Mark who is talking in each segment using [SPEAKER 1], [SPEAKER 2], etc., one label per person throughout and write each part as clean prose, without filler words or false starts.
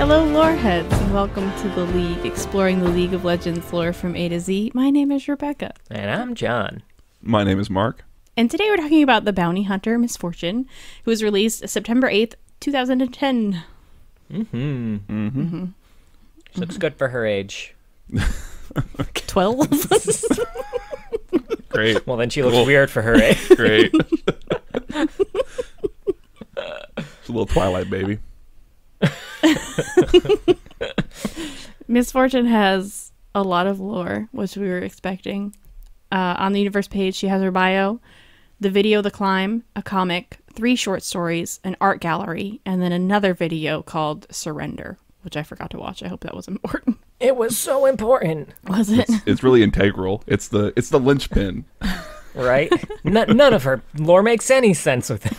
[SPEAKER 1] Hello, loreheads, and welcome to The League, exploring the League of Legends lore from A to Z. My name is Rebecca.
[SPEAKER 2] And I'm John.
[SPEAKER 3] My name is Mark.
[SPEAKER 1] And today we're talking about the bounty hunter, Misfortune, who was released September 8th, 2010.
[SPEAKER 2] She looks good for her age.
[SPEAKER 1] 12?
[SPEAKER 3] Great.
[SPEAKER 2] Well, then she looks weird for her age.
[SPEAKER 3] Great. It's a little Twilight baby.
[SPEAKER 1] Misfortune has a lot of lore, which we were expecting. On the universe page, she has her bio, the video The Climb, a comic, 3 short stories, an art gallery, and then another video called Surrender, which I forgot to watch. I hope that was important.
[SPEAKER 2] It was so important.
[SPEAKER 1] Was it?
[SPEAKER 3] It's really integral. It's the linchpin.
[SPEAKER 2] Right? None of her lore makes any sense with it.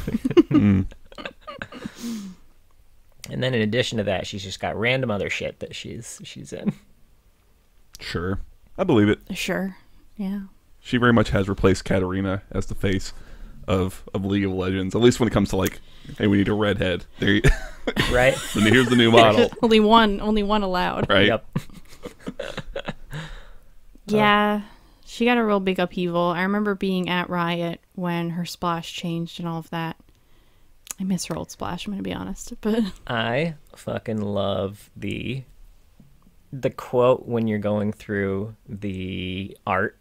[SPEAKER 2] And then in addition to that, she's just got random other shit that she's in.
[SPEAKER 3] Sure. I believe it.
[SPEAKER 1] Sure. Yeah.
[SPEAKER 3] She very much has replaced Katarina as the face of League of Legends. At least when it comes to like, hey, we need a redhead. There you
[SPEAKER 2] Right?
[SPEAKER 3] And here's the new model.
[SPEAKER 1] Only one allowed.
[SPEAKER 3] Right?
[SPEAKER 2] Yep.
[SPEAKER 1] Yeah. She got a real big upheaval. I remember being at Riot when her splash changed and all of that. I miss her old splash, I'm going to be honest. But
[SPEAKER 2] I fucking love the quote when you're going through the art,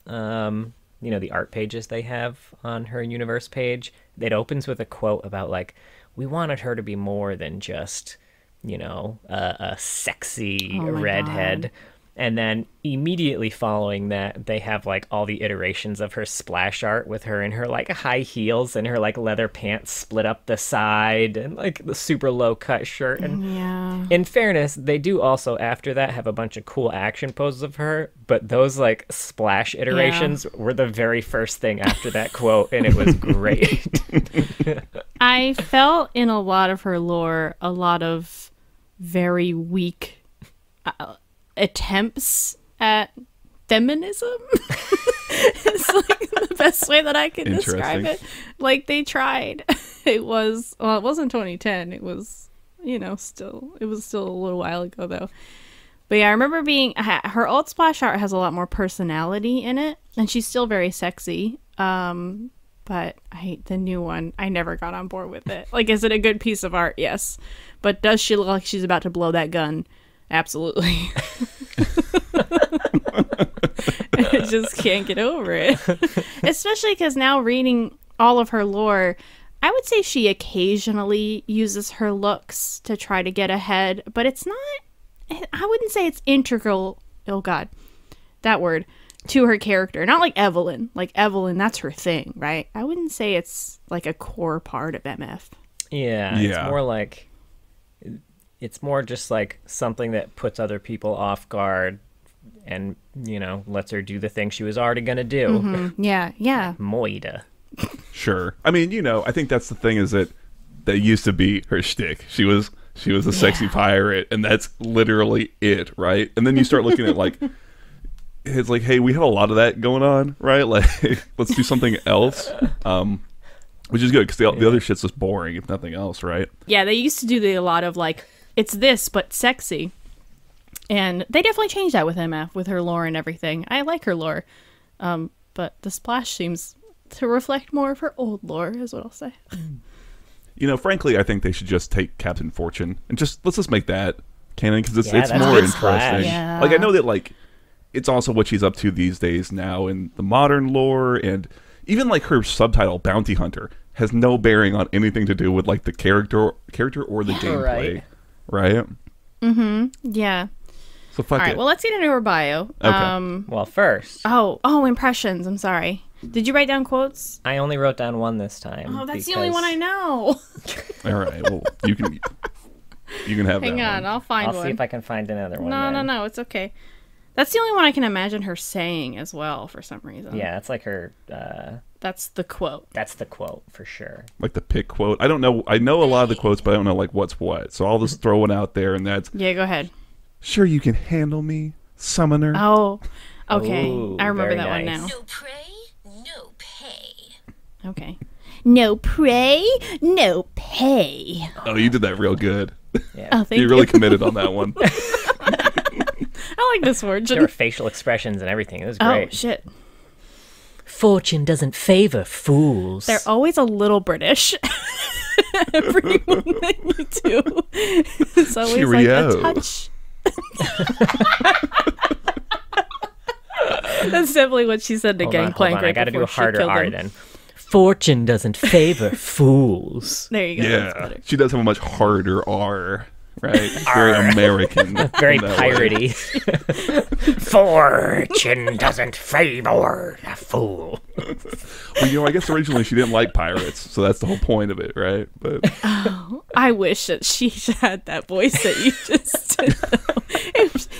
[SPEAKER 2] the art pages they have on her universe page. It opens with a quote about like, we wanted her to be more than just, a sexy redhead. God. And then immediately following that, they have like all the iterations of her splash art with her in her like high heels and her like leather pants split up the side and like the super low cut shirt. And
[SPEAKER 1] yeah.
[SPEAKER 2] In fairness, they do also after that have a bunch of cool action poses of her, but those like splash iterations were the very first thing after that quote, and it was great.
[SPEAKER 1] I felt in a lot of her lore a lot of very weak attempts at feminism. It's like the best way that I can describe it. Like they tried. It wasn't 2010. It was, still a little while ago though. But yeah, I remember her old splash art has a lot more personality in it, and she's still very sexy. But I hate the new one. I never got on board with it. Like, is it a good piece of art? Yes. But does she look like she's about to blow that gun? Absolutely. I just can't get over it. Especially because now reading all of her lore, I would say she occasionally uses her looks to try to get ahead, but it's not, I wouldn't say it's integral, oh god, that word, to her character. Not like Evelyn. Like Evelyn, that's her thing, right? I wouldn't say it's like a core part of MF.
[SPEAKER 2] Yeah. It's more like... It's more just like something that puts other people off guard and, lets her do the thing she was already going to do.
[SPEAKER 1] Mm-hmm. Yeah, yeah.
[SPEAKER 2] Moida.
[SPEAKER 3] Sure. I mean, I think that's the thing is that used to be her shtick. She was a sexy pirate, and that's literally it, right? And then you start looking at like, it's like, hey, we have a lot of that going on, right? Like, let's do something else. Which is good because the other shit's just boring, if nothing else, right? Yeah,
[SPEAKER 1] they used to do a lot of like, it's this, but sexy. And they definitely changed that with MF, with her lore and everything. I like her lore. But the splash seems to reflect more of her old lore, is what I'll say.
[SPEAKER 3] Frankly, I think they should just take Captain Fortune and let's just make that canon because it's more interesting.
[SPEAKER 1] Yeah.
[SPEAKER 3] Like, I know that, like, it's also what she's up to these days now in the modern lore, and even, like, her subtitle, Bounty Hunter, has no bearing on anything to do with, like, the character or the gameplay. Right?
[SPEAKER 1] Mm-hmm. Yeah.
[SPEAKER 3] So fuck it.
[SPEAKER 1] All right, well, let's get into her bio.
[SPEAKER 3] Okay.
[SPEAKER 2] Well, first.
[SPEAKER 1] Oh, impressions. I'm sorry. Did you write down quotes?
[SPEAKER 2] I only wrote down one this time.
[SPEAKER 1] Oh, that's the only one I know.
[SPEAKER 3] All right. Well, you can have that.
[SPEAKER 1] Hang on, I'll find one.
[SPEAKER 2] I'll see if I can find another one.
[SPEAKER 1] No, it's okay. That's the only one I can imagine her saying as well for some reason.
[SPEAKER 2] Yeah, it's like her...
[SPEAKER 1] That's the quote.
[SPEAKER 2] That's the quote, for sure.
[SPEAKER 3] Like the pick quote. I don't know. I know a lot of the quotes, but I don't know, like, what's what. So I'll just throw one out there, and that's...
[SPEAKER 1] Yeah, go ahead.
[SPEAKER 3] Sure you can handle me, summoner.
[SPEAKER 1] Oh, okay.
[SPEAKER 2] Ooh,
[SPEAKER 1] I remember that
[SPEAKER 2] nice.
[SPEAKER 1] one now.
[SPEAKER 4] No prey, no pay.
[SPEAKER 1] Okay. No prey, no pay.
[SPEAKER 3] Oh, you did that real good.
[SPEAKER 2] Yeah.
[SPEAKER 1] Oh, thank
[SPEAKER 3] You really committed on that one.
[SPEAKER 1] I like this word.
[SPEAKER 2] There were facial expressions and everything. It was great.
[SPEAKER 1] Oh, shit.
[SPEAKER 2] Fortune doesn't favor fools.
[SPEAKER 1] They're always a little British. Everyone that you do. It's always
[SPEAKER 3] Cheerio.
[SPEAKER 1] like a touch. That's definitely what she said to Gangplank.
[SPEAKER 2] I
[SPEAKER 1] Right
[SPEAKER 2] gotta do a
[SPEAKER 1] before she
[SPEAKER 2] harder
[SPEAKER 1] killed
[SPEAKER 2] R
[SPEAKER 1] him.
[SPEAKER 2] then. Fortune doesn't favor fools.
[SPEAKER 1] There you go. That's
[SPEAKER 3] Yeah,
[SPEAKER 1] better.
[SPEAKER 3] she does have a much harder R, right? Very American.
[SPEAKER 2] Very
[SPEAKER 3] in that way.
[SPEAKER 2] piratey. Fortune doesn't favor a fool.
[SPEAKER 3] Well, I guess originally she didn't like pirates, so that's the whole point of it, right? But
[SPEAKER 1] I wish that she had that voice that you just did.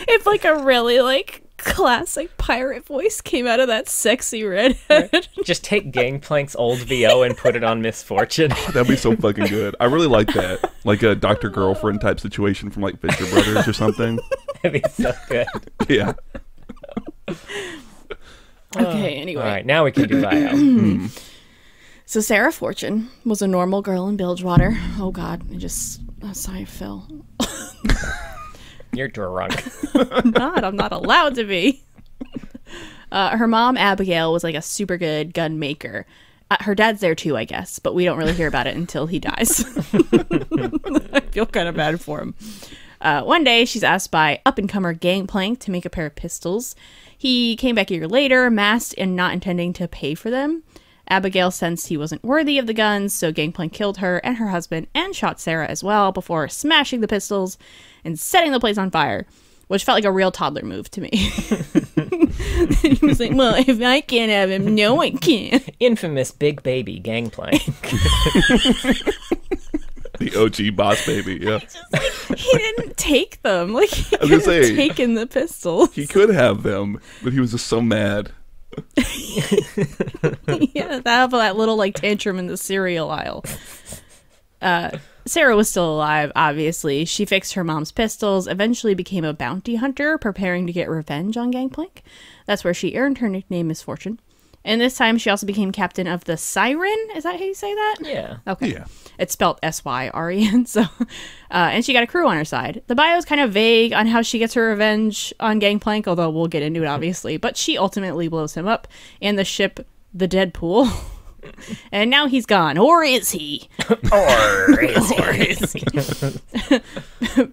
[SPEAKER 1] If like a really like classic pirate voice came out of that sexy redhead.
[SPEAKER 2] Just take Gangplank's old VO and put it on Misfortune.
[SPEAKER 3] that'd be so fucking good. I really like that, like a Dr. Girlfriend type situation from like Fisher Brothers or something.
[SPEAKER 2] That'd be so good.
[SPEAKER 3] Yeah.
[SPEAKER 1] Okay, anyway.
[SPEAKER 2] All right, now we can do bio.
[SPEAKER 1] So Sarah Fortune was a normal girl in Bilgewater. Oh God, a sigh of Phil.
[SPEAKER 2] You're drunk.
[SPEAKER 1] I'm not allowed to be. Her mom, Abigail, was like a super good gun maker. Her dad's there too, I guess, but we don't really hear about it until he dies. I feel kind of bad for him. One day, she's asked by up-and-comer Gangplank to make a pair of pistols. He came back a year later, masked and not intending to pay for them. Abigail sensed he wasn't worthy of the guns, so Gangplank killed her and her husband and shot Sarah as well before smashing the pistols and setting the place on fire, which felt like a real toddler move to me. He was like, well, if I can't have him, no one can.
[SPEAKER 2] Infamous big baby Gangplank.
[SPEAKER 3] The OG boss baby, yeah.
[SPEAKER 1] He didn't take them. Like, he
[SPEAKER 3] was
[SPEAKER 1] could
[SPEAKER 3] gonna
[SPEAKER 1] have
[SPEAKER 3] say,
[SPEAKER 1] taken the pistols.
[SPEAKER 3] He could have them, but he was just so mad.
[SPEAKER 1] Yeah, that little like tantrum in the cereal aisle. Sarah was still alive, obviously. She fixed her mom's pistols, eventually became a bounty hunter, preparing to get revenge on Gangplank. That's where she earned her nickname Misfortune. And this time she also became captain of the Siren. Is that how you say that?
[SPEAKER 2] Yeah.
[SPEAKER 1] Okay.
[SPEAKER 3] Yeah.
[SPEAKER 1] It's spelled S-Y-R-E-N. So, and she got a crew on her side. The bio is kind of vague on how she gets her revenge on Gangplank, although we'll get into it, obviously. But she ultimately blows him up and the ship, the Deadpool. And now he's gone. Or is he?
[SPEAKER 2] Or is he?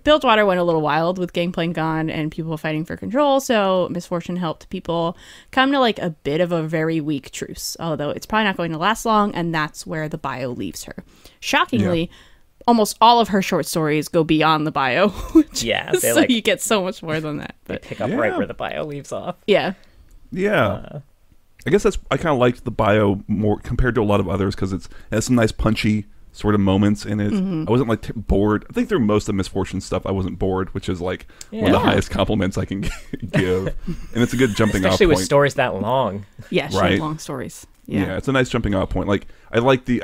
[SPEAKER 1] Bilgewater went a little wild with Gangplank gone and people fighting for control, so Misfortune helped people come to like a bit of a very weak truce, although it's probably not going to last long, and that's where the bio leaves her. Shockingly, almost all of her short stories go beyond the bio.
[SPEAKER 2] Yeah, they
[SPEAKER 1] So you get so much more than that. But
[SPEAKER 2] pick up
[SPEAKER 3] Yeah.
[SPEAKER 2] right where the bio leaves off.
[SPEAKER 1] yeah.
[SPEAKER 3] Yeah. I guess I kind of liked the bio more compared to a lot of others because it has some nice punchy sort of moments in it. I wasn't like bored. I think through most of Misfortune stuff, I wasn't bored, which is like one of the highest compliments I can give. And it's a good jumping off
[SPEAKER 2] Especially
[SPEAKER 3] point.
[SPEAKER 2] with stories that long.
[SPEAKER 1] Yeah, she
[SPEAKER 3] Right.
[SPEAKER 1] had long stories.
[SPEAKER 3] Yeah, it's a nice jumping off point. Like I think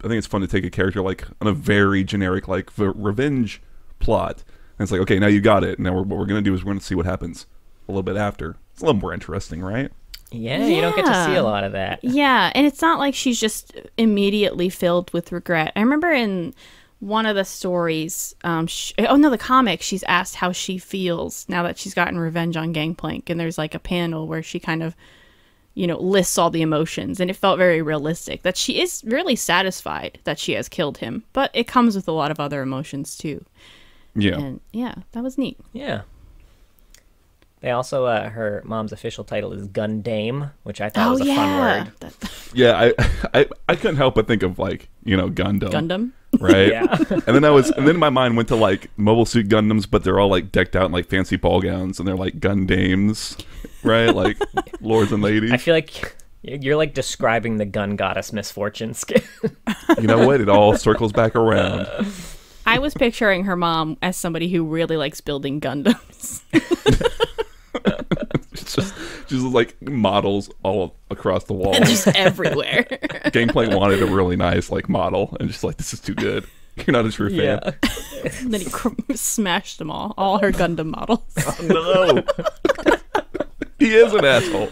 [SPEAKER 3] it's fun to take a character like on a very generic like revenge plot, and it's like, okay, now you got it. Now what we're gonna do is we're gonna see what happens a little bit after. It's a little more interesting, right?
[SPEAKER 2] Yeah, you don't get to see
[SPEAKER 1] Yeah.
[SPEAKER 2] a lot of that.
[SPEAKER 1] Yeah, and it's not like she's just immediately filled with regret. I remember in one of the stories, the comic, she's asked how she feels now that she's gotten revenge on Gangplank, and there's like a panel where she kind of, lists all the emotions, and it felt very realistic that she is really satisfied that she has killed him, but it comes with a lot of other emotions too.
[SPEAKER 3] Yeah.
[SPEAKER 1] And yeah, that was neat.
[SPEAKER 2] Yeah. They also, her mom's official title is Gun Dame, which I thought was a fun word.
[SPEAKER 3] Yeah, I couldn't help but think of like, Gundam.
[SPEAKER 1] Gundam.
[SPEAKER 3] Right?
[SPEAKER 2] Yeah.
[SPEAKER 3] And then my mind went to like Mobile Suit Gundams, but they're all like decked out in like fancy ball gowns and they're like gun dames, right? Like lords and ladies.
[SPEAKER 2] I feel like you're like describing the gun goddess Misfortune skin.
[SPEAKER 3] You know what? It all circles back around.
[SPEAKER 1] I was picturing her mom as somebody who really likes building Gundams.
[SPEAKER 3] It's just like models all across the wall.
[SPEAKER 1] Just everywhere.
[SPEAKER 3] Gangplank wanted a really nice like model and just like, this is too good. You're not a true fan.
[SPEAKER 1] And then he smashed them all her Gundam models.
[SPEAKER 3] No. He is an asshole.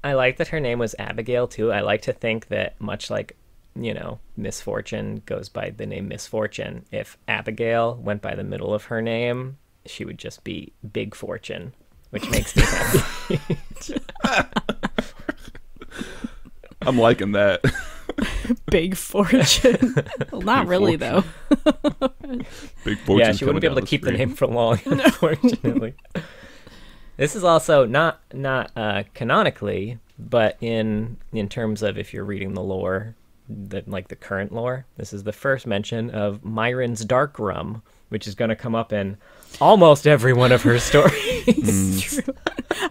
[SPEAKER 2] I like that her name was Abigail too. I like to think that much like Misfortune goes by the name Misfortune. If Abigail went by the middle of her name, she would just be Big Fortune, which makes me happy.
[SPEAKER 3] I'm liking that.
[SPEAKER 1] Big Fortune. Well, not
[SPEAKER 3] Big
[SPEAKER 1] really,
[SPEAKER 3] Fortune.
[SPEAKER 1] though.
[SPEAKER 3] Big Fortune.
[SPEAKER 2] Yeah, she wouldn't be able to keep the name for long, unfortunately. This is also not canonically, but in terms of if you're reading the lore, the current lore, this is the first mention of Myron's Dark Rum, which is going to come up in almost every one of her stories.
[SPEAKER 1] True.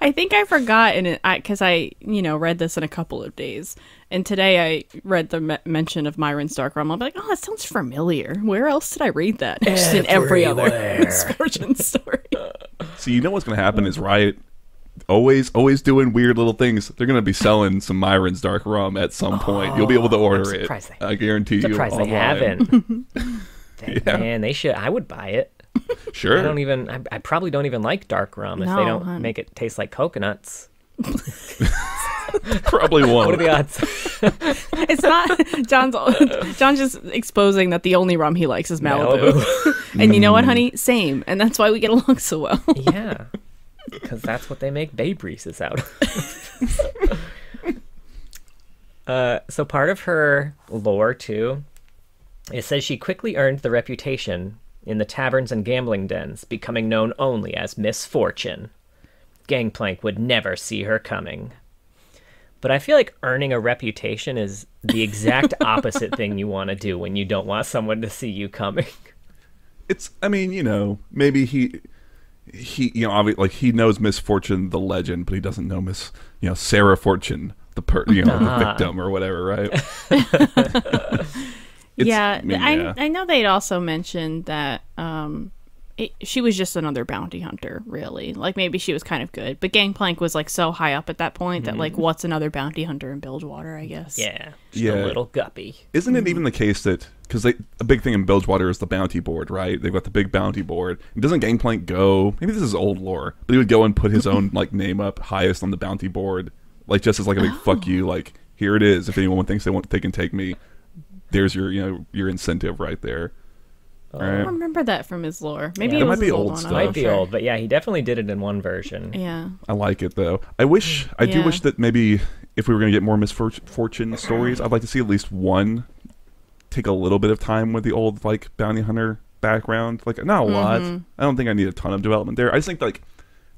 [SPEAKER 1] I think I forgot because I read this in a couple of days, and today I read the mention of Myron's Dark Rum. I'm like, oh, that sounds familiar. Where else did I read that? Just in every other Misfortune story.
[SPEAKER 3] So you know what's going to happen is Riot always doing weird little things. They're going to be selling some Myron's Dark Rum at some point. You'll be able to order it. I guarantee you.
[SPEAKER 2] Surprised they haven't. Man, they should. I would buy it.
[SPEAKER 3] Sure.
[SPEAKER 2] I probably don't even like dark rum if they don't make it taste like coconuts.
[SPEAKER 3] Probably won't.
[SPEAKER 2] What are the odds?
[SPEAKER 1] It's not. John's just exposing that the only rum he likes is Malibu. And you know what, honey? Same. And that's why we get along so well.
[SPEAKER 2] Yeah. Because that's what they make Babe Reese's out of. So part of her lore, too, it says she quickly earned the reputation in the taverns and gambling dens, becoming known only as Misfortune. Gangplank would never see her coming. But I feel like earning a reputation is the exact opposite thing you want to do when you don't want someone to see you coming.
[SPEAKER 3] Maybe he he knows Misfortune, the legend, but he doesn't know Sarah Fortune, the victim or whatever, right?
[SPEAKER 1] I know they'd also mentioned that she was just another bounty hunter, really. Like, maybe she was kind of good, but Gangplank was so high up at that point that what's another bounty hunter in Bilgewater, I guess.
[SPEAKER 2] Yeah, just a little guppy.
[SPEAKER 3] Isn't it even the case that because a big thing in Bilgewater is the bounty board, right? They've got the big bounty board. And doesn't Gangplank go? Maybe this is old lore, but he would go and put his own name up highest on the bounty board, just as a big fuck you. Here it is. If anyone thinks they can take me, there's your incentive right there.
[SPEAKER 1] I don't remember that from his lore. Maybe
[SPEAKER 3] it might be old stuff.
[SPEAKER 2] Might be old, but yeah, he definitely did it in one version.
[SPEAKER 1] Yeah,
[SPEAKER 3] I like it though. I do wish that maybe if we were going to get more Misfortune stories, I'd like to see at least one take a little bit of time with the old bounty hunter background. Not a lot. I don't think I need a ton of development there. I just think that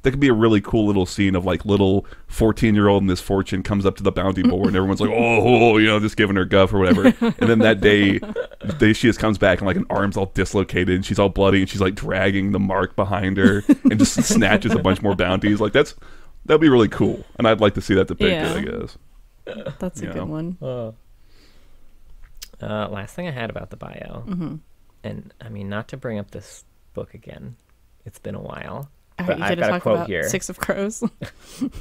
[SPEAKER 3] could be a really cool little scene of little 14-year-old Misfortune comes up to the bounty board and everyone's just giving her guff or whatever. And then that day she just comes back and an arm's all dislocated and she's all bloody and she's dragging the mark behind her and just snatches a bunch more bounties. That'd be really cool. And I'd like to see that depicted, I guess.
[SPEAKER 1] That's a good one.
[SPEAKER 2] Last thing I had about the bio, and not to bring up this book again, it's been a while. But I've got a quote here.
[SPEAKER 1] Six of Crows.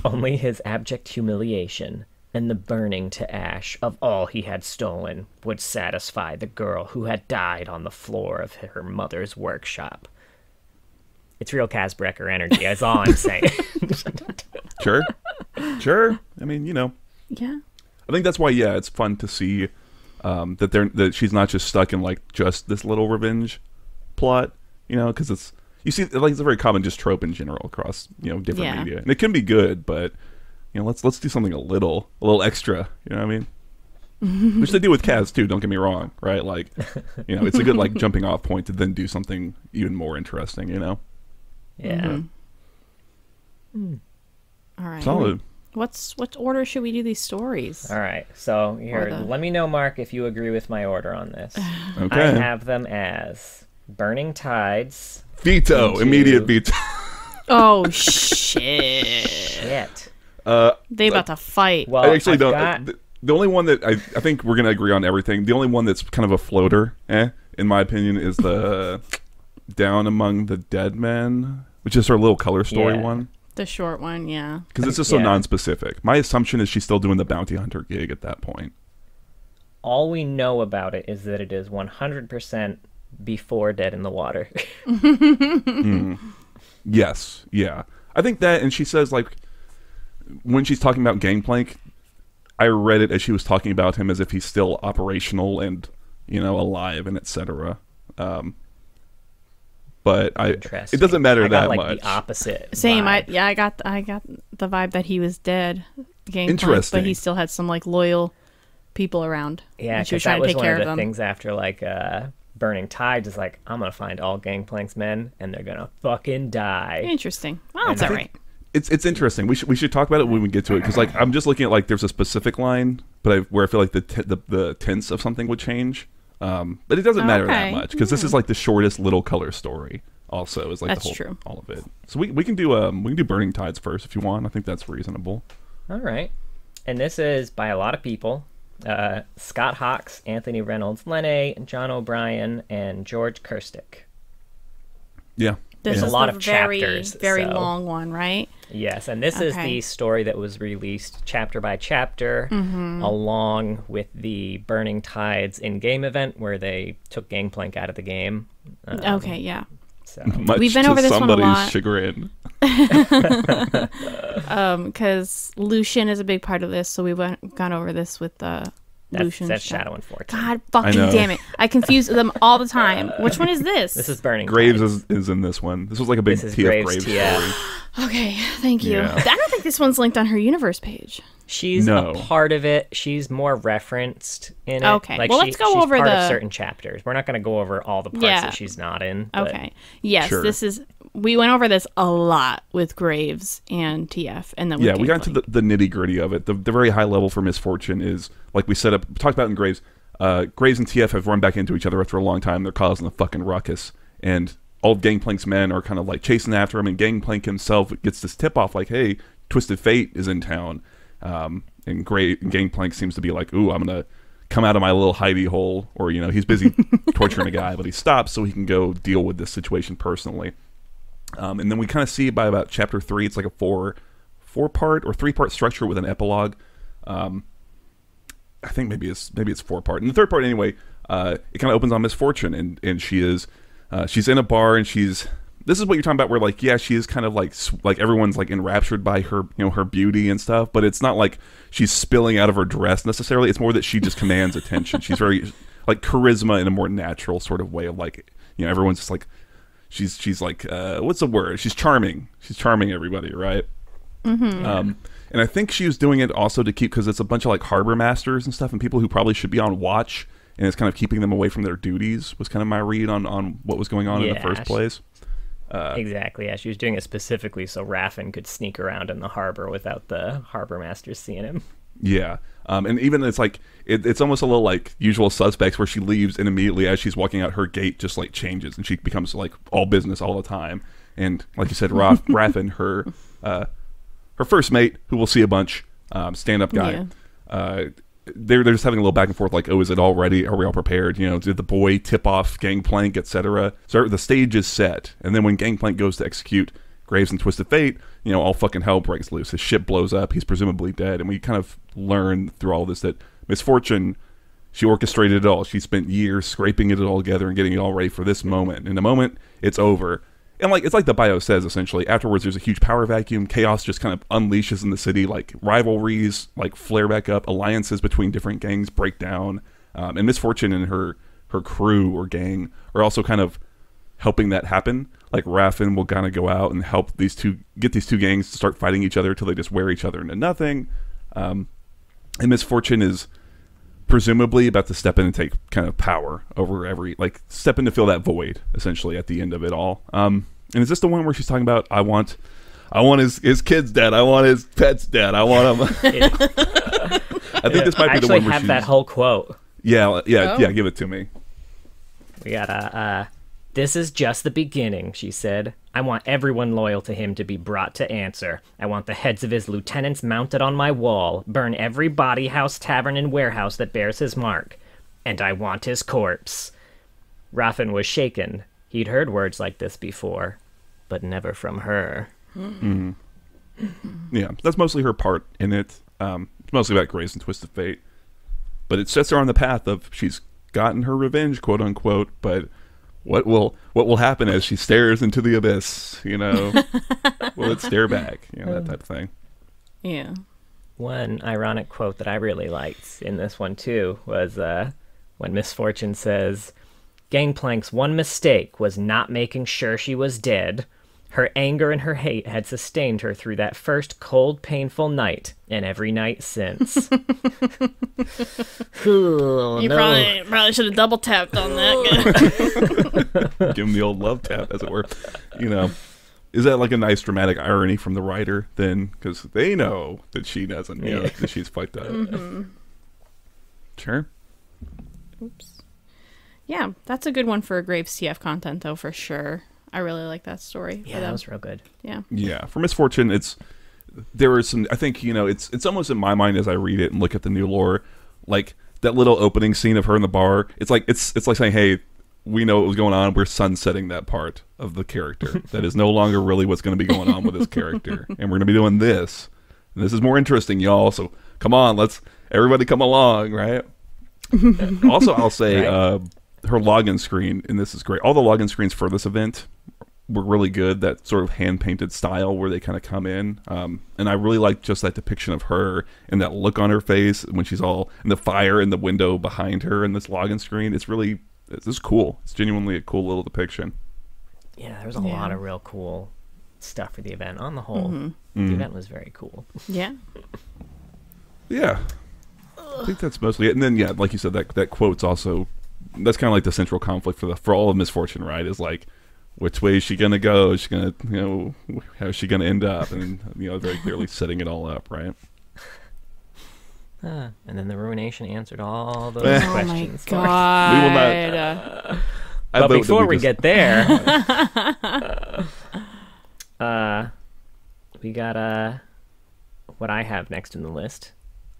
[SPEAKER 2] Only his abject humiliation and the burning to ash of all he had stolen would satisfy the girl who had died on the floor of her mother's workshop. It's real Casbrecker energy, that's all I'm saying.
[SPEAKER 3] Sure. Yeah. I think that's why, it's fun to see that she's not just stuck in just this little revenge plot, because it's, you see, it's a very common just trope in general across, different media. And it can be good, but, let's do something a little extra, you know what I mean? Which they do with Kaz, too, don't get me wrong, right? It's a good, jumping off point to then do something even more interesting,
[SPEAKER 2] Yeah.
[SPEAKER 1] All right.
[SPEAKER 3] Solid.
[SPEAKER 1] What order should we do these stories?
[SPEAKER 2] All right. So, here, let me know, Mark, if you agree with my order on this.
[SPEAKER 3] Okay.
[SPEAKER 2] I have them as Burning Tides...
[SPEAKER 3] Veto! Immediate veto.
[SPEAKER 1] Oh, shit. They about to fight.
[SPEAKER 3] Well, I actually don't. The only one that I think we're going to agree on everything. The only one that's kind of a floater, in my opinion, is the Down Among the Dead Men, which is her little color story one.
[SPEAKER 1] The short one, yeah.
[SPEAKER 3] Because it's just so non-specific. My assumption is she's still doing the bounty hunter gig at that point.
[SPEAKER 2] All we know about it is that it is 100% before Dead in the Water.
[SPEAKER 3] Yes, yeah. I think that, and she says, when she's talking about Gangplank, I read it as she was talking about him as if he's still operational and, you know, alive and etc. But it doesn't matter that
[SPEAKER 2] like
[SPEAKER 3] much.
[SPEAKER 2] The opposite.
[SPEAKER 1] Same.
[SPEAKER 2] Vibe.
[SPEAKER 1] I got the vibe that he was dead.
[SPEAKER 3] Interesting.
[SPEAKER 1] But he still had some like loyal people around.
[SPEAKER 2] Yeah, because that was one of the things after like Burning Tides is like, I'm gonna find all Gangplank's men and they're gonna fucking die.
[SPEAKER 1] Interesting. Well, that's all right.
[SPEAKER 3] It's interesting. We should talk about it when we get to it, because like I'm just looking at like there's a specific line, but where I feel like the tense of something would change. But it doesn't matter that much, because this is like the shortest little color story. Also, is like
[SPEAKER 1] that's
[SPEAKER 3] the whole
[SPEAKER 1] true.
[SPEAKER 3] All of it. So we can do Burning Tides first if you want. I think that's reasonable.
[SPEAKER 2] All right, and this is by a lot of people: Scott Hawkes, Anthony Reynolds, Lene, John O'Brien, and George Kirstick.
[SPEAKER 3] Yeah.
[SPEAKER 1] This is
[SPEAKER 2] a lot of
[SPEAKER 1] very,
[SPEAKER 2] chapters,
[SPEAKER 1] very long one, right?
[SPEAKER 2] Yes, and this is the story that was released chapter by chapter, along with the Burning Tides in-game event where they took Gangplank out of the game.
[SPEAKER 1] Okay, yeah.
[SPEAKER 3] So. We've
[SPEAKER 1] been over this one a lot.
[SPEAKER 3] Chagrin.
[SPEAKER 1] Because Lucian is a big part of this, so we've gone over this with Lucian's
[SPEAKER 2] that's Shadow and Fortune.
[SPEAKER 1] God fucking damn it. I confuse them all the time. Which one is this?
[SPEAKER 2] This is Burning
[SPEAKER 3] Graves
[SPEAKER 2] Tides.
[SPEAKER 3] is in this one. This was like a big TF Graves story.
[SPEAKER 1] Okay, thank you.
[SPEAKER 3] Yeah.
[SPEAKER 1] I don't think this one's linked on her universe page.
[SPEAKER 2] She's a part of it. She's more referenced in it.
[SPEAKER 1] Okay,
[SPEAKER 2] like
[SPEAKER 1] well, let's go over
[SPEAKER 2] she's part of certain chapters. We're not going to go over all the parts that she's not in. But...
[SPEAKER 1] Okay. Yes,
[SPEAKER 3] sure.
[SPEAKER 1] We went over this a lot with Graves and TF, and then
[SPEAKER 3] we got into the nitty gritty of it. The very high level for Misfortune is like we talked about in Graves. Graves and TF have run back into each other after a long time. They're causing a fucking ruckus, and all of Gangplank's men are kind of like chasing after him. And Gangplank himself gets this tip off like, "Hey, Twisted Fate is in town," and Gangplank seems to be like, "Ooh, I'm gonna come out of my little hidey hole," or you know, he's busy torturing a guy, but he stops so he can go deal with this situation personally. And then we kind of see by about chapter 3, it's like a four-part or 3-part structure with an epilogue. I think maybe it's 4-part. In the third part, anyway, it kind of opens on Misfortune, and she's in a bar, and this is what you're talking about, where like she is kind of like everyone's like enraptured by her, you know, her beauty and stuff, but it's not like she's spilling out of her dress necessarily. It's more that she just commands attention. She's very like charisma in a more natural sort of way of like, you know, everyone's just like. She's like what's the word? She's charming. She's charming everybody, right? Mm-hmm. And I think she was doing it also to keep, because it's a bunch of like harbor masters and stuff, and people who probably should be on watch, and it's kind of keeping them away from their duties. Was kind of my read on what was going on in the first place.
[SPEAKER 2] Exactly. Yeah, she was doing it specifically so Raffen could sneak around in the harbor without the harbor masters seeing him.
[SPEAKER 3] Yeah. And even it's like it's almost a little like Usual Suspects, where she leaves and immediately as she's walking out, her gait just like changes and she becomes like all business all the time. And like you said, Raffen, her first mate, who we'll see a bunch, stand-up guy. Yeah. They're just having a little back and forth, like, oh, is it all ready? Are we all prepared? You know, did the boy tip off Gangplank, etc.? So the stage is set, and then when Gangplank goes to execute Graves and Twisted Fate, you know, all fucking hell breaks loose. His ship blows up. He's presumably dead, and we kind of learn through all this that Misfortune, she orchestrated it all. She spent years scraping it all together and getting it all ready for this moment. And the moment it's over, and like it's like the bio says, essentially, afterwards there's a huge power vacuum. Chaos just kind of unleashes in the city. Like rivalries like flare back up. Alliances between different gangs break down. And Misfortune and her crew or gang are also kind of helping that happen. Like Raffen will kind of go out and help get these two gangs to start fighting each other till they just wear each other into nothing. And Misfortune is presumably about to step in and take kind of power over step in to fill that void, essentially, at the end of it all. And is this the one where she's talking about, I want his kids dead, I want his pets dead, I want them. I think this might be the one where
[SPEAKER 2] have that whole quote.
[SPEAKER 3] Yeah, give it to me.
[SPEAKER 2] We got this is just the beginning, she said. I want everyone loyal to him to be brought to answer. I want the heads of his lieutenants mounted on my wall, burn every body, house, tavern, and warehouse that bears his mark. And I want his corpse. Raffen was shaken. He'd heard words like this before, but never from her.
[SPEAKER 3] Mm-hmm. Yeah, that's mostly her part in it. It's mostly about Grace and Twisted Fate. But it sets her on the path of she's gotten her revenge, quote unquote, but what will happen as she stares into the abyss, you know? Will it stare back? You know, that type of thing.
[SPEAKER 1] Yeah.
[SPEAKER 2] One ironic quote that I really liked in this one too was when Miss Fortune says, "Gangplank's one mistake was not making sure she was dead. Her anger and her hate had sustained her through that first cold, painful night, and every night since." Ooh,
[SPEAKER 1] You probably should have double tapped on that.
[SPEAKER 3] Give him the old love tap, as it were. You know, is that like a nice dramatic irony from the writer then? Because they know that she doesn't know that she's fucked up. Sure.
[SPEAKER 1] Oops. Yeah, that's a good one for Graves TF content, though, for sure. I really like that story.
[SPEAKER 2] Yeah, that was real good.
[SPEAKER 1] Yeah.
[SPEAKER 3] Yeah, for Misfortune, there are some. I think it's almost in my mind as I read it and look at the new lore, like that little opening scene of her in the bar. It's like saying, "Hey, we know what was going on. We're sunsetting that part of the character. That is no longer really what's going to be going on with this character, and we're going to be doing this. And this is more interesting, y'all. So come on, everybody come along, right?" Also, I'll say
[SPEAKER 2] Right.
[SPEAKER 3] her login screen, and this is great. All the login screens for this event were really good. That sort of hand-painted style where they kind of come in. And I really like just that depiction of her and that look on her face when she's all in the fire in the window behind her in this login screen. This is cool. It's genuinely a cool little depiction.
[SPEAKER 2] Yeah, there was a lot of real cool stuff for the event. On the whole, the event was very cool.
[SPEAKER 1] Yeah.
[SPEAKER 3] Yeah. I think that's mostly it. And then, yeah, like you said, that quote's also, that's kind of like the central conflict for all of Misfortune, right? Is like, which way is she going to go? Is she going to, how is she going to end up? And, very clearly setting it all up, right?
[SPEAKER 2] And then the Ruination answered all those
[SPEAKER 1] Oh
[SPEAKER 2] questions.
[SPEAKER 1] my god.
[SPEAKER 3] We will not.
[SPEAKER 2] But before we get there, we got what I have next in the list.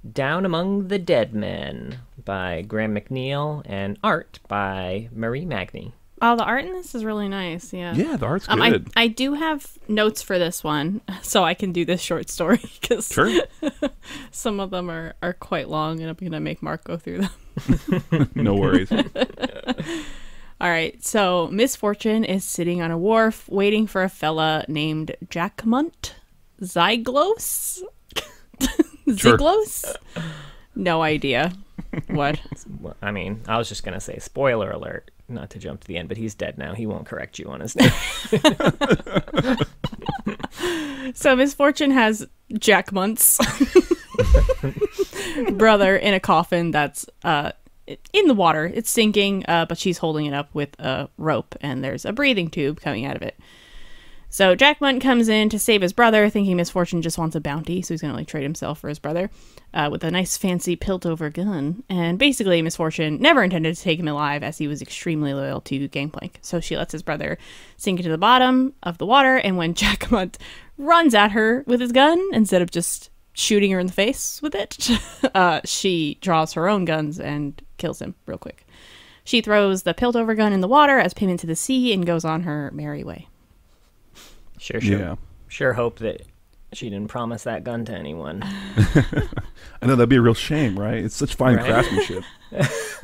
[SPEAKER 2] Down Among the Dead Men by Graham McNeil and art by Marie Magny.
[SPEAKER 1] Oh, the art in this is really nice. Yeah.
[SPEAKER 3] Yeah, the art's good.
[SPEAKER 1] I do have notes for this one, so I can do this short story because
[SPEAKER 3] Sure.
[SPEAKER 1] some of them are quite long, and I'm gonna make Mark go through them.
[SPEAKER 3] No worries.
[SPEAKER 1] All right, so Misfortune is sitting on a wharf waiting for a fella named Jackmunt Zyglos.
[SPEAKER 3] Sure.
[SPEAKER 1] Zyglos? No idea. What?
[SPEAKER 2] Well, I mean, I was just going to say, spoiler alert, not to jump to the end, but he's dead now. He won't correct you on his name.
[SPEAKER 1] So Misfortune has Jackmunt's brother in a coffin that's in the water. It's sinking, but she's holding it up with a rope, and there's a breathing tube coming out of it. So Jackmunt comes in to save his brother, thinking Misfortune just wants a bounty, so he's going to trade himself for his brother with a nice fancy pilt-over gun. And basically, Misfortune never intended to take him alive, as he was extremely loyal to Gangplank. So she lets his brother sink into the bottom of the water, and when Jackmunt runs at her with his gun, instead of just shooting her in the face with it, she draws her own guns and kills him real quick. She throws the pilt-over gun in the water as payment to the sea and goes on her merry way.
[SPEAKER 2] Sure hope that she didn't promise that gun to anyone.
[SPEAKER 3] I know, that'd be a real shame, right? It's such fine craftsmanship.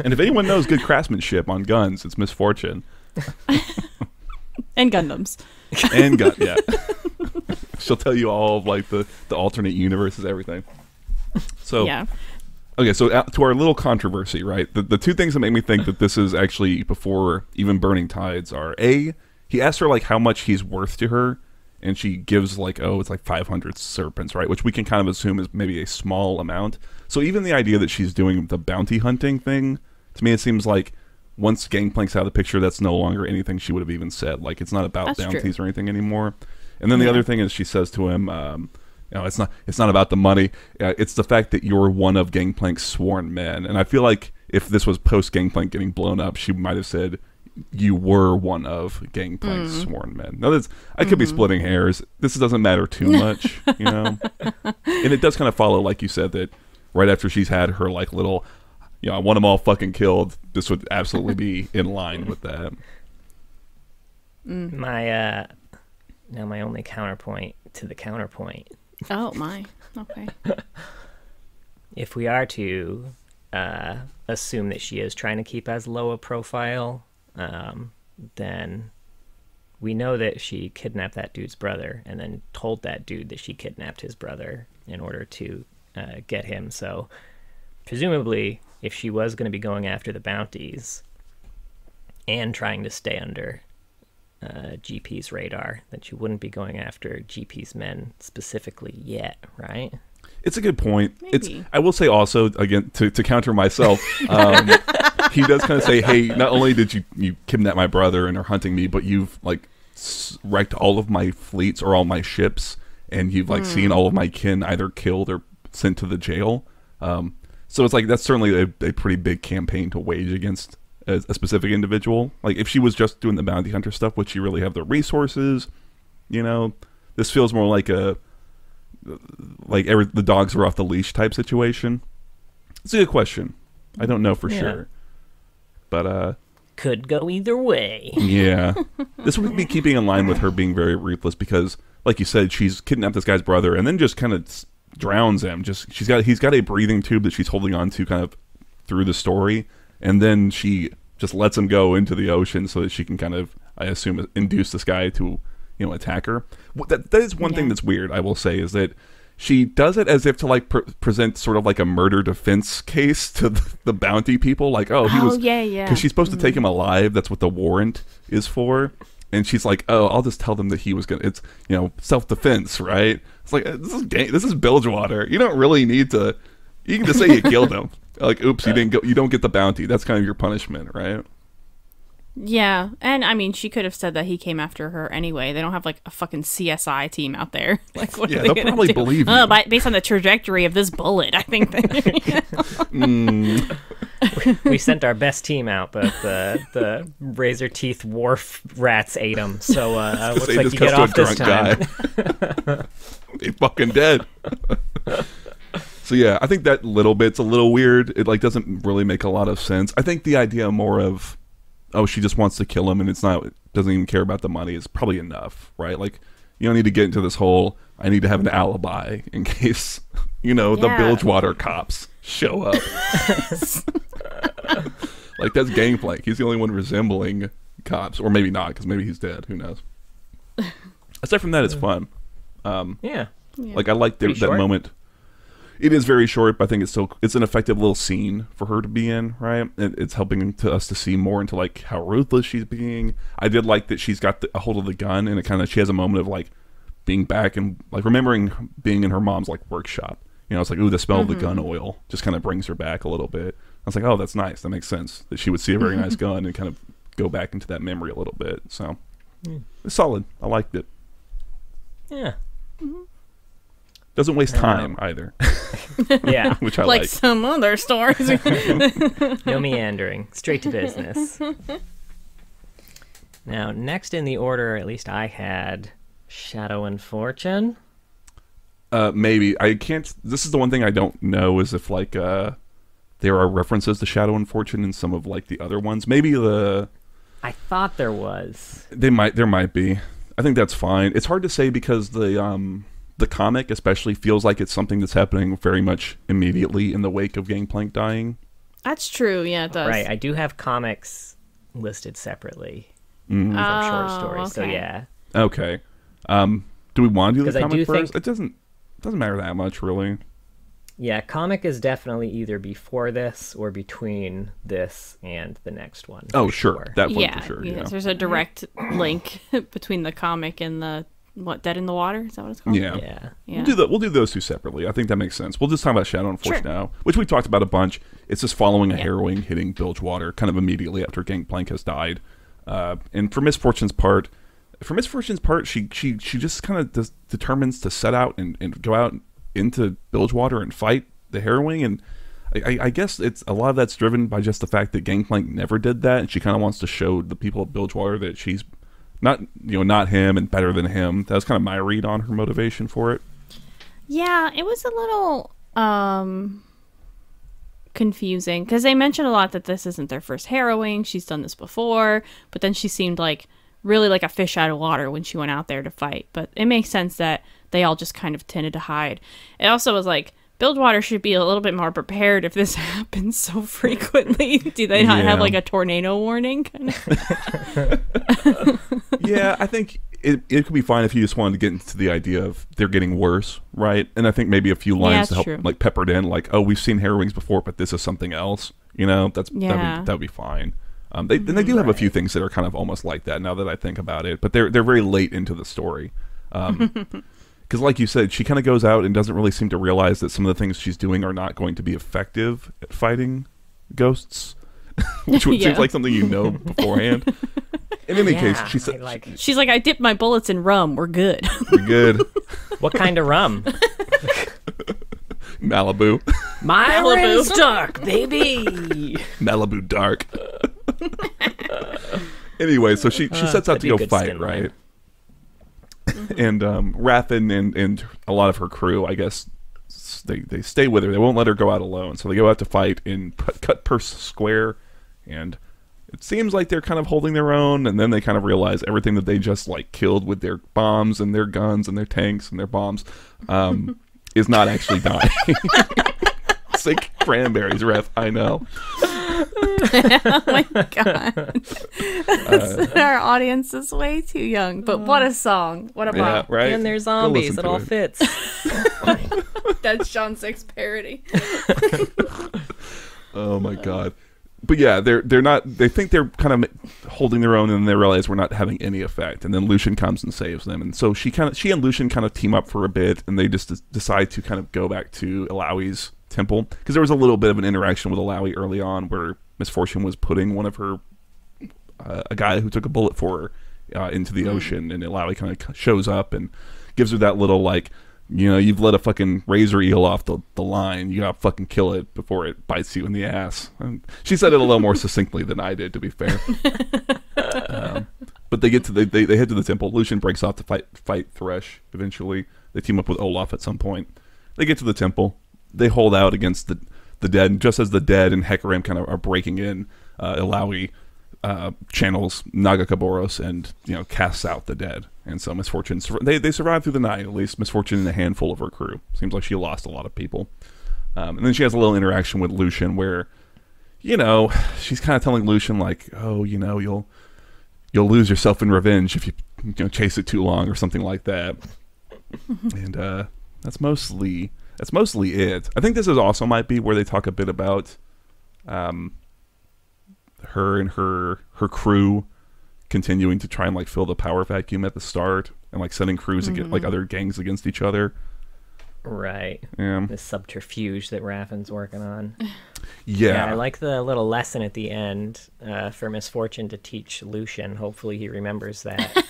[SPEAKER 3] And if anyone knows good craftsmanship on guns, it's Misfortune.
[SPEAKER 1] And Gundams.
[SPEAKER 3] And gun, yeah. She'll tell you all of like the alternate universes, everything. So
[SPEAKER 1] Yeah.
[SPEAKER 3] Okay, so to our little controversy, right? The two things that make me think that this is actually before even Burning Tides are A, he asked her like how much he's worth to her, and she gives like, it's like 500 serpents, right? Which we can kind of assume is maybe a small amount. So even the idea that she's doing the bounty hunting thing, to me it seems like once Gangplank's out of the picture, that's no longer anything she would have even said. Like it's not about
[SPEAKER 1] That's
[SPEAKER 3] bounties
[SPEAKER 1] true.
[SPEAKER 3] or anything anymore. And then the other thing is she says to him, it's not about the money. It's the fact that you're one of Gangplank's sworn men. And I feel like if this was post Gangplank getting blown up, she might have said you were one of Gangplank's sworn men. Now, I could be splitting hairs. This doesn't matter too much, And it does kind of follow, like you said, that right after she's had her like little, I want them all fucking killed. This would absolutely be in line with that.
[SPEAKER 2] My only counterpoint to the counterpoint.
[SPEAKER 1] Oh, my. Okay.
[SPEAKER 2] If we are to assume that she is trying to keep as low a profile, then we know that she kidnapped that dude's brother and then told that dude that she kidnapped his brother in order to get him. So presumably, if she was going to be going after the bounties and trying to stay under GP's radar, then she wouldn't be going after GP's men specifically yet, right?
[SPEAKER 3] It's a good point.
[SPEAKER 1] Maybe.
[SPEAKER 3] I will say also, again, to counter myself, he does kind of say, hey, not only did you kidnap my brother and are hunting me, but you've like wrecked all of my fleets or all my ships, and you've like seen all of my kin either killed or sent to the jail. So it's like that's certainly a pretty big campaign to wage against a specific individual. Like if she was just doing the bounty hunter stuff, would she really have the resources? You know, this feels more like the dogs are off the leash type situation. It's a good question. I don't know for sure, but
[SPEAKER 2] could go either way.
[SPEAKER 3] Yeah, this would be keeping in line with her being very ruthless because, like you said, she's kidnapped this guy's brother and then just kind of drowns him. He's got a breathing tube that she's holding on to kind of through the story, and then she just lets him go into the ocean so that she can kind of, I assume, induce this guy to, you know, attack her. That is one thing that's weird, I will say, is that she does it as if to like present sort of like a murder defense case to the bounty people, like, because she's supposed to take him alive. That's what the warrant is for. And she's like, oh, I'll just tell them that he was gonna. It's, you know, self-defense, right? It's like this is Bilgewater. You don't really need to. You can just say you killed him. Like, oops, you didn't go. You don't get the bounty. That's kind of your punishment, right?
[SPEAKER 1] Yeah, and I mean, she could have said that he came after her anyway. They don't have like a fucking CSI team out there. Like, what are they
[SPEAKER 3] they'll
[SPEAKER 1] gonna
[SPEAKER 3] probably
[SPEAKER 1] do?
[SPEAKER 3] believe you.
[SPEAKER 1] Based on the trajectory of this bullet, I think that.
[SPEAKER 2] We sent our best team out, but the razor teeth wharf rats ate them. So looks like you get off this time.
[SPEAKER 3] They fucking dead. So yeah, I think that little bit's a little weird. It like doesn't really make a lot of sense. I think the idea more of, oh, she just wants to kill him and doesn't even care about the money is probably enough, right? Like, you don't need to get into this whole, I need to have an alibi in case, you know, the Bilgewater cops show up. Like, that's Gangplank. He's the only one resembling cops. Or maybe not, because maybe he's dead. Who knows? Aside from that, it's fun. Like, I like that moment. It is very short, but I think it's an effective little scene for her to be in, right? It's helping us to see more into like how ruthless she's being. I did like that she's got a hold of the gun, and she has a moment of like being back and like remembering being in her mom's like workshop. You know, it's like, ooh, the smell of the gun oil just kind of brings her back a little bit. I was like, oh, that's nice. That makes sense that she would see a very nice gun and kind of go back into that memory a little bit. So it's solid. I liked it.
[SPEAKER 2] Yeah.
[SPEAKER 3] Doesn't waste time either.
[SPEAKER 2] Yeah.
[SPEAKER 3] Which I like.
[SPEAKER 1] Some other stories.
[SPEAKER 2] No meandering. Straight to business. Now, next in the order, at least I had Shadow and Fortune.
[SPEAKER 3] Maybe. I can't... This is the one thing I don't know is if, like, there are references to Shadow and Fortune in some of, like, the other ones. Maybe
[SPEAKER 2] I thought there was.
[SPEAKER 3] There might be. I think that's fine. It's hard to say because the comic especially feels like it's something that's happening very much immediately in the wake of Gangplank dying.
[SPEAKER 1] That's true. Yeah, it does.
[SPEAKER 2] Right. I do have comics listed separately from short stories.
[SPEAKER 1] Okay.
[SPEAKER 2] So yeah.
[SPEAKER 3] Okay. Do we want to do the comic first?
[SPEAKER 2] Think,
[SPEAKER 3] it doesn't matter that much, really.
[SPEAKER 2] Yeah, comic is definitely either before this or between this and the next one.
[SPEAKER 3] Oh, sure. That one for sure.
[SPEAKER 1] Yeah. There's a direct link between the comic and the Dead in the Water? Is that what it's called?
[SPEAKER 3] Yeah. We'll do those two separately. I think that makes sense. We'll just talk about Shadow and Fortune now, which we talked about a bunch. It's just following a harrowing hitting Bilgewater kind of immediately after Gangplank has died. And for Miss Fortune's part, she just kind of determines to set out and go out into Bilgewater and fight the harrowing. And I guess it's a lot of that's driven by just the fact that Gangplank never did that, and she kind of wants to show the people of Bilgewater that she's not him and better than him. That was kind of my read on her motivation for it. Yeah,
[SPEAKER 1] it was a little confusing because they mentioned a lot that this isn't their first harrowing. She's done this before, but then she seemed like really like a fish out of water when she went out there to fight. But it makes sense that they all just kind of tended to hide. It also was like, Bilgewater should be a little bit more prepared if this happens so frequently. Do they not have like a tornado warning? Kind of?
[SPEAKER 3] Yeah, I think it could be fine if you just wanted to get into the idea of they're getting worse, right? And I think maybe a few lines to help,
[SPEAKER 1] true.
[SPEAKER 3] like, peppered in, like, oh, we've seen harrowings before, but this is something else. You know, that would be fine. They do have a few things that are kind of almost like that now that I think about it, but they're very late into the story. Because like you said, she kind of goes out and doesn't really seem to realize that some of the things she's doing are not going to be effective at fighting ghosts, which seems like something you know beforehand. In any case, she's
[SPEAKER 1] like, I dipped my bullets in rum. We're good.
[SPEAKER 3] We're good.
[SPEAKER 2] What kind of rum?
[SPEAKER 3] Malibu.
[SPEAKER 2] Malibu dark, baby.
[SPEAKER 3] Malibu dark. Anyway, so she sets out to go fight, right? And Raffin and a lot of her crew, I guess, they stay with her. They won't let her go out alone. So they go out to fight in Cut Purse Square, and it seems like they're kind of holding their own, and then they kind of realize everything that they just like killed with their bombs and their guns and their tanks and their bombs is not actually dying. Sick cranberries, Ref. I know.
[SPEAKER 1] Oh my god. Our audience is way too young, but what a song. What a bop.
[SPEAKER 3] Yeah, right?
[SPEAKER 2] And they're zombies. It all fits.
[SPEAKER 1] That's John 6 parody.
[SPEAKER 3] Oh my god. But yeah, they're not. They think they're kind of holding their own, and then they realize we're not having any effect. And then Lucian comes and saves them. And so she and Lucian kind of team up for a bit, and they just decide to kind of go back to Alawi's temple, because there was a little bit of an interaction with Alawi early on where Misfortune was putting one of her a guy who took a bullet for her into the ocean, and Alawi kind of shows up and gives her that little like, you know, you've let a fucking razor eel off the line. You gotta fucking kill it before it bites you in the ass. And she said it a little more succinctly than I did, to be fair. But they get to they head to the temple. Lucian breaks off to fight Thresh. Eventually, they team up with Olaf at some point. They get to the temple. They hold out against the dead. And just as the dead and Hecarim kind of are breaking in, Alawi channels Nagakaboros and, you know, casts out the dead. And so Misfortune, they survive through the night, at least Misfortune and a handful of her crew. Seems like she lost a lot of people. And then she has a little interaction with Lucian where, you know, she's kind of telling Lucian like, oh, you know, you'll lose yourself in revenge if you know, chase it too long or something like that. And that's mostly it. I think this is also might be where they talk a bit about her and her crew continuing to try and like fill the power vacuum at the start and like setting crews against like other gangs against each other.
[SPEAKER 2] Right.
[SPEAKER 3] Yeah.
[SPEAKER 2] The subterfuge that Raffin's working on.
[SPEAKER 3] Yeah.
[SPEAKER 2] I like the little lesson at the end for Misfortune to teach Lucian. Hopefully he remembers that.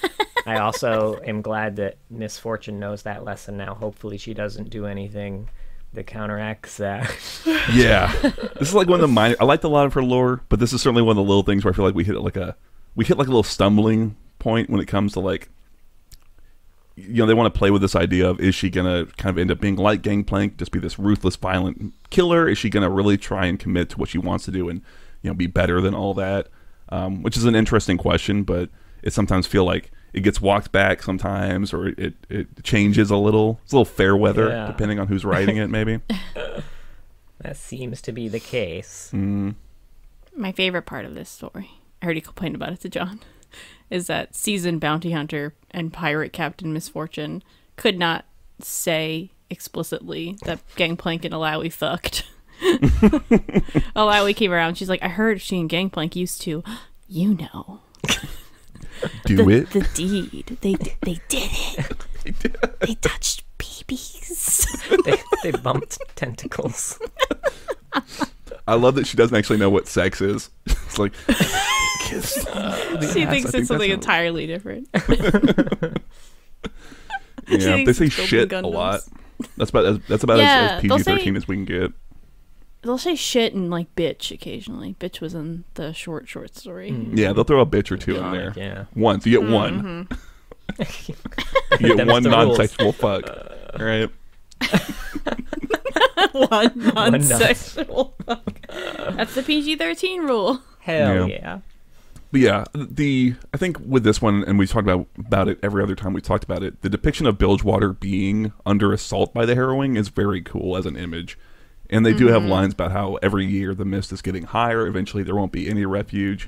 [SPEAKER 2] I also am glad that Misfortune knows that lesson now. Hopefully she doesn't do anything that counteracts that. Yeah.
[SPEAKER 3] This is like one of the minor... I liked a lot of her lore, but this is certainly one of the little things where I feel like we hit like a little stumbling point when it comes to like, you know, they want to play with this idea of, is she going to kind of end up being like Gangplank, just be this ruthless, violent killer? Is she going to really try and commit to what she wants to do and, you know, be better than all that? Which is an interesting question, but it sometimes feel like it gets walked back sometimes, or it changes a little. It's a little fair weather, depending on who's writing it, maybe.
[SPEAKER 2] That seems to be the case.
[SPEAKER 1] My favorite part of this story, I already complained about it to John, is that seasoned bounty hunter and pirate captain Misfortune could not say explicitly that Gangplank and Alawi fucked. Alawi came around. She's like, I heard she and Gangplank used to, you know. The deed. They did it. They touched babies.
[SPEAKER 2] they bumped tentacles.
[SPEAKER 3] I love that she doesn't actually know what sex is. It's like, kiss.
[SPEAKER 1] She thinks it's something entirely different.
[SPEAKER 3] Yeah, they say shit a lot. That's about as PG-13 as we can get.
[SPEAKER 1] They'll say shit and like bitch occasionally. Bitch was in the short story.
[SPEAKER 3] Yeah, they'll throw a bitch or two in there.
[SPEAKER 2] Yeah.
[SPEAKER 3] Once. You get one. You get one non-sexual fuck. All right.
[SPEAKER 1] One non-sexual fuck. That's the PG-13 rule.
[SPEAKER 2] Hell yeah.
[SPEAKER 3] But yeah, I think with this one, and we talked about it every other time we talked about it, the depiction of Bilgewater being under assault by the harrowing is very cool as an image. And they do have lines about how every year the mist is getting higher. Eventually there won't be any refuge.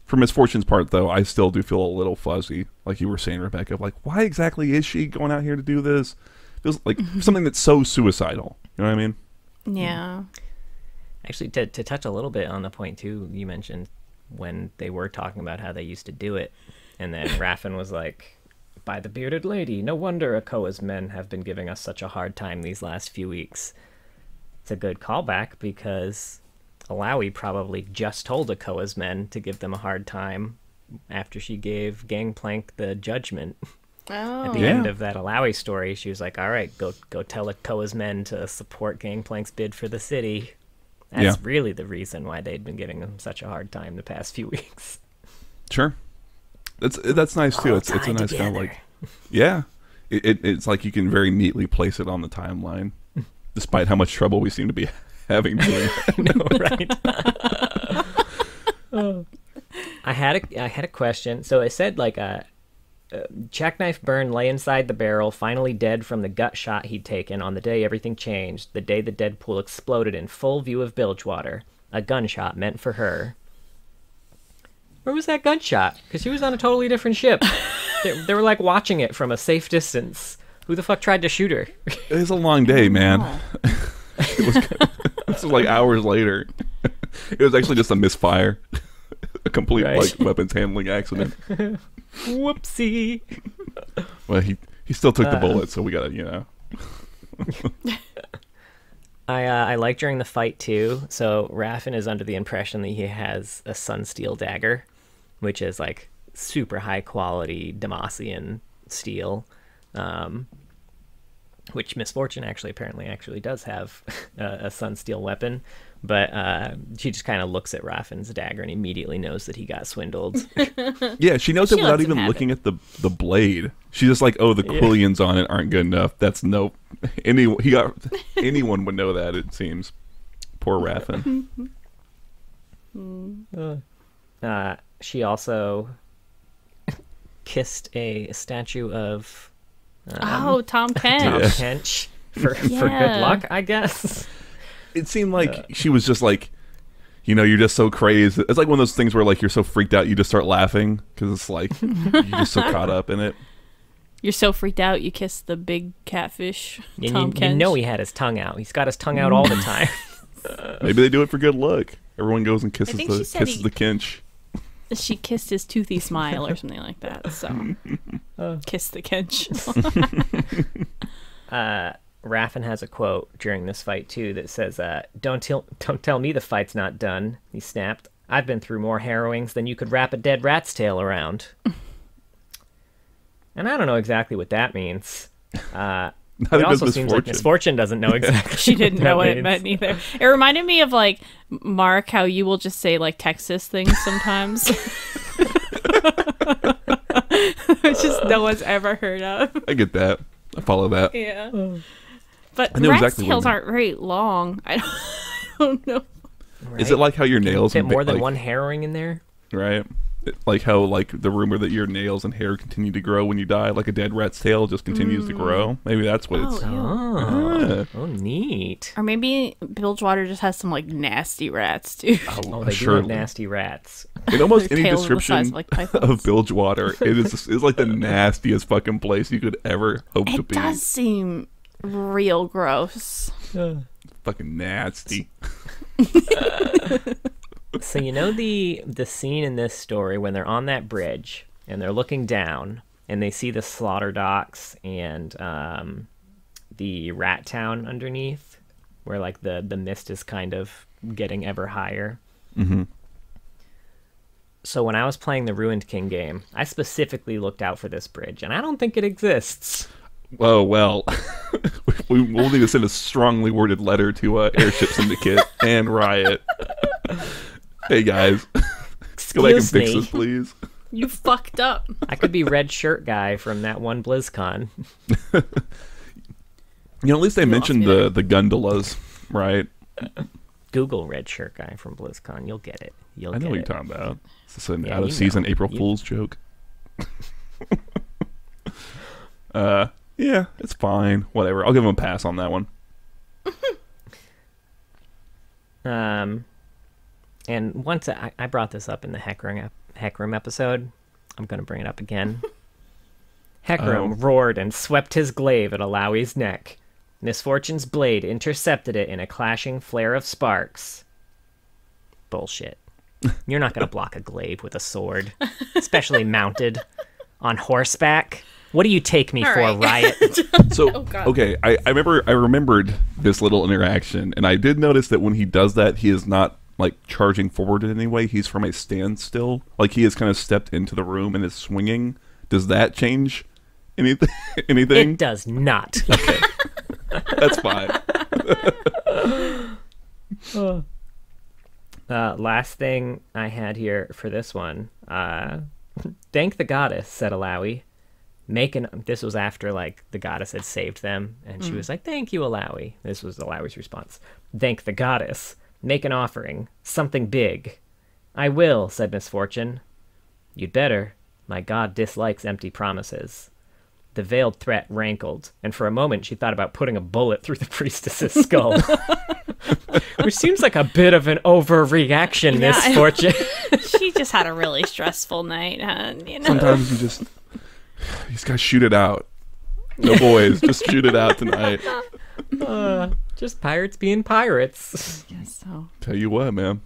[SPEAKER 3] For Miss Fortune's part, though, I still do feel a little fuzzy, like you were saying, Rebecca. Like, why exactly is she going out here to do this? Feels like something that's so suicidal. You know what I mean?
[SPEAKER 1] Yeah.
[SPEAKER 2] Actually, to touch a little bit on the point, too, you mentioned when they were talking about how they used to do it. And then Raffin was like, by the bearded lady, no wonder Akoa's men have been giving us such a hard time these last few weeks. It's a good callback because Alawi probably just told Akoa's men to give them a hard time after she gave Gangplank the judgment.
[SPEAKER 1] Oh.
[SPEAKER 2] At the end of that Alawi story, she was like, all right, go tell Akoa's men to support Gangplank's bid for the city. That's really the reason why they'd been giving them such a hard time the past few weeks.
[SPEAKER 3] Sure. That's nice, too. It's a nice kind of like... Yeah. It's like you can very neatly place it on the timeline, despite how much trouble we seem to be having doing it.
[SPEAKER 2] Right? I had a question. So it said like Jackknife Byrne lay inside the barrel, finally dead from the gut shot he'd taken on the day everything changed, the day the Deadpool exploded in full view of Bilgewater, a gunshot meant for her. Where was that gunshot? Because she was on a totally different ship. They were like watching it from a safe distance. Who the fuck tried to shoot her?
[SPEAKER 3] It was a long day, man. This was like hours later. It was actually just a misfire. A complete like weapons handling accident.
[SPEAKER 2] Whoopsie.
[SPEAKER 3] Well, he still took the bullet, so we gotta, you know.
[SPEAKER 2] I like during the fight too. So Raffin is under the impression that he has a Sunsteel dagger, which is like super high quality Demacian steel, which Miss Fortune apparently does have a Sunsteel weapon. But she just kind of looks at Raffin's dagger and immediately knows that he got swindled.
[SPEAKER 3] Yeah, she knows it without even looking at the blade. She's just like, oh, the quillions on it aren't good enough. That's no... anyone would know that, it seems. Poor Raffin.
[SPEAKER 2] She also kissed a statue of...
[SPEAKER 1] Tom Kench.
[SPEAKER 2] Tom Kench for good luck, I guess.
[SPEAKER 3] It seemed like she was just like, you know, you're just so crazed. It's like one of those things where like you're so freaked out you just start laughing because it's like you're just so caught up in it.
[SPEAKER 1] You're so freaked out you kiss the big catfish. Tom Kench.
[SPEAKER 2] You know he had his tongue out. He's got his tongue out all the time.
[SPEAKER 3] Maybe they do it for good luck. Everyone goes and kisses the Kench.
[SPEAKER 1] She kissed his toothy smile or something like that. So kiss the Kench.
[SPEAKER 2] Raffin has a quote during this fight too that says, don't tell me the fight's not done," he snapped. "I've been through more harrowings than you could wrap a dead rat's tail around." And I don't know exactly what that means. It also seems like Miss Fortune doesn't know exactly.
[SPEAKER 1] She didn't know what it meant either. It reminded me of like Mark, how you will just say like Texas things sometimes. Which just no one's ever heard of.
[SPEAKER 3] I get that. I follow that.
[SPEAKER 1] Yeah. But rat's tails aren't very long. I don't know.
[SPEAKER 3] Right? Is it like how your nails...
[SPEAKER 2] Fit more than one harrowing in there?
[SPEAKER 3] Right. Like how like the rumor that your nails and hair continue to grow when you die, like a dead rat's tail just continues to grow. Maybe that's what it's...
[SPEAKER 2] Oh, neat.
[SPEAKER 1] Or maybe Bilgewater just has some like nasty rats too.
[SPEAKER 2] Oh, they do have nasty rats.
[SPEAKER 3] In almost any description of Bilgewater, it is like the nastiest fucking place you could ever hope to be.
[SPEAKER 1] It does seem real gross.
[SPEAKER 3] Fucking nasty.
[SPEAKER 2] So you know the scene in this story when they're on that bridge and they're looking down and they see the slaughter docks and the rat town underneath, where like the mist is kind of getting ever higher.
[SPEAKER 3] Mm-hmm.
[SPEAKER 2] So when I was playing the Ruined King game, I specifically looked out for this bridge, and I don't think it exists.
[SPEAKER 3] Oh, well, we'll need to send a strongly worded letter to Airship Syndicate and Riot. Hey, guys. Go back and fix this, please.
[SPEAKER 1] You fucked up.
[SPEAKER 2] I could be red shirt guy from that one BlizzCon.
[SPEAKER 3] You know, at least they mentioned the gondolas, right?
[SPEAKER 2] Google red shirt guy from BlizzCon. You'll get it.
[SPEAKER 3] I know what you're talking about. It's an out-of-season April Fool's joke. Yeah, it's fine. Whatever. I'll give him a pass on that one.
[SPEAKER 2] And once I brought this up in the Hecarim episode. I'm going to bring it up again. Hecarim roared and swept his glaive at Alawi's neck. Misfortune's blade intercepted it in a clashing flare of sparks. Bullshit. You're not going to block a glaive with a sword, especially mounted on horseback. What do you take me for, right. Riot?
[SPEAKER 3] So, okay, I remembered this little interaction, and I did notice that when he does that, he is not, like, charging forward in any way. He's from a standstill. Like, he has kind of stepped into the room and is swinging. Does that change anything?
[SPEAKER 2] It does not.
[SPEAKER 3] Okay. That's fine.
[SPEAKER 2] Last thing I had here for this one. Thank the goddess, said Alawi. This was after, like, the goddess had saved them, and she was like, thank you, Alawi. This was Alawi's response. Thank the goddess. Make an offering. Something big. I will, said Misfortune. You'd better. My god dislikes empty promises. The veiled threat rankled, and for a moment she thought about putting a bullet through the priestess's skull. Which seems like a bit of an overreaction, Misfortune.
[SPEAKER 1] She just had a really stressful night, huh? You know?
[SPEAKER 3] Sometimes you just gotta shoot it out. No boys, just shoot it out tonight.
[SPEAKER 2] Just pirates being pirates.
[SPEAKER 1] I guess so.
[SPEAKER 3] Tell you what, man.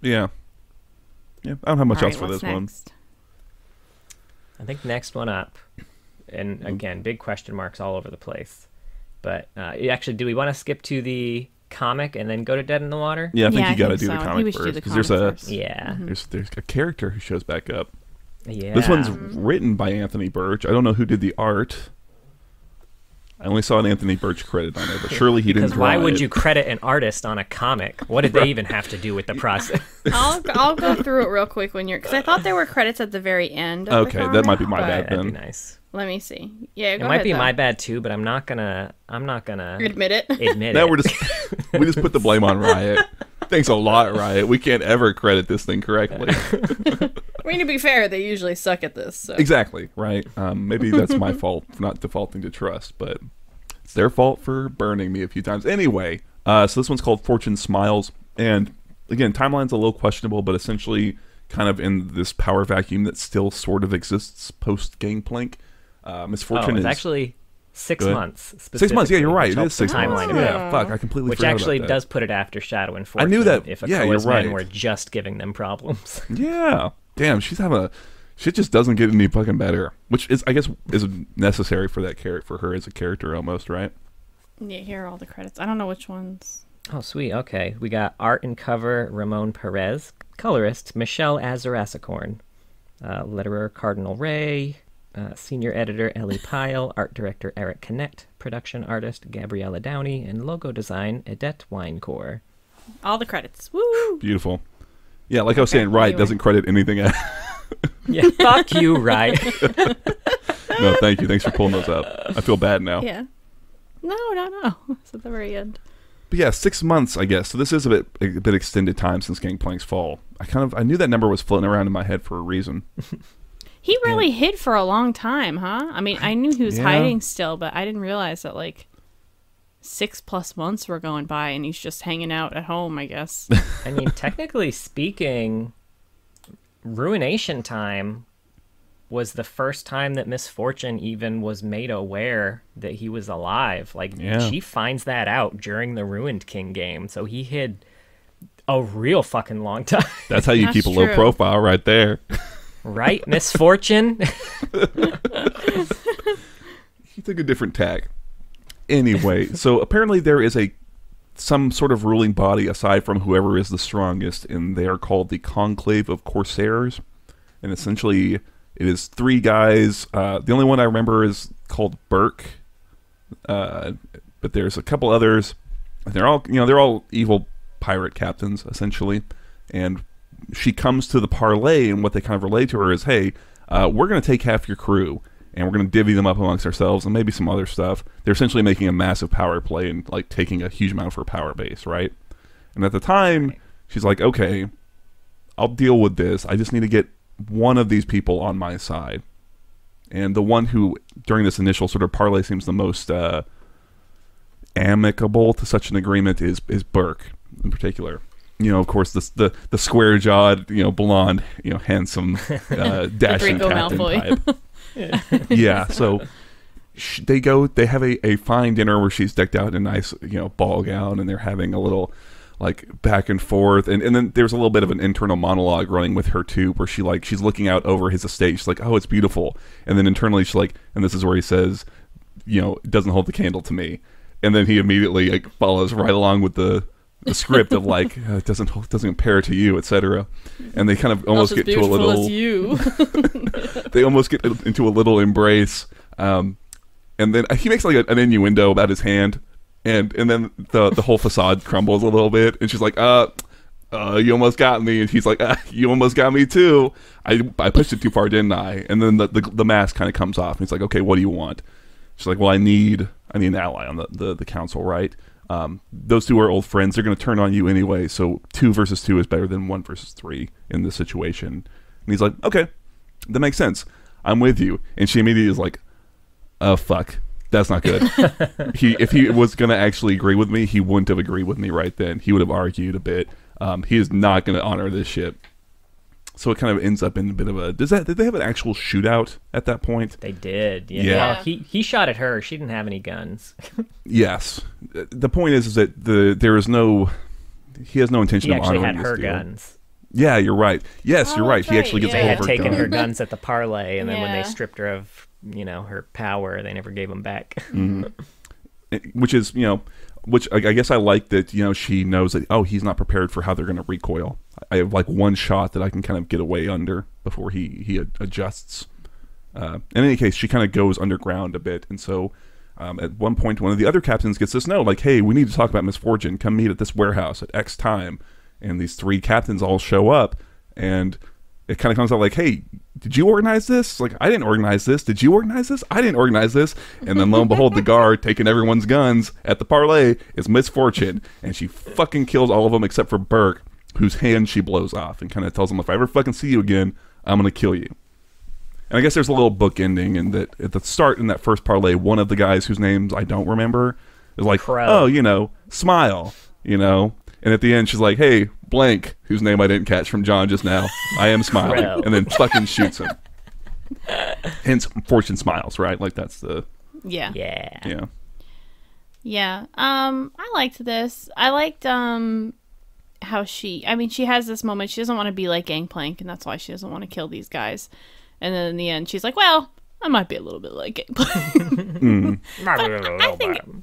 [SPEAKER 3] Yeah. I don't have much else for this one.
[SPEAKER 2] I think next one up, and again, big question marks all over the place. But actually, do we want to skip to the comic and then go to Dead in the Water?
[SPEAKER 3] Yeah, I think you got to do the comic first, because there's a character who shows back up.
[SPEAKER 2] Yeah,
[SPEAKER 3] this one's written by Anthony Birch. I don't know who did the art. I only saw an Anthony Birch credit on it, but surely he didn't draw it.
[SPEAKER 2] Why would you credit an artist on a comic? What did they even have to do with the process?
[SPEAKER 1] I'll go through it real quick because I thought there were credits at the very end.
[SPEAKER 3] Okay, that might be my bad then.
[SPEAKER 2] That'd be nice.
[SPEAKER 1] Let me see. Yeah,
[SPEAKER 2] it might be my bad too, but I'm not gonna
[SPEAKER 1] admit it.
[SPEAKER 3] Now we just put the blame on Riot. Thanks a lot, Riot. We can't ever credit this thing correctly.
[SPEAKER 1] I mean, to be fair, they usually suck at this. So.
[SPEAKER 3] Exactly, right? Maybe that's my fault for not defaulting to trust, but it's their fault for burning me a few times. Anyway, so this one's called Fortune Smiles, and again, timeline's a little questionable, but essentially kind of in this power vacuum that still sort of exists post-Gangplank. Misfortune is
[SPEAKER 2] actually 6 months.
[SPEAKER 3] 6 months, yeah, you're right. It is 6 months. Yeah, fuck, I completely forgot about that.
[SPEAKER 2] Which actually does put it after Shadow and Fortune.
[SPEAKER 3] I knew that.
[SPEAKER 2] If Akoa's men were just giving them problems.
[SPEAKER 3] Yeah. Damn, shit just doesn't get any fucking better. Which is, I guess, is necessary for that character, for her as a character almost, right?
[SPEAKER 1] Yeah, here are all the credits. I don't know which ones.
[SPEAKER 2] Oh, sweet. Okay. We got art and cover, Ramon Perez. Colorist, Michelle Azarasacorn. Letterer, Cardinal Ray. Senior editor, Ellie Pyle. Art director, Eric Connect. Production artist, Gabriella Downey. And logo design, Edette Winecore.
[SPEAKER 1] All the credits. Woo!
[SPEAKER 3] Beautiful. Yeah, like I was saying, Riot doesn't credit anything out.
[SPEAKER 2] Yeah, fuck you, Riot.
[SPEAKER 3] No, thank you. Thanks for pulling those up. I feel bad now.
[SPEAKER 1] Yeah. No. It's at the very end.
[SPEAKER 3] But yeah, 6 months, I guess. So this is a bit extended time since Gangplank's fall. I knew that number was floating around in my head for a reason.
[SPEAKER 1] He really hid for a long time, huh? I mean, I knew he was hiding still, but I didn't realize that, like, 6+ months were going by and he's just hanging out at home, I guess.
[SPEAKER 2] I mean, technically speaking, Ruination Time was the first time that Misfortune even was made aware that he was alive. Like, she finds that out during the Ruined King game, so he hid a real fucking long time.
[SPEAKER 3] That's how you keep a low profile right there.
[SPEAKER 2] Right, Misfortune?
[SPEAKER 3] He took a different tack. Anyway, so apparently there is some sort of ruling body aside from whoever is the strongest, and they are called the Conclave of Corsairs. And essentially, it is 3 guys. The only one I remember is called Burke, but there's a couple others. They're all evil pirate captains essentially. And she comes to the parlay, and what they kind of relay to her is, "Hey, we're going to take half your crew." And we're going to divvy them up amongst ourselves and maybe some other stuff. They're essentially making a massive power play and like taking a huge amount of her power base, right? And at the time, she's like, okay, I'll deal with this. I just need to get one of these people on my side. And the one who, during this initial sort of parlay, seems the most amicable to such an agreement is Burke in particular. of course, the square jawed, blonde, handsome, dashing captain type. Yeah. So they have a fine dinner where she's decked out in a nice, ball gown, and they're having a little like back and forth, and then there's a little bit of an internal monologue running with her too, where she's looking out over his estate. She's like, oh, it's beautiful, and then internally she's like, and this is where he says, it doesn't hold the candle to me, and then he immediately like follows right along with the script of like, it doesn't compare to you, etc. And they kind of almost get to a little they almost get into a little embrace, and then he makes like an innuendo about his hand. And then the whole facade crumbles a little bit, and she's like, you almost got me, and he's like, you almost got me too. I pushed it too far, didn't I? And then the mask kind of comes off, and he's like, okay, what do you want? She's like, well, I need an ally on the council, right? Those two are old friends. They're going to turn on you anyway, so 2 versus 2 is better than 1 versus 3 in this situation. And he's like, okay, that makes sense. I'm with you. And she immediately is like, oh, fuck. That's not good. If he was going to actually agree with me, he wouldn't have agreed with me right then. He would have argued a bit. He is not going to honor this shit. So it kind of ends up in a bit of a... Did they have an actual shootout at that point?
[SPEAKER 2] They did. Yeah. Well, he shot at her. She didn't have any guns. Yes.
[SPEAKER 3] The point is that there is no... He has no intention of honoring this deal.
[SPEAKER 2] He actually had her guns.
[SPEAKER 3] Yeah, you're right. Yes, you're right. He actually gets
[SPEAKER 2] They had taken her guns at the parlay, and then when they stripped her of... her power, they never gave them back.
[SPEAKER 3] Mm-hmm. Which is, which I guess I like that, she knows that, oh, he's not prepared for how they're going to recoil. I have like one shot that I can kind of get away under before he adjusts. In any case, she kind of goes underground a bit. And so at one point, one of the other captains gets this note, like, hey, we need to talk about misfortune. Come meet at this warehouse at X time. And these 3 captains all show up, and it kind of comes out like, hey, did you organize this? Like, I didn't organize this. Did you organize this? I didn't organize this. And then lo and behold, the guard taking everyone's guns at the parlay is Misfortune. And she fucking kills all of them except for Burke, whose hand she blows off, and kind of tells him, if I ever fucking see you again, I'm going to kill you. And I guess there's a little book ending, and that at the start in that first parlay, one of the guys whose names I don't remember is like,
[SPEAKER 2] Crow.
[SPEAKER 3] Oh, smile, And at the end, she's like, hey, blank, whose name I didn't catch from John just now. I am smiling.
[SPEAKER 2] Crow.
[SPEAKER 3] And then fucking shoots him. Hence, Fortune smiles, right? Like, that's the...
[SPEAKER 1] Yeah.
[SPEAKER 3] Yeah.
[SPEAKER 1] Yeah. I liked this. I liked how she has this moment. She doesn't want to be like Gangplank, and that's why she doesn't want to kill these guys. And then in the end, she's like, well, I might be a little bit like Gangplank.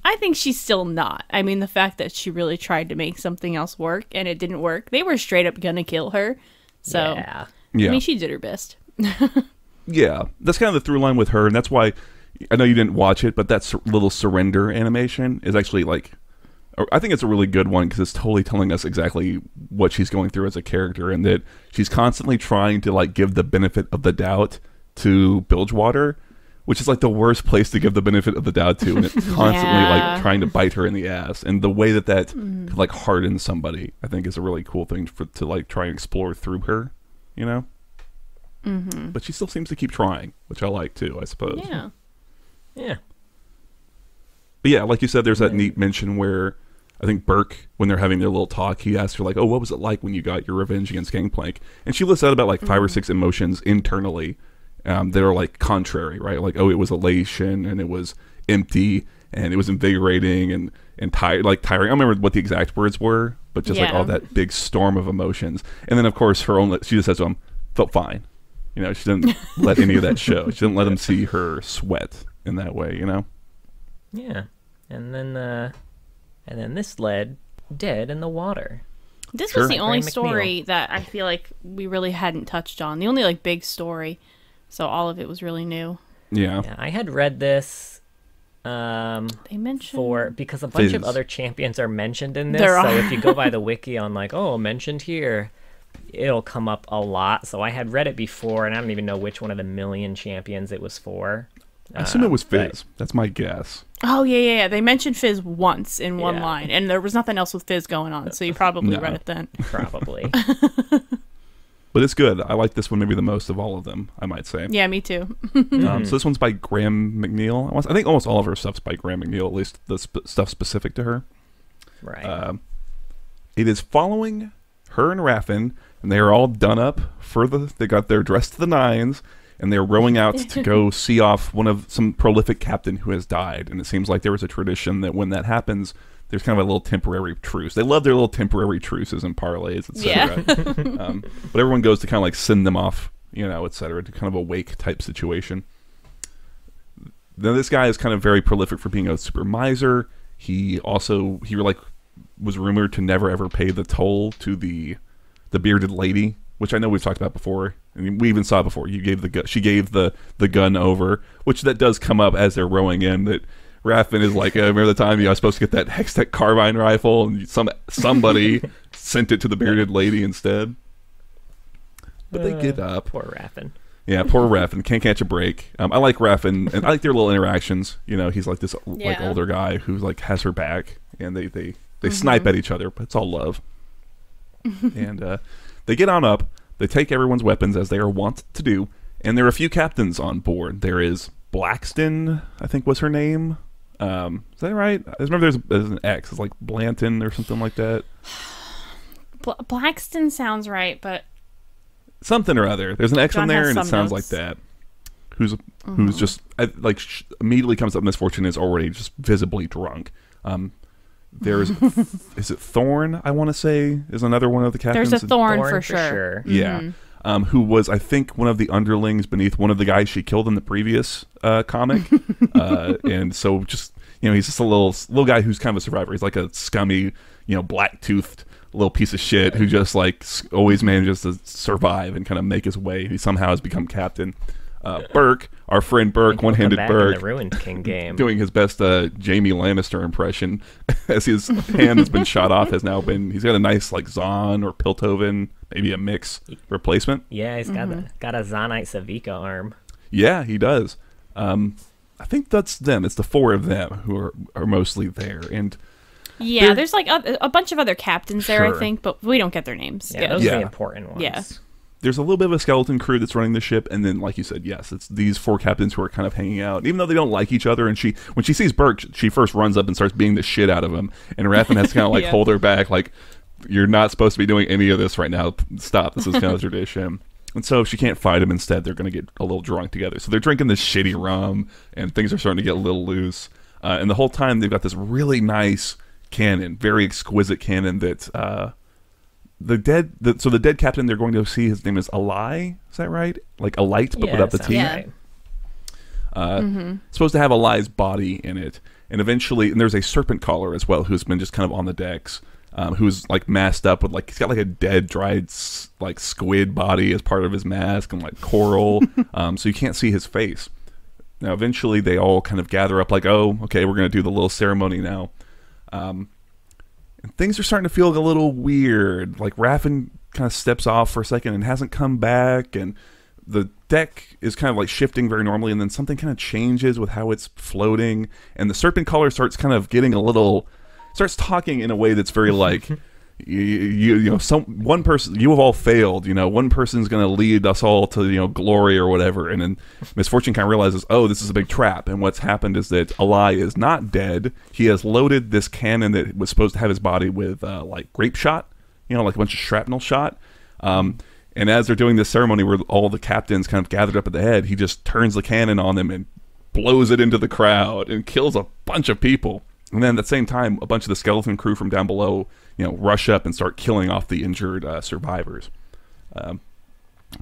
[SPEAKER 1] I think she's still not. I mean, the fact that she really tried to make something else work, and it didn't work. They were straight up gonna kill her. So,
[SPEAKER 2] yeah.
[SPEAKER 1] I mean, she did her best.
[SPEAKER 3] Yeah. That's kind of the through line with her, and that's why... I know you didn't watch it, but that little surrender animation is actually like... I think it's a really good one because it's totally telling us exactly what she's going through as a character, and that she's constantly trying to like give the benefit of the doubt to Bilgewater, which is like the worst place to give the benefit of the doubt to, and it's constantly like trying to bite her in the ass. And the way that could like harden somebody, I think, is a really cool thing to like try and explore through her,
[SPEAKER 1] Mm-hmm.
[SPEAKER 3] But she still seems to keep trying, which I like too, I suppose.
[SPEAKER 2] Yeah.
[SPEAKER 3] But yeah, like you said, there's that neat mention where I think Burke, when they're having their little talk, he asks her like, oh, what was it like when you got your revenge against Gangplank? And she lists out about like 5 or 6 emotions internally that are like contrary, right? Like, oh, it was elation, and it was empty, and it was invigorating, and tired, like tiring. I don't remember what the exact words were, but just like all that big storm of emotions. And then of course she just says to him, felt fine. She didn't let any of that show. She didn't let him see her sweat in that way,
[SPEAKER 2] Yeah. And then this led dead in the water.
[SPEAKER 1] This was the only story that I feel like we really hadn't touched on. The only like big story. So all of it was really new.
[SPEAKER 3] Yeah.
[SPEAKER 2] I had read this
[SPEAKER 1] they mentioned
[SPEAKER 2] because a bunch of other champions are mentioned in this. So if you go by the wiki on like, oh, mentioned here, it'll come up a lot. So I had read it before, and I don't even know which one of the million champions it was for.
[SPEAKER 3] I assume it was Fizz. That's my guess.
[SPEAKER 1] Oh, yeah. They mentioned Fizz once in one line, and there was nothing else with Fizz going on, so you probably read it then.
[SPEAKER 2] Probably.
[SPEAKER 3] But it's good. I like this one maybe the most of all of them, I might say.
[SPEAKER 1] Yeah, me too.
[SPEAKER 3] So this one's by Graham McNeil. I think almost all of her stuff's by Graham McNeil, at least the stuff specific to her.
[SPEAKER 2] Right.
[SPEAKER 3] It is following her and Raffin, and they are all done up for they got their dress to the nines, and they're rowing out to go see off some prolific captain who has died. And it seems like there was a tradition that when that happens, there's kind of a little temporary truce. They love their little temporary truces and parlays, etc. Yeah. But everyone goes to kind of like send them off, etc., to kind of a wake type situation. Then this guy is kind of very prolific for being a super miser. He was rumored to never ever pay the toll to the bearded lady, which I know we've talked about before. I mean, we even saw it before. She gave the gun over, which that does come up as they're rowing in. That Raffin is like, remember the time I was supposed to get that Hextech carbine rifle, and somebody sent it to the bearded lady instead. But they get up.
[SPEAKER 2] Poor Raffin.
[SPEAKER 3] Yeah, poor Raffin. Can't catch a break. I like Raffin, and I like their little interactions. He's like this like older guy who like has her back, and they snipe at each other, but it's all love. And they get on up. They take everyone's weapons, as they are wont to do, and there are a few captains on board. There is Blackston, I think was her name. Is that right? I remember there's an X. It's like Blanton or something like that.
[SPEAKER 1] Blackston sounds right, but
[SPEAKER 3] something or other. There's an X in there, and it sounds
[SPEAKER 1] notes.
[SPEAKER 3] like that. Who's just immediately comes up. Misfortune is already just visibly drunk. There's is it Thorn? I want to say is another one of the captains.
[SPEAKER 1] There's a Thorn for sure.
[SPEAKER 3] Yeah. Who was, I think, one of the underlings beneath one of the guys she killed in the previous comic. And so just, he's just a little guy who's kind of a survivor. He's like a scummy, black-toothed little piece of shit who just like always manages to survive and kind of make his way. He somehow has become captain. Burke, our friend Burke, one-handed Burke,
[SPEAKER 2] in the Ruined King game,
[SPEAKER 3] doing his best Jaime Lannister impression, as his hand has been shot off. He's got a nice like Zahn or Piltover, maybe a mix replacement.
[SPEAKER 2] Yeah, he's got a Zonite Savica arm.
[SPEAKER 3] Yeah, he does. I think that's them. It's the four of them who are mostly there, and
[SPEAKER 1] there's like a bunch of other captains there, I think, but we don't get their names.
[SPEAKER 2] Yeah, those are the important ones.
[SPEAKER 1] Yeah.
[SPEAKER 3] There's a little bit of a skeleton crew that's running the ship, and then, like you said, yes, it's these four captains who are kind of hanging out. Even though they don't like each other, and when she sees Burke, she first runs up and starts beating the shit out of him, and Raffin has to kind of like hold her back, like, you're not supposed to be doing any of this right now. Stop. This is kind of tradition. And so if she can't fight him, instead, they're going to get a little drunk together. So they're drinking this shitty rum, and things are starting to get a little loose. And the whole time, they've got this really nice cannon, very exquisite cannon that... the dead captain they're going to see, his name is Alai, is that right? Like a light, but without the T.
[SPEAKER 2] Right.
[SPEAKER 3] Supposed to have Alai's body in it, and eventually, and there's a serpent caller as well, who's been just kind of on the decks, who's like masked up with like, he's got like a dead, dried like squid body as part of his mask, and like coral, so you can't see his face. Now, eventually, they all kind of gather up, like, oh, okay, we're going to do the little ceremony now. Things are starting to feel a little weird. Like Raffin kind of steps off for a second and hasn't come back, and the deck is kind of like shifting very normally, and then something kind of changes with how it's floating, and the serpent caller starts kind of getting starts talking in a way that's very like, one person, you have all failed, one person's going to lead us all to, glory or whatever. And then Misfortune kind of realizes, oh, this is a big trap. And what's happened is that Alai is not dead. He has loaded this cannon that was supposed to have his body with like grape shot, like a bunch of shrapnel shot. And as they're doing this ceremony where all the captains kind of gathered up at the head, he just turns the cannon on them and blows it into the crowd and kills a bunch of people. And then at the same time, a bunch of the skeleton crew from down below, rush up and start killing off the injured survivors.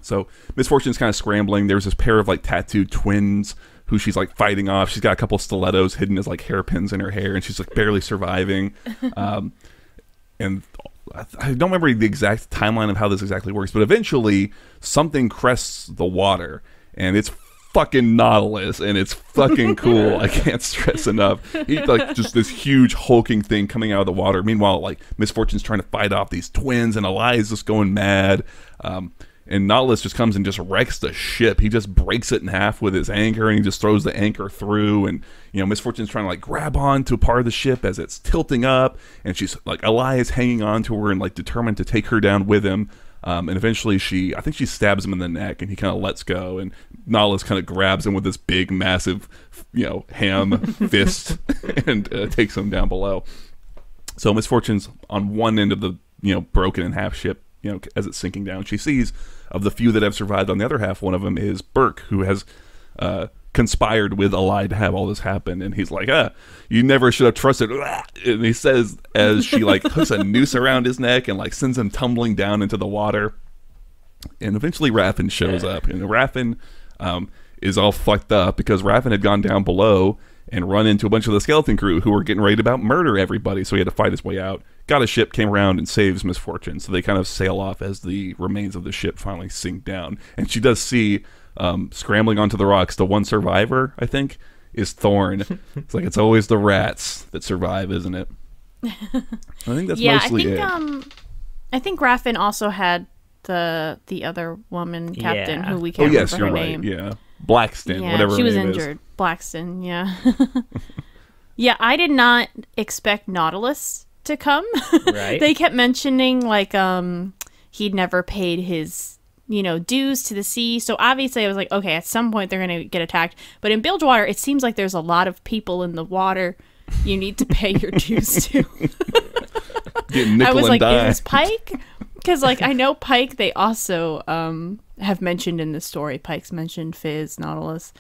[SPEAKER 3] So Misfortune's kind of scrambling. There's this pair of like tattooed twins who she's like fighting off. She's got a couple stilettos hidden as like hairpins in her hair, and she's like barely surviving. And I don't remember the exact timeline of how this exactly works, but eventually something crests the water, and it's fucking Nautilus, and it's fucking cool. I can't stress enough. He's like just this huge hulking thing coming out of the water. Meanwhile, like Misfortune's trying to fight off these twins, and Elias just going mad. And Nautilus just comes and just wrecks the ship. He just breaks it in half with his anchor, and he just throws the anchor through. And Misfortune's trying to like grab on to a part of the ship as it's tilting up, and she's like, Elias hanging on to her and like determined to take her down with him. And eventually I think she stabs him in the neck, and he kind of lets go, and Nautilus kind of grabs him with this big, massive, ham fist and takes him down below. So Misfortune's on one end of broken in half ship, as it's sinking down. She sees of the few that have survived on the other half, one of them is Burke, who has conspired with Ally to have all this happen, and he's like, you never should have trusted. And he says, as she like hooks a noose around his neck and like sends him tumbling down into the water. And eventually Raffin shows up, and Raffin is all fucked up because Raffin had gone down below and run into a bunch of the skeleton crew who were getting ready to about murder everybody, so he had to fight his way out. Got a ship, came around and saves Miss Fortune, so they kind of sail off as the remains of the ship finally sink down. And she does see scrambling onto the rocks, the one survivor, I think, is Thorn. It's like, it's always the rats that survive, isn't it? I think that's mostly it.
[SPEAKER 1] I think Raffin also had the other woman captain who we can't remember her name.
[SPEAKER 3] Yeah, Blackston, whatever.
[SPEAKER 1] She was
[SPEAKER 3] her name
[SPEAKER 1] injured.
[SPEAKER 3] Is.
[SPEAKER 1] Blackston, yeah. Yeah, I did not expect Nautilus to come.
[SPEAKER 2] Right.
[SPEAKER 1] They kept mentioning like he'd never paid his dues to the sea. So obviously I was like, okay, at some point they're going to get attacked. But in Bilgewater, it seems like there's a lot of people in the water you need to pay your dues to.
[SPEAKER 3] I
[SPEAKER 1] was like,
[SPEAKER 3] dime.
[SPEAKER 1] is this Pike? Because like I know Pike, they also have mentioned in the story. Pike's mentioned Fizz, Nautilus.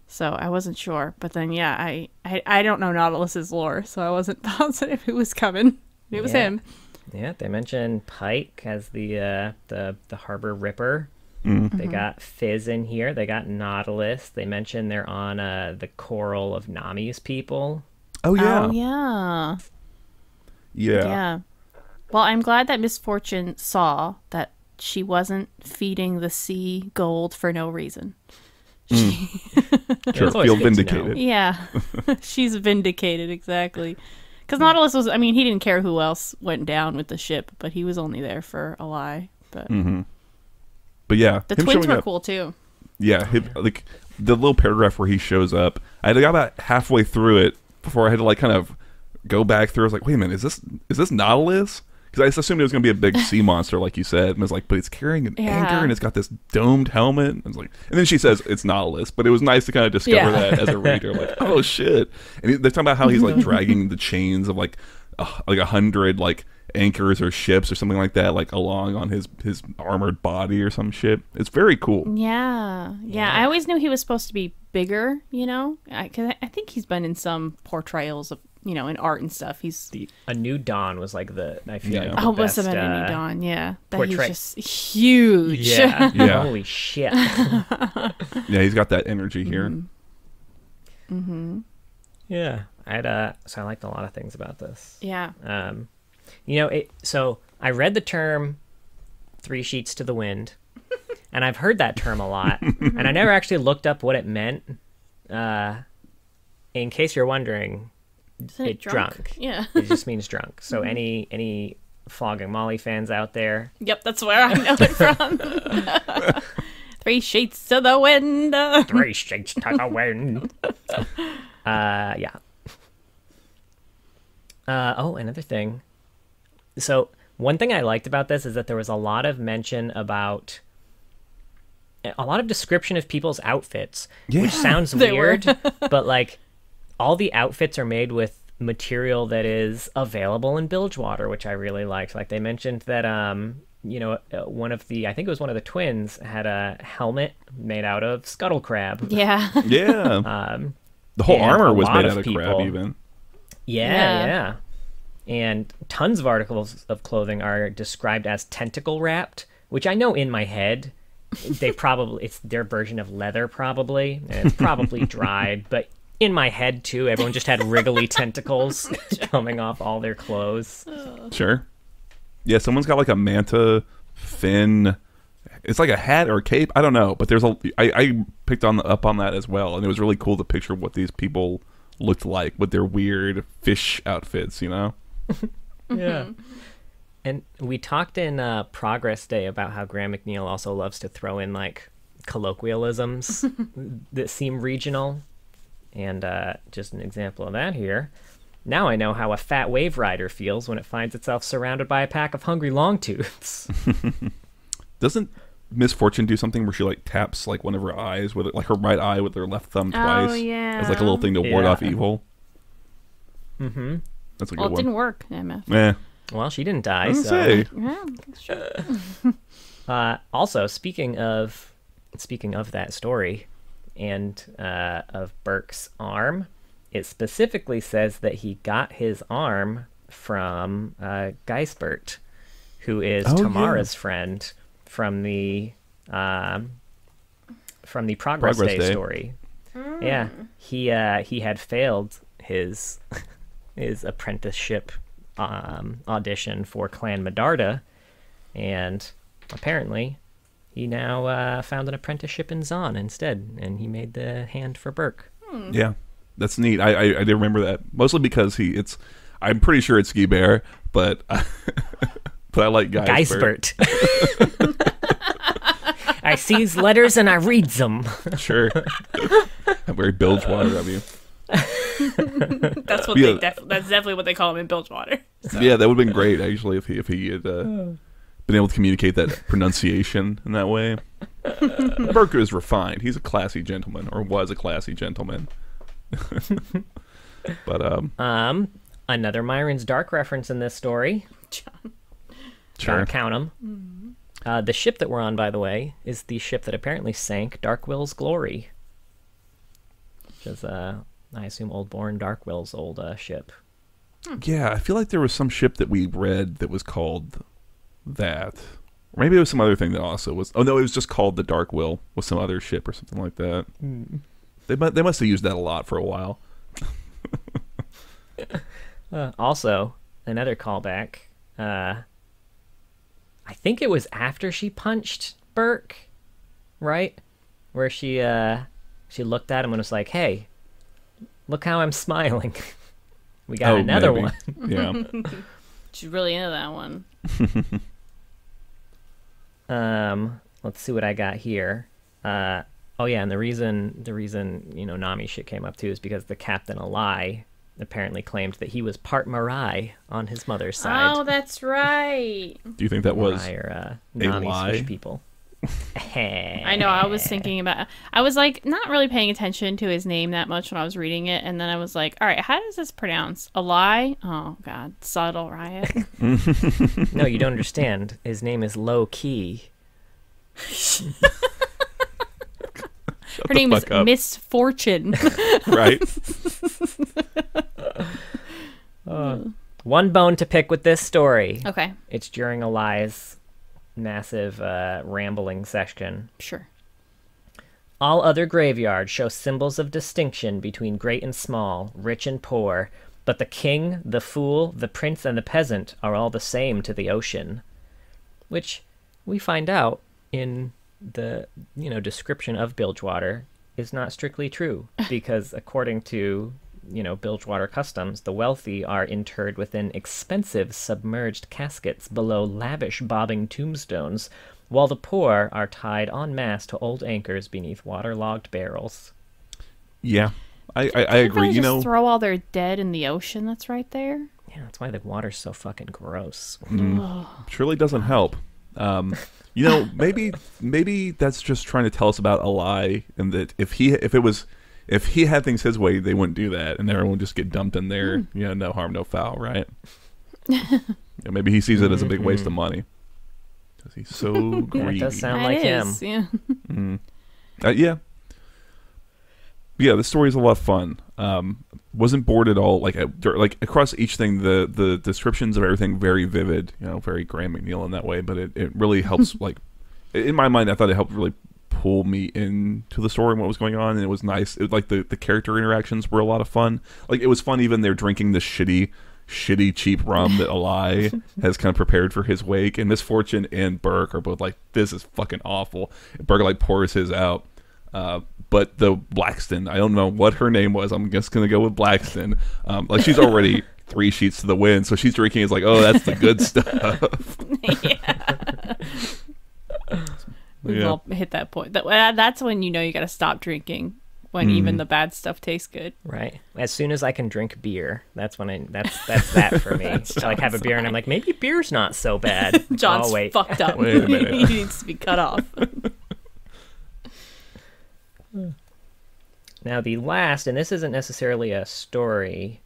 [SPEAKER 1] So I wasn't sure. But then, yeah, I don't know Nautilus's lore, so I wasn't positive who was coming. It was him.
[SPEAKER 2] Yeah, they mentioned Pike as the Harbor Ripper.
[SPEAKER 3] Mm-hmm.
[SPEAKER 2] They got Fizz in here. They got Nautilus. They mentioned they're on the Coral of Nami's people.
[SPEAKER 3] Oh, yeah.
[SPEAKER 1] Oh, yeah.
[SPEAKER 3] Yeah.
[SPEAKER 1] Yeah. Well, I'm glad that Miss Fortune saw that she wasn't feeding the sea gold for no reason.
[SPEAKER 3] Sure, feel vindicated.
[SPEAKER 1] Yeah. She's vindicated, exactly. Because Nautilus was, he didn't care who else went down with the ship, but he was only there for Ally. But
[SPEAKER 3] But yeah.
[SPEAKER 1] The twins were cool, too.
[SPEAKER 3] Yeah, like the little paragraph where he shows up, I got about halfway through it before I had to like kind of go back through. I was like, wait a minute, is this Nautilus? Because I just assumed it was going to be a big sea monster, like you said. And I was like, but it's carrying an anchor and it's got this domed helmet. And I was like, and then she says it's Nautilus. But it was nice to kind of discover that as a reader. Like, oh shit! And they're talking about how he's like dragging the chains of like 100 like anchors or ships or something like that, like along on his armored body or some shit. It's very cool.
[SPEAKER 1] Yeah. I always knew he was supposed to be bigger, because I think he's been in some portrayals of, in art and stuff. He's
[SPEAKER 2] A New Dawn was like I feel like the
[SPEAKER 1] must
[SPEAKER 2] best,
[SPEAKER 1] have been A New Dawn, yeah. That
[SPEAKER 2] portray-
[SPEAKER 1] he's just huge.
[SPEAKER 2] Yeah.
[SPEAKER 3] Yeah.
[SPEAKER 2] Holy shit.
[SPEAKER 3] Yeah, he's got that energy here.
[SPEAKER 2] Yeah. So I liked a lot of things about this.
[SPEAKER 1] Yeah.
[SPEAKER 2] So I read the term 3 sheets to the wind, and I've heard that term a lot, and I never actually looked up what it meant. In case you're wondering,
[SPEAKER 1] It drunk. Yeah.
[SPEAKER 2] It just means drunk. So any Flogging Molly fans out there?
[SPEAKER 1] Yep, that's where I know it from. 3 sheets to the wind.
[SPEAKER 2] 3 sheets to the wind. Yeah. Another thing. So one thing I liked about this is that there was a lot of mention about a lot of description of people's outfits, which sounds weird, but like all the outfits are made with material that is available in Bilgewater, which I really liked. Like they mentioned that one of the twins had a helmet made out of scuttle crab.
[SPEAKER 1] Yeah.
[SPEAKER 3] Yeah. The whole armor was made out of
[SPEAKER 2] people,
[SPEAKER 3] crab even.
[SPEAKER 2] Yeah. And tons of articles of clothing are described as tentacle wrapped, which I know in my head it's their version of leather probably, and it's probably dried, but in my head too, everyone just had wriggly tentacles coming off all their clothes.
[SPEAKER 3] Sure. Yeah, someone's got like a manta fin. It's like a hat or a cape. I don't know, but I picked up on that as well, and it was really cool to picture what these people looked like with their weird fish outfits,
[SPEAKER 2] Yeah. And we talked in Progress Day about how Graham McNeil also loves to throw in like colloquialisms that seem regional. And just an example of that here. Now I know how a fat wave rider feels when it finds itself surrounded by a pack of hungry longtooths.
[SPEAKER 3] Doesn't Miss Fortune do something where she like taps like one of her eyes with like her right eye with her left thumb twice?
[SPEAKER 1] Oh yeah.
[SPEAKER 3] As like a little thing to ward off evil.
[SPEAKER 2] Mm-hmm.
[SPEAKER 3] That's a good
[SPEAKER 1] well, it
[SPEAKER 3] one.
[SPEAKER 1] didn't work, MF.
[SPEAKER 2] Well, she didn't die.
[SPEAKER 3] I
[SPEAKER 2] So.
[SPEAKER 3] say.
[SPEAKER 1] Yeah, that's true.
[SPEAKER 2] Also, speaking of that story and of Burke's arm, it specifically says that he got his arm from Geisbert, who is Tamara's friend from the Progress Day story. Yeah, he had failed his apprenticeship audition for Clan Medarda, and apparently he now found an apprenticeship in Zon instead, and he made the hand for Burke.
[SPEAKER 3] Yeah, that's neat. I did remember that, mostly because I'm pretty sure it's Guibert, but but I like
[SPEAKER 2] Geisbert. I see his letters and I read them.
[SPEAKER 3] Sure. I'm very Bilgewater of you.
[SPEAKER 1] That's what that's definitely what they call him in Bilgewater. So.
[SPEAKER 3] Yeah, that would have been great actually if he had been able to communicate that pronunciation in that way. Burke is refined. He's a classy gentleman, or was a classy gentleman. But
[SPEAKER 2] another Myron's Dark reference in this story.
[SPEAKER 3] Sure.
[SPEAKER 2] Gotta count them. The ship that we're on, by the way, is the ship that apparently sank Darkwill's Glory, which is, I assume, Oldborn Darkwill's old ship.
[SPEAKER 3] Yeah, I feel like there was some ship that we read that was called that. Or maybe it was some other thing that also was... Oh, no, it was just called the Darkwill with some other ship or something like that. They must have used that a lot for a while.
[SPEAKER 2] Also, another callback... I think it was after she punched Burke, right? Where she looked at him and was like, "Hey, look how I'm smiling." We got another one.
[SPEAKER 3] Yeah.
[SPEAKER 1] She's really into that one.
[SPEAKER 2] Let's see what I got here. Oh yeah, and the reason Nami shit came up too is because the Captain Alai apparently claimed that he was part Marai on his mother's side.
[SPEAKER 1] Oh, that's right.
[SPEAKER 3] Do you think that was
[SPEAKER 2] Nami's
[SPEAKER 3] lie?
[SPEAKER 2] fish people?
[SPEAKER 1] I know. I was thinking about. I was like not really paying attention to his name that much when I was reading it, and then I was like, "All right, how does this pronounce? A lie? Oh God, subtle riot."
[SPEAKER 2] No, you don't understand. His name is Low Key.
[SPEAKER 1] Her name is Miss Fortune.
[SPEAKER 3] Right.
[SPEAKER 2] One bone to pick with this story.
[SPEAKER 1] Okay.
[SPEAKER 2] It's during Alai's massive rambling section.
[SPEAKER 1] Sure.
[SPEAKER 2] All other graveyards show symbols of distinction between great and small, rich and poor, but the king, the fool, the prince, and the peasant are all the same to the ocean. Which we find out in the description of Bilgewater is not strictly true, because according to Bilgewater customs, the wealthy are interred within expensive submerged caskets below lavish bobbing tombstones, while the poor are tied en masse to old anchors beneath waterlogged barrels.
[SPEAKER 3] Yeah, I agree.
[SPEAKER 1] Just throw all their dead in the ocean that's right there.
[SPEAKER 2] Yeah, that's why the water's so fucking gross.
[SPEAKER 3] Surely doesn't help. Maybe that's just trying to tell us about Alai, and that if he had things his way, they wouldn't do that, and everyone would just get dumped in there. No harm, no foul, right? Maybe he sees it as a big waste of money because he's so greedy.
[SPEAKER 2] That does sound like him.
[SPEAKER 1] Yeah.
[SPEAKER 3] Yeah, this story is a lot of fun. Wasn't bored at all. Like across each thing, the descriptions of everything very vivid. Very Graham McNeil in that way. But it really helps. Like in my mind, I thought it helped really pull me into the story and what was going on, and it was nice. It was like the character interactions were a lot of fun. Like it was fun even they're drinking this shitty cheap rum that Alai has kind of prepared for his wake, and Miss Fortune and Burke are both like, this is fucking awful. And Burke like pours his out. But the Blackston, I don't know what her name was. I'm just gonna go with Blackston. Like she's already 3 sheets to the wind, so she's drinking. It's like, oh, that's the good stuff.
[SPEAKER 1] We've all hit that point. That's when you gotta stop drinking. When even the bad stuff tastes good.
[SPEAKER 2] Right. As soon as I can drink beer, that's when that's that for me. So like have a beer and I'm like, maybe beer's not so bad.
[SPEAKER 1] John's fucked up.
[SPEAKER 3] Wait a minute.
[SPEAKER 1] He needs to be cut off.
[SPEAKER 2] Now the last, and this isn't necessarily a story,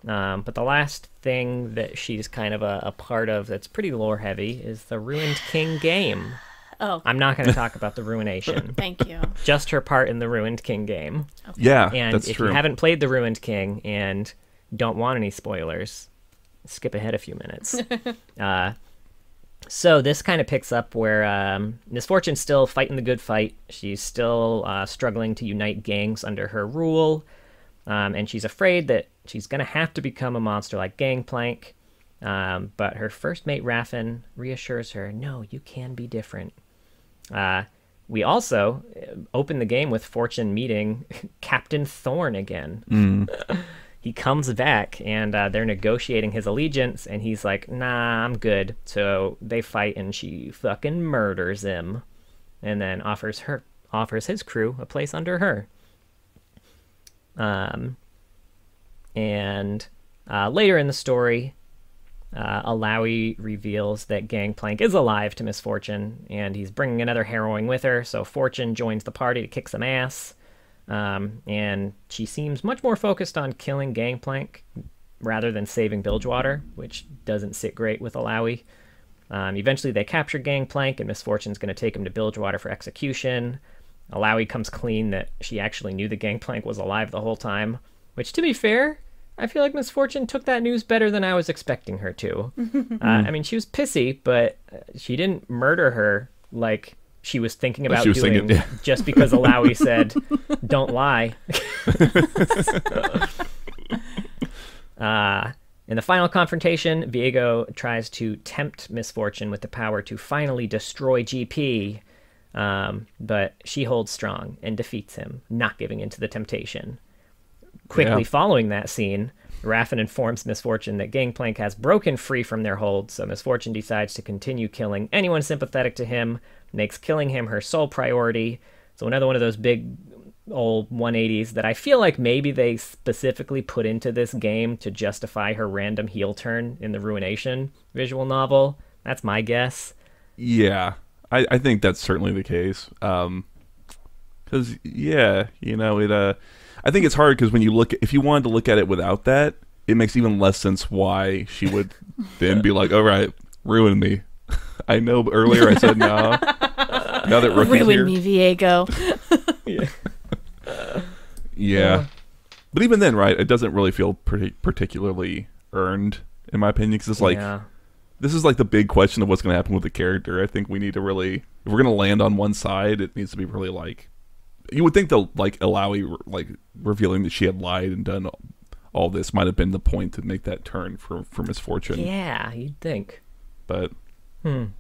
[SPEAKER 2] But the last thing that she's kind of a part of that's pretty lore heavy is the Ruined King game.
[SPEAKER 1] Oh.
[SPEAKER 2] I'm not going to talk about the Ruination.
[SPEAKER 1] Thank you.
[SPEAKER 2] Just her part in the Ruined King game.
[SPEAKER 1] Okay.
[SPEAKER 3] Yeah,
[SPEAKER 2] And
[SPEAKER 3] that's
[SPEAKER 2] if
[SPEAKER 3] true.
[SPEAKER 2] you haven't played the Ruined King and don't want any spoilers, skip ahead a few minutes. So this kind of picks up where Miss Fortune's still fighting the good fight. She's still struggling to unite gangs under her rule. And she's afraid that she's going to have to become a monster like Gangplank. But her first mate, Raffen, reassures her, no, you can be different. We also open the game with Fortune meeting Captain Thorn again. He comes back, and they're negotiating his allegiance, and he's like, nah, I'm good. So they fight, and she fucking murders him, and then offers his crew a place under her. And later in the story, Alawi reveals that Gangplank is alive to Miss Fortune, and he's bringing another harrowing with her, so Fortune joins the party to kick some ass. And she seems much more focused on killing Gangplank rather than saving Bilgewater, which doesn't sit great with Alawi. Eventually they capture Gangplank, and Miss Fortune's going to take him to Bilgewater for execution. Alawi comes clean that she actually knew the Gangplank was alive the whole time, which, to be fair, I feel like Miss Fortune took that news better than I was expecting her to. I mean, she was pissy, but she didn't murder her like she was thinking about doing just because Alawi said, don't lie. In the final confrontation, Viego tries to tempt Miss Fortune with the power to finally destroy GP, but she holds strong and defeats him, not giving in to the temptation. Quickly following that scene, Raffen informs Miss Fortune that Gangplank has broken free from their hold, so Miss Fortune decides to continue killing anyone sympathetic to him, makes killing him her sole priority. So another one of those big old 180s that I feel like maybe they specifically put into this game to justify her random heel turn in the Ruination visual novel. That's my guess.
[SPEAKER 3] Yeah, I think that's certainly the case. Because, yeah, you know, I think it's hard because when you look if you wanted to look at it without that, it makes even less sense why she would then be like, all right, ruin me. I know earlier I said no. Now that Rookie's
[SPEAKER 1] Ruin
[SPEAKER 3] here.
[SPEAKER 1] me, Viego.
[SPEAKER 3] Yeah. But even then, right, it doesn't really feel particularly earned, in my opinion, because it's like, this is like the big question of what's going to happen with the character. I think we need to really, if we're going to land on one side, it needs to be really like, you would think the like Alawi like revealing that she had lied and done all this might have been the point to make that turn for Miss Fortune.
[SPEAKER 2] Yeah, you'd think.
[SPEAKER 3] But
[SPEAKER 2] and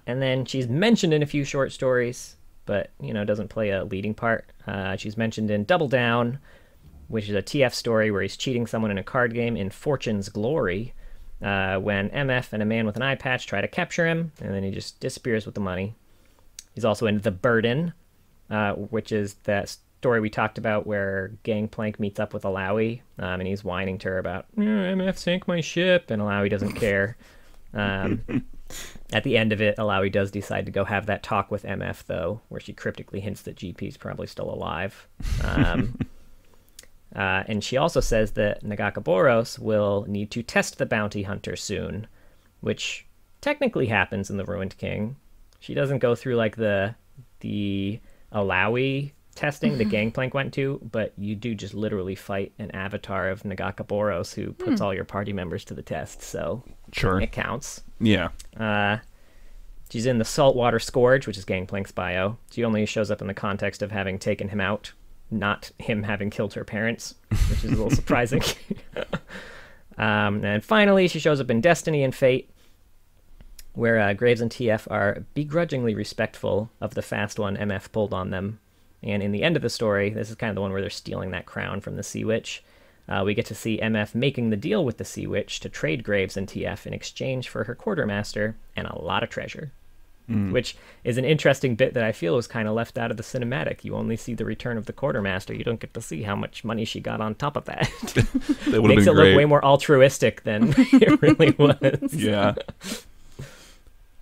[SPEAKER 2] then she's mentioned in a few short stories, but you know, doesn't play a leading part. She's mentioned in Double Down, which is a TF story where he's cheating someone in a card game in Fortune's Glory, when MF and a man with an eye patch try to capture him, and then he just disappears with the money. He's also in The Burden, which is that story we talked about where Gangplank meets up with Alawi, and he's whining to her about, MF sank my ship, and Alawi doesn't care. At the end of it, Alawi does decide to go have that talk with MF, though, where she cryptically hints that GP's probably still alive. And she also says that Nagakaboros will need to test the bounty hunter soon, which technically happens in The Ruined King. She doesn't go through like the Alawi testing the Gangplank went to, but you do just literally fight an avatar of Nagakaboros who puts all your party members to the test, so
[SPEAKER 3] sure,
[SPEAKER 2] it counts.
[SPEAKER 3] Yeah.
[SPEAKER 2] She's in the Saltwater Scourge, which is Gangplank's bio. She only shows up in the context of having taken him out, not him having killed her parents, which is a little surprising. And finally, she shows up in Destiny and Fate, where Graves and TF are begrudgingly respectful of the fast one MF pulled on them. And in the end of the story, this is kind of the one where they're stealing that crown from the Sea Witch. We get to see MF making the deal with the Sea Witch to trade Graves and TF in exchange for her quartermaster and a lot of treasure. Which is an interesting bit that I feel was kind of left out of the cinematic. You only see the return of the quartermaster. You don't get to see how much money she got on top of that.
[SPEAKER 3] That
[SPEAKER 2] Makes it look way more altruistic than it really was.
[SPEAKER 3] Yeah.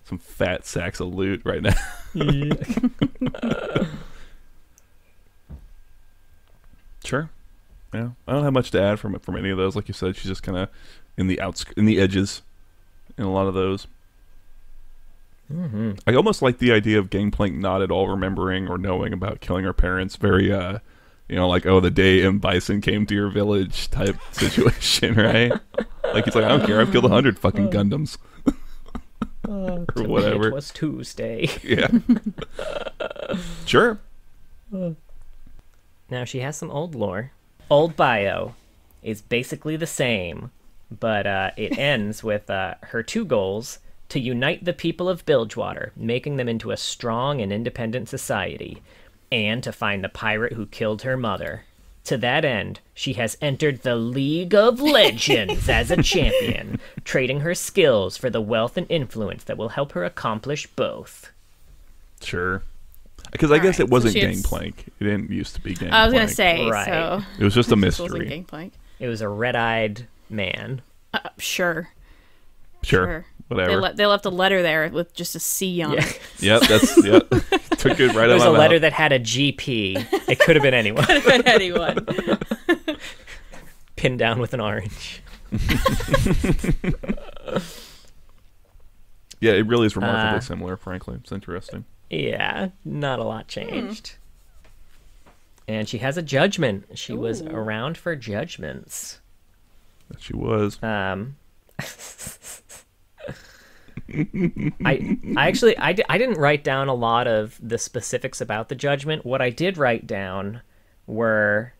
[SPEAKER 3] Some fat sacks of loot right now. Sure. Yeah, I don't have much to add from any of those. Like you said, she's just kind of in the edges in a lot of those.
[SPEAKER 2] Mm-hmm.
[SPEAKER 3] I almost like the idea of Gangplank not at all remembering or knowing about killing her parents. Very, like, oh, the day M. Bison came to your village type situation, right? Like, he's like, I don't care. I've killed 100 fucking Gundams. Or whatever.
[SPEAKER 2] It was Tuesday.
[SPEAKER 3] Yeah. Sure.
[SPEAKER 2] Now, she has some old lore. Old bio is basically the same, but it ends with her 2 goals: to unite the people of Bilgewater, making them into a strong and independent society, and to find the pirate who killed her mother. To that end, she has entered the League of Legends as a champion, trading her skills for the wealth and influence that will help her accomplish both.
[SPEAKER 3] Sure. Because I guess
[SPEAKER 1] right,
[SPEAKER 3] it wasn't
[SPEAKER 1] so
[SPEAKER 3] Gangplank. It didn't used to be Gangplank.
[SPEAKER 1] I was gonna say,
[SPEAKER 2] Right.
[SPEAKER 1] so
[SPEAKER 3] It was just a
[SPEAKER 1] this wasn't
[SPEAKER 3] mystery.
[SPEAKER 1] Gangplank.
[SPEAKER 2] It was a red-eyed man.
[SPEAKER 1] Sure.
[SPEAKER 3] Sure. Whatever.
[SPEAKER 1] They left a letter there with just a C on it.
[SPEAKER 3] Yep, took it right
[SPEAKER 2] It
[SPEAKER 3] out
[SPEAKER 2] was
[SPEAKER 3] of
[SPEAKER 2] a
[SPEAKER 3] my
[SPEAKER 2] letter
[SPEAKER 3] mouth.
[SPEAKER 2] that had a GP. It could have been anyone.
[SPEAKER 1] Could have been anyone.
[SPEAKER 2] Pinned down with an orange.
[SPEAKER 3] Yeah, it really is remarkably similar, frankly. It's interesting.
[SPEAKER 2] Yeah, not a lot changed. And she has a judgment. She was around for judgments.
[SPEAKER 3] She was.
[SPEAKER 2] I didn't write down a lot of the specifics about the judgment. What I did write down were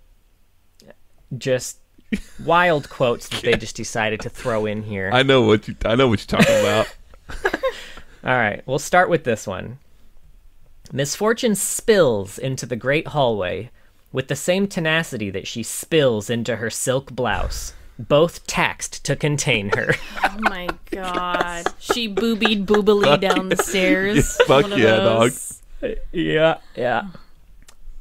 [SPEAKER 2] just wild quotes that they just decided to throw in here.
[SPEAKER 3] I know what you're talking about.
[SPEAKER 2] All right, we'll start with this one. Misfortune spills into the great hallway with the same tenacity that she spills into her silk blouse, both taxed to contain her.
[SPEAKER 1] Oh my god. She boobied boobily down the stairs.
[SPEAKER 3] Fuck
[SPEAKER 1] One of
[SPEAKER 3] yeah, dog.
[SPEAKER 1] those.
[SPEAKER 2] Yeah.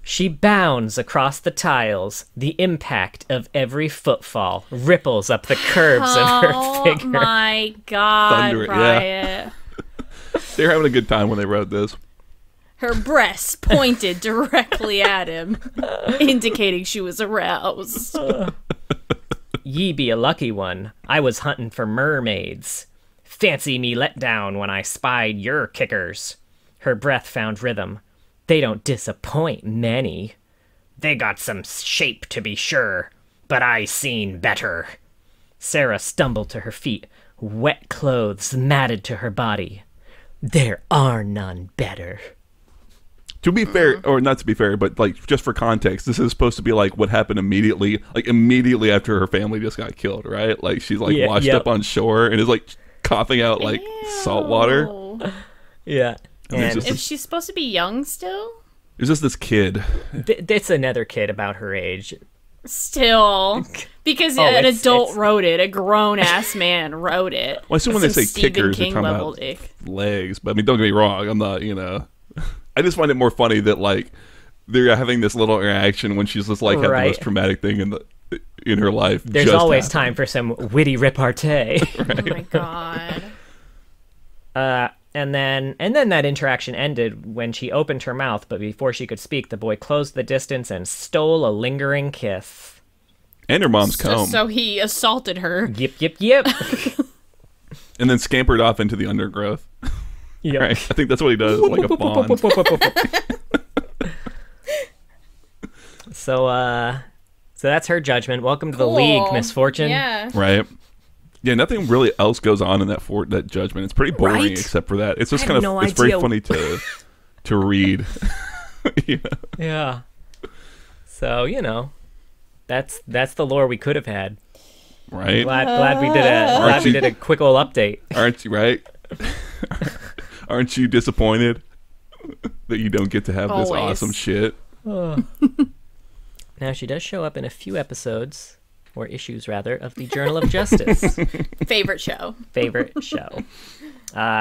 [SPEAKER 2] She bounds across the tiles. The impact of every footfall ripples up the curves of her
[SPEAKER 1] Oh
[SPEAKER 2] figure.
[SPEAKER 1] my god,
[SPEAKER 3] Thunder it, yeah.
[SPEAKER 1] Riot.
[SPEAKER 3] They're having a good time when they wrote this.
[SPEAKER 1] Her breasts pointed directly at him, indicating she was aroused.
[SPEAKER 2] Ye be a lucky one. I was hunting for mermaids. Fancy me let down when I spied your kickers. Her breath found rhythm. They don't disappoint many. They got some shape to be sure, but I seen better. Sarah stumbled to her feet, wet clothes matted to her body. There are none better.
[SPEAKER 3] To be fair, or not to be fair, but like just for context, this is supposed to be like what happened immediately after her family just got killed, right? Like she's like washed up on shore and is like coughing out like salt water.
[SPEAKER 1] Ew.
[SPEAKER 2] Yeah.
[SPEAKER 3] And
[SPEAKER 1] If she's supposed to be young still?
[SPEAKER 3] There's just this kid.
[SPEAKER 2] It's another kid about her age.
[SPEAKER 1] Still. Because an
[SPEAKER 2] it's-
[SPEAKER 1] adult wrote it. A grown-ass man wrote it.
[SPEAKER 3] Well, I assume when they
[SPEAKER 1] Some
[SPEAKER 3] say
[SPEAKER 1] Stephen
[SPEAKER 3] kickers, they're
[SPEAKER 1] King
[SPEAKER 3] talking
[SPEAKER 1] level
[SPEAKER 3] about
[SPEAKER 1] dick.
[SPEAKER 3] legs. But I mean, don't get me wrong. I'm not, I just find it more funny that like they're having this little interaction when she's just like had the
[SPEAKER 2] Right.
[SPEAKER 3] most traumatic thing in her life.
[SPEAKER 2] There's
[SPEAKER 3] just
[SPEAKER 2] always
[SPEAKER 3] happened.
[SPEAKER 2] time for some witty repartee.
[SPEAKER 1] Oh my god.
[SPEAKER 2] And then that interaction ended when she opened her mouth, but before she could speak, the boy closed the distance and stole a lingering kiss.
[SPEAKER 3] And her mom's comb.
[SPEAKER 1] So he assaulted her.
[SPEAKER 2] Yep.
[SPEAKER 3] And then scampered off into the undergrowth.
[SPEAKER 2] Yep.
[SPEAKER 3] Right? I think that's what he does, like a fawn.
[SPEAKER 2] So that's her judgment. Welcome to the
[SPEAKER 1] Cool.
[SPEAKER 2] league, Misfortune.
[SPEAKER 1] Yeah.
[SPEAKER 3] Right? Yeah, nothing really else goes on in that judgment. It's pretty boring
[SPEAKER 2] Right?
[SPEAKER 3] except for that. It's just
[SPEAKER 2] I
[SPEAKER 3] kind
[SPEAKER 2] had
[SPEAKER 3] of
[SPEAKER 2] no
[SPEAKER 3] it's very
[SPEAKER 2] idea.
[SPEAKER 3] funny to read.
[SPEAKER 2] Yeah. So, that's the lore we could have had.
[SPEAKER 3] Right?
[SPEAKER 2] Glad we did a quick old update.
[SPEAKER 3] Aren't you right? Aren't you disappointed that you don't get to have this
[SPEAKER 1] Always.
[SPEAKER 3] awesome shit?
[SPEAKER 2] Now she does show up in a few episodes, or issues rather, of the Journal of Justice.
[SPEAKER 1] Favorite show.
[SPEAKER 2] Favorite show.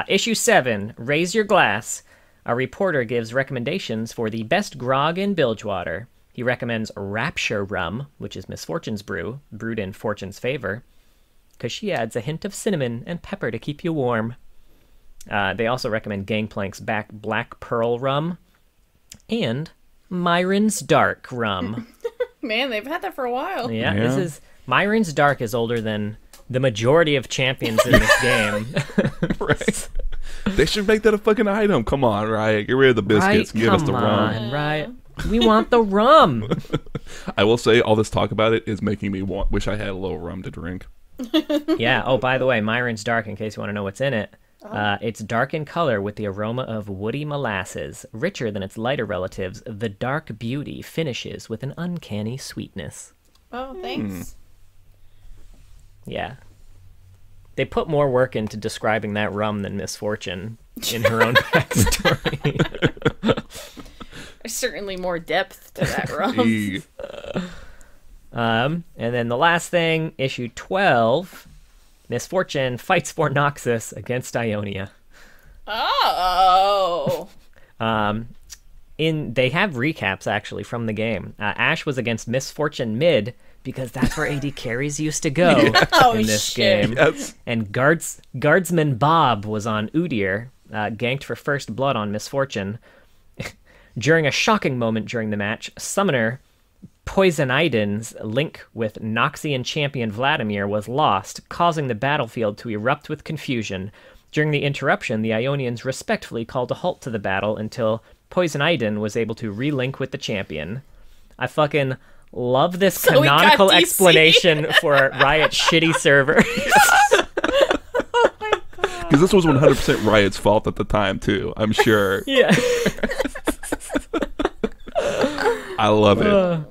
[SPEAKER 2] Issue 7, Raise Your Glass. A reporter gives recommendations for the best grog in Bilgewater. He recommends Rapture Rum, which is Misfortune's brew, brewed in Fortune's favor, because she adds a hint of cinnamon and pepper to keep you warm. They also recommend Gangplank's Black Pearl Rum and Myron's Dark Rum.
[SPEAKER 1] Man, they've had that for a while.
[SPEAKER 2] Yeah, this is Myron's Dark is older than the majority of champions in this game.
[SPEAKER 3] Right. They should make that a fucking item. Come on, Riot. Get rid of the biscuits and give us the rum.
[SPEAKER 2] Right. We want the rum.
[SPEAKER 3] I will say, all this talk about it is making me wish I had a little rum to drink.
[SPEAKER 2] Yeah. Oh, by the way, Myron's Dark, in case you want to know what's in it, it's dark in color with the aroma of woody molasses. Richer than its lighter relatives, the dark beauty finishes with an uncanny sweetness.
[SPEAKER 1] Oh, thanks.
[SPEAKER 2] Yeah. They put more work into describing that rum than Misfortune in her own backstory.
[SPEAKER 1] There's certainly more depth to that rum.
[SPEAKER 2] And then the last thing, issue 12, Misfortune fights for Noxus against Ionia.
[SPEAKER 1] Oh.
[SPEAKER 2] They have recaps actually from the game. Ash was against Misfortune mid because that's where AD carries used to go in this game.
[SPEAKER 3] Yes.
[SPEAKER 2] And Guardsman Bob was on Udyr, ganked for first blood on Misfortune. During a shocking moment during the match, Summoner Poisonaiden's link with Noxian champion Vladimir was lost, causing the battlefield to erupt with confusion. During the interruption, the Ionians respectfully called a halt to the battle until Poisonaiden was able to relink with the champion. I fucking love this canonical explanation for Riot's shitty server.
[SPEAKER 1] Oh my god.
[SPEAKER 3] Because this was 100% Riot's fault at the time, too. I'm sure.
[SPEAKER 2] Yeah.
[SPEAKER 3] I love it.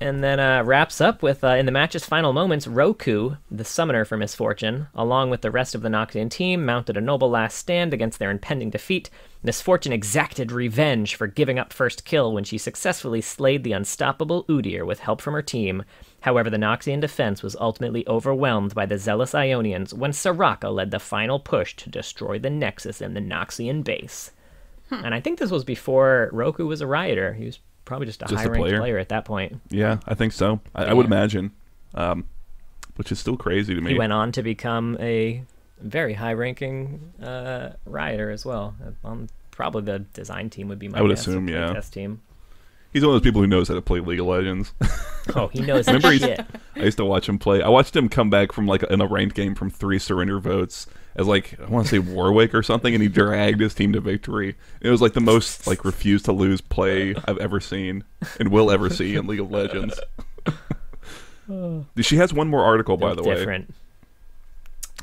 [SPEAKER 2] And then wraps up with, in the match's final moments, Roku, the summoner for Misfortune, along with the rest of the Noxian team, mounted a noble last stand against their impending defeat. Misfortune exacted revenge for giving up first kill when she successfully slayed the unstoppable Udyr with help from her team. However, the Noxian defense was ultimately overwhelmed by the zealous Ionians when Soraka led the final push to destroy the Nexus in the Noxian base. And I think this was before Roku was a Rioter. He was probably just a high-ranked player at that point.
[SPEAKER 3] Yeah, I think so. I would imagine, which is still crazy to me.
[SPEAKER 2] He went on to become a very high-ranking Rioter as well. Probably the design team would be my
[SPEAKER 3] I would
[SPEAKER 2] guess,
[SPEAKER 3] assume, yeah.
[SPEAKER 2] test team.
[SPEAKER 3] He's one of those people who knows how to play League of Legends.
[SPEAKER 2] Oh, he knows
[SPEAKER 3] Remember
[SPEAKER 2] his shit.
[SPEAKER 3] I used to watch him play. I watched him come back from in a ranked game from 3 surrender votes as I want to say Warwick or something, and he dragged his team to victory. It was the most refuse to lose play I've ever seen and will ever see in League of Legends. She has one more article, by the way.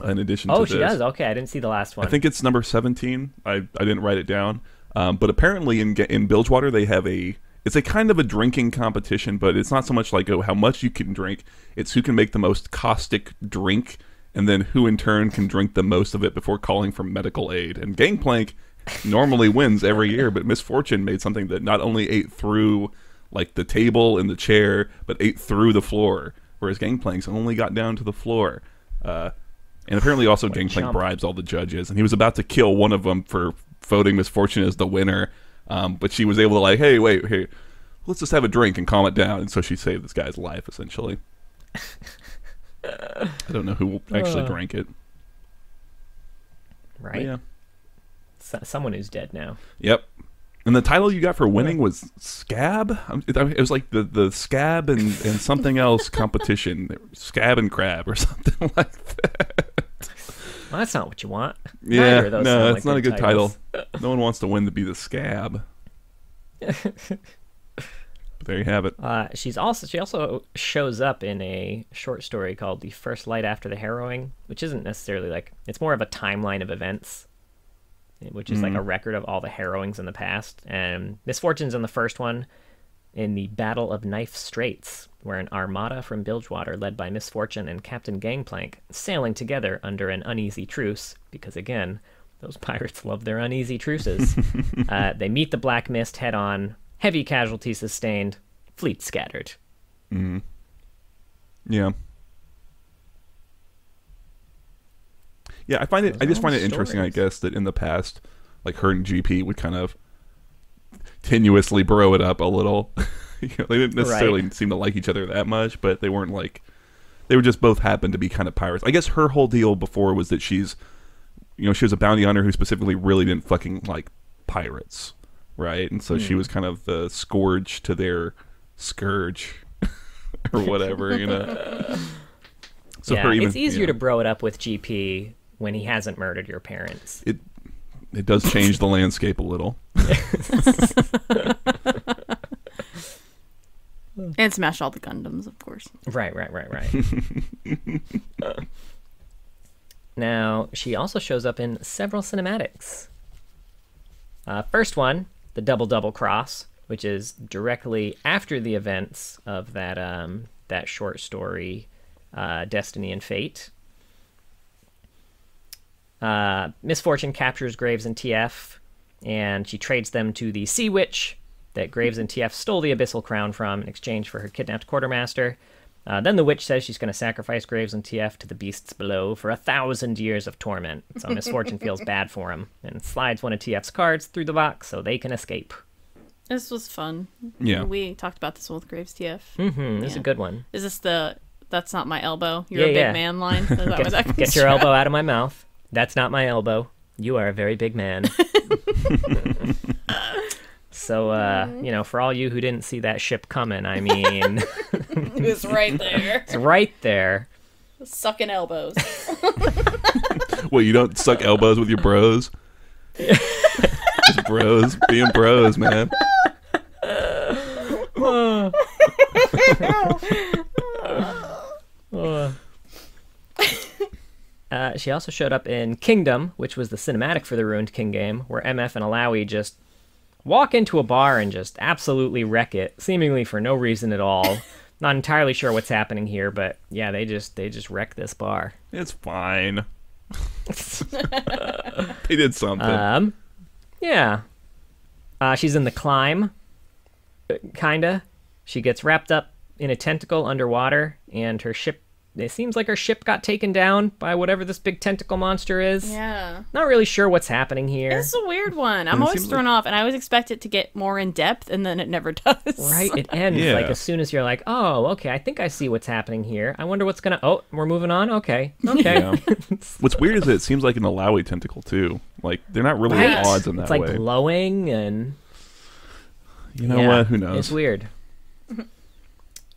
[SPEAKER 3] In addition to this.
[SPEAKER 2] Oh, she does? Okay, I didn't see the last one.
[SPEAKER 3] I think it's number 17. I didn't write it down. But apparently in Bilgewater they have it's a kind of a drinking competition, but it's not so much how much you can drink. It's who can make the most caustic drink, and then who in turn can drink the most of it before calling for medical aid. And Gangplank normally wins every year, but Misfortune made something that not only ate through the table and the chair, but ate through the floor, whereas Gangplank's only got down to the floor. And apparently also Gangplank bribes all the judges, and he was about to kill one of them for voting Misfortune as the winner. But she was able to hey, let's just have a drink and calm it down. And so she saved this guy's life, essentially. I don't know who actually drank it.
[SPEAKER 2] Right?
[SPEAKER 3] But yeah.
[SPEAKER 2] Someone who's dead now.
[SPEAKER 3] Yep. And the title you got for winning was Scab? It was the Scab and something else competition. Scab and Crab or something like that.
[SPEAKER 2] Well, that's not what you want.
[SPEAKER 3] Yeah, no, it's not a good title. No one wants to win to be the Scab. But there you have it.
[SPEAKER 2] She also shows up in a short story called The First Light After the Harrowing, which isn't necessarily it's more of a timeline of events, which is a record of all the harrowings in the past. And Misfortune's in the first one, in the Battle of Knife Straits, where an armada from Bilgewater led by Misfortune and Captain Gangplank sailing together under an uneasy truce, because again, those pirates love their uneasy truces. They meet the Black Mist head-on, heavy casualties sustained, fleet scattered.
[SPEAKER 3] Mm-hmm. Yeah. Yeah, I just find it interesting, I guess, that in the past, her and GP would kind of tenuously bro it up a little. They didn't necessarily seem to like each other that much, but they weren't they were just both happened to be kind of pirates. I guess her whole deal before was that she was a bounty hunter who specifically really didn't fucking like pirates, right? And so she was kind of the scourge to their scourge, or whatever, you know. So
[SPEAKER 2] yeah, it's easier to bro it up with GP when he hasn't murdered your parents.
[SPEAKER 3] It does change the landscape a little.
[SPEAKER 1] And smash all the Gundams, of course.
[SPEAKER 2] Right. Now, she also shows up in several cinematics. First one, the Double Cross, which is directly after the events of that short story, Destiny and Fate. Misfortune captures Graves and TF, and she trades them to the Sea Witch that Graves and TF stole the Abyssal Crown from in exchange for her kidnapped quartermaster. Then the witch says she's going to sacrifice Graves and TF to the beasts below for 1,000 years of torment. So Misfortune feels bad for him and slides one of TF's cards through the box so they can escape.
[SPEAKER 1] This was fun.
[SPEAKER 3] Yeah.
[SPEAKER 1] We talked about this one with Graves TF.
[SPEAKER 2] Mm-hmm. This is a good one.
[SPEAKER 1] Is this the "that's not my elbow, you're a big man" line? Is that where that comes
[SPEAKER 2] Get your
[SPEAKER 1] from?
[SPEAKER 2] elbow out of my mouth. That's not my elbow. You are a very big man. So, for all you who didn't see that ship coming, I mean...
[SPEAKER 1] It was right there.
[SPEAKER 2] It's right there.
[SPEAKER 1] Sucking elbows.
[SPEAKER 3] Well, you don't suck elbows with your bros? Just bros being bros, man.
[SPEAKER 2] She also showed up in Kingdom, which was the cinematic for the Ruined King game, where MF and Alawi just walk into a bar and just absolutely wreck it, seemingly for no reason at all. Not entirely sure what's happening here, but yeah, they just wreck this bar.
[SPEAKER 3] It's fine. They did something.
[SPEAKER 2] Yeah. She's in The Climb, kinda. She gets wrapped up in a tentacle underwater, and her ship... It seems like her ship got taken down by whatever this big tentacle monster is.
[SPEAKER 1] Yeah.
[SPEAKER 2] Not really sure what's happening here.
[SPEAKER 1] It's a weird one. I'm always thrown off, and I always expect it to get more in depth, and then it never does.
[SPEAKER 2] Right? It ends like as soon as you're like, oh, okay, I think I see what's happening here. I wonder what's gonna... Oh, we're moving on? Okay.
[SPEAKER 3] Yeah. What's weird is that it seems like an Alawi tentacle, too. Like, they're not really at odds in that way.
[SPEAKER 2] It's like glowing, and...
[SPEAKER 3] You know what? Who knows?
[SPEAKER 2] It's weird.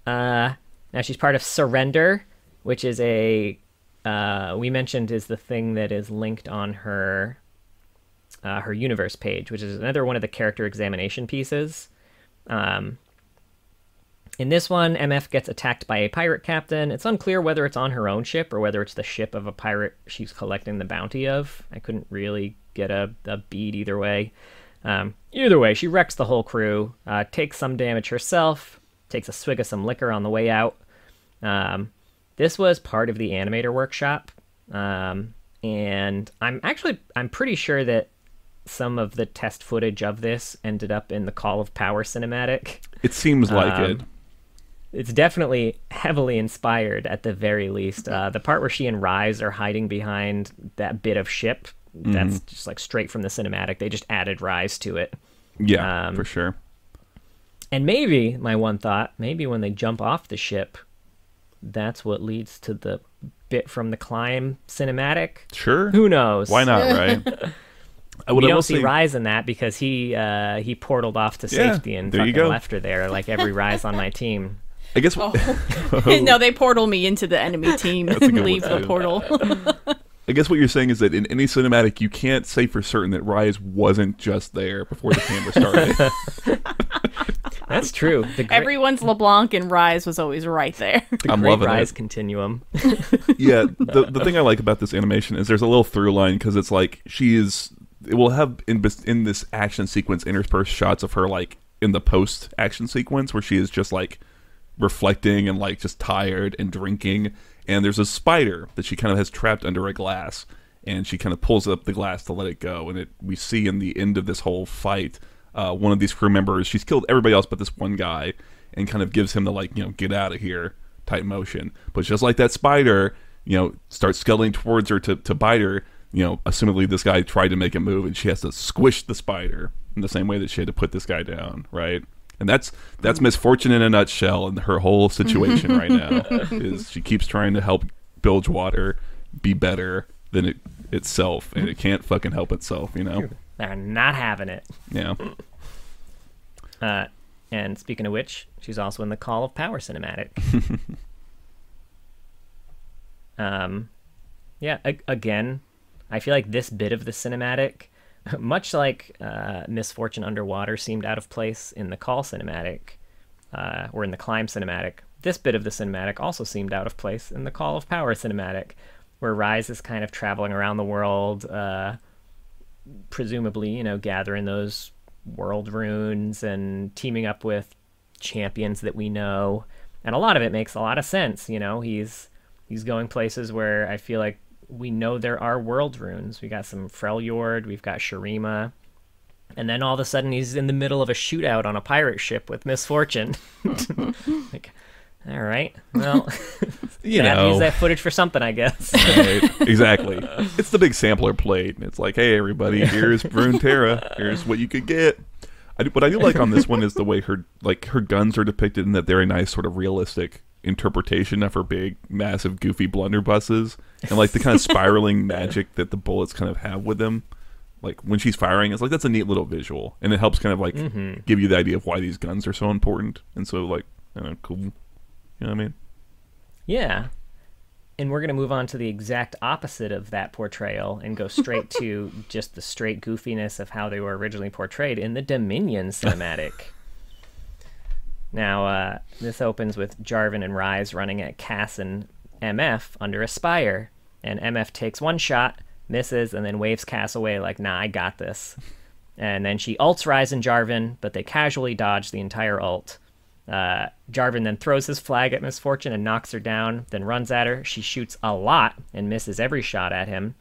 [SPEAKER 2] Now she's part of Surrender, which is we mentioned is the thing that is linked on her universe page, which is another one of the character examination pieces. In this one, MF gets attacked by a pirate captain. It's unclear whether it's on her own ship or whether it's the ship of a pirate she's collecting the bounty of. I couldn't really get a bead either way. Either way, she wrecks the whole crew, takes some damage herself, takes a swig of some liquor on the way out. This was part of the animator workshop, and I'm pretty sure that some of the test footage of this ended up in the Call of Power cinematic.
[SPEAKER 3] It seems like it.
[SPEAKER 2] It's definitely heavily inspired, at the very least. The part where she and Rise are hiding behind that bit of ship, that's just like straight from the cinematic. They just added Rise to it.
[SPEAKER 3] Yeah, for sure.
[SPEAKER 2] And maybe, my one thought, maybe when they jump off the ship, that's what leads to the bit from the Climb cinematic.
[SPEAKER 3] Sure.
[SPEAKER 2] Who knows?
[SPEAKER 3] Why not, right?
[SPEAKER 2] We don't see Rise in that because he portaled off to safety and fucking left her there, like every Rise on my team.
[SPEAKER 3] I guess...
[SPEAKER 1] No, they portal me into the enemy team and leave the portal.
[SPEAKER 3] I guess what you're saying is that in any cinematic, you can't say for certain that Rise wasn't just there before the camera started.
[SPEAKER 2] That's true.
[SPEAKER 1] Everyone's LeBlanc and Rise was always right there.
[SPEAKER 3] I'm loving
[SPEAKER 2] Rise
[SPEAKER 3] it.
[SPEAKER 2] Continuum.
[SPEAKER 3] Yeah, the thing I like about this animation is there's a little through line because it's like it will have in this action sequence interspersed shots of her like in the post action sequence where she is just like reflecting and like just tired and drinking. And there's a spider that she kind of has trapped under a glass, and she kind of pulls up the glass to let it go. And we see in the end of this whole fight, one of these crew members, she's killed everybody else but this one guy, and kind of gives him the like, get out of here type motion. But just like that spider, starts scuttling towards her to bite her, assumedly this guy tried to make a move, and she has to squish the spider in the same way that she had to put this guy down, right? And that's Misfortune in a nutshell, and her whole situation right now is she keeps trying to help Bilgewater be better than itself, and it can't fucking help itself,
[SPEAKER 2] They're not having it.
[SPEAKER 3] Yeah.
[SPEAKER 2] And speaking of which, she's also in the Call of Power cinematic. Yeah, again, I feel like this bit of the cinematic, much like Miss Fortune Underwater seemed out of place in the Call cinematic, or in the Climb cinematic, this bit of the cinematic also seemed out of place in the Call of Power cinematic, where Rise is kind of traveling around the world, presumably, you know, gathering those world runes and teaming up with champions that we know. And a lot of it makes a lot of sense, you know. He's going places where I feel like we know there are world runes. We got some Freljord, we've got Shurima, and then all of a sudden he's in the middle of a shootout on a pirate ship with Miss Fortune. Like, all right, well,
[SPEAKER 3] you
[SPEAKER 2] have to
[SPEAKER 3] know,
[SPEAKER 2] use that footage for something, I guess.
[SPEAKER 3] Right, exactly. It's the big sampler plate. It's like, hey, everybody, here's Runeterra. Here's what you could get. What I do like on this one is the way her guns are depicted, in that they're a nice sort of realistic interpretation of her big, massive, goofy blunderbusses, and like the kind of spiraling magic that the bullets kind of have with them. Like when she's firing, it's like that's a neat little visual, and it helps kind of like give you the idea of why these guns are so important, and so like, I don't know, cool. You know what I mean?
[SPEAKER 2] Yeah. And we're going to move on to the exact opposite of that portrayal and go straight to just the straight goofiness of how they were originally portrayed in the Dominion cinematic. Now, this opens with Jarvan and Rise running at Cass and MF under a spire. And MF takes one shot, misses, and then waves Cass away like, nah, I got this. And then she ults Rise and Jarvan, but they casually dodge the entire ult. Jarvan then throws his flag at Miss Fortune and knocks her down, then runs at her. She shoots a lot and misses every shot at him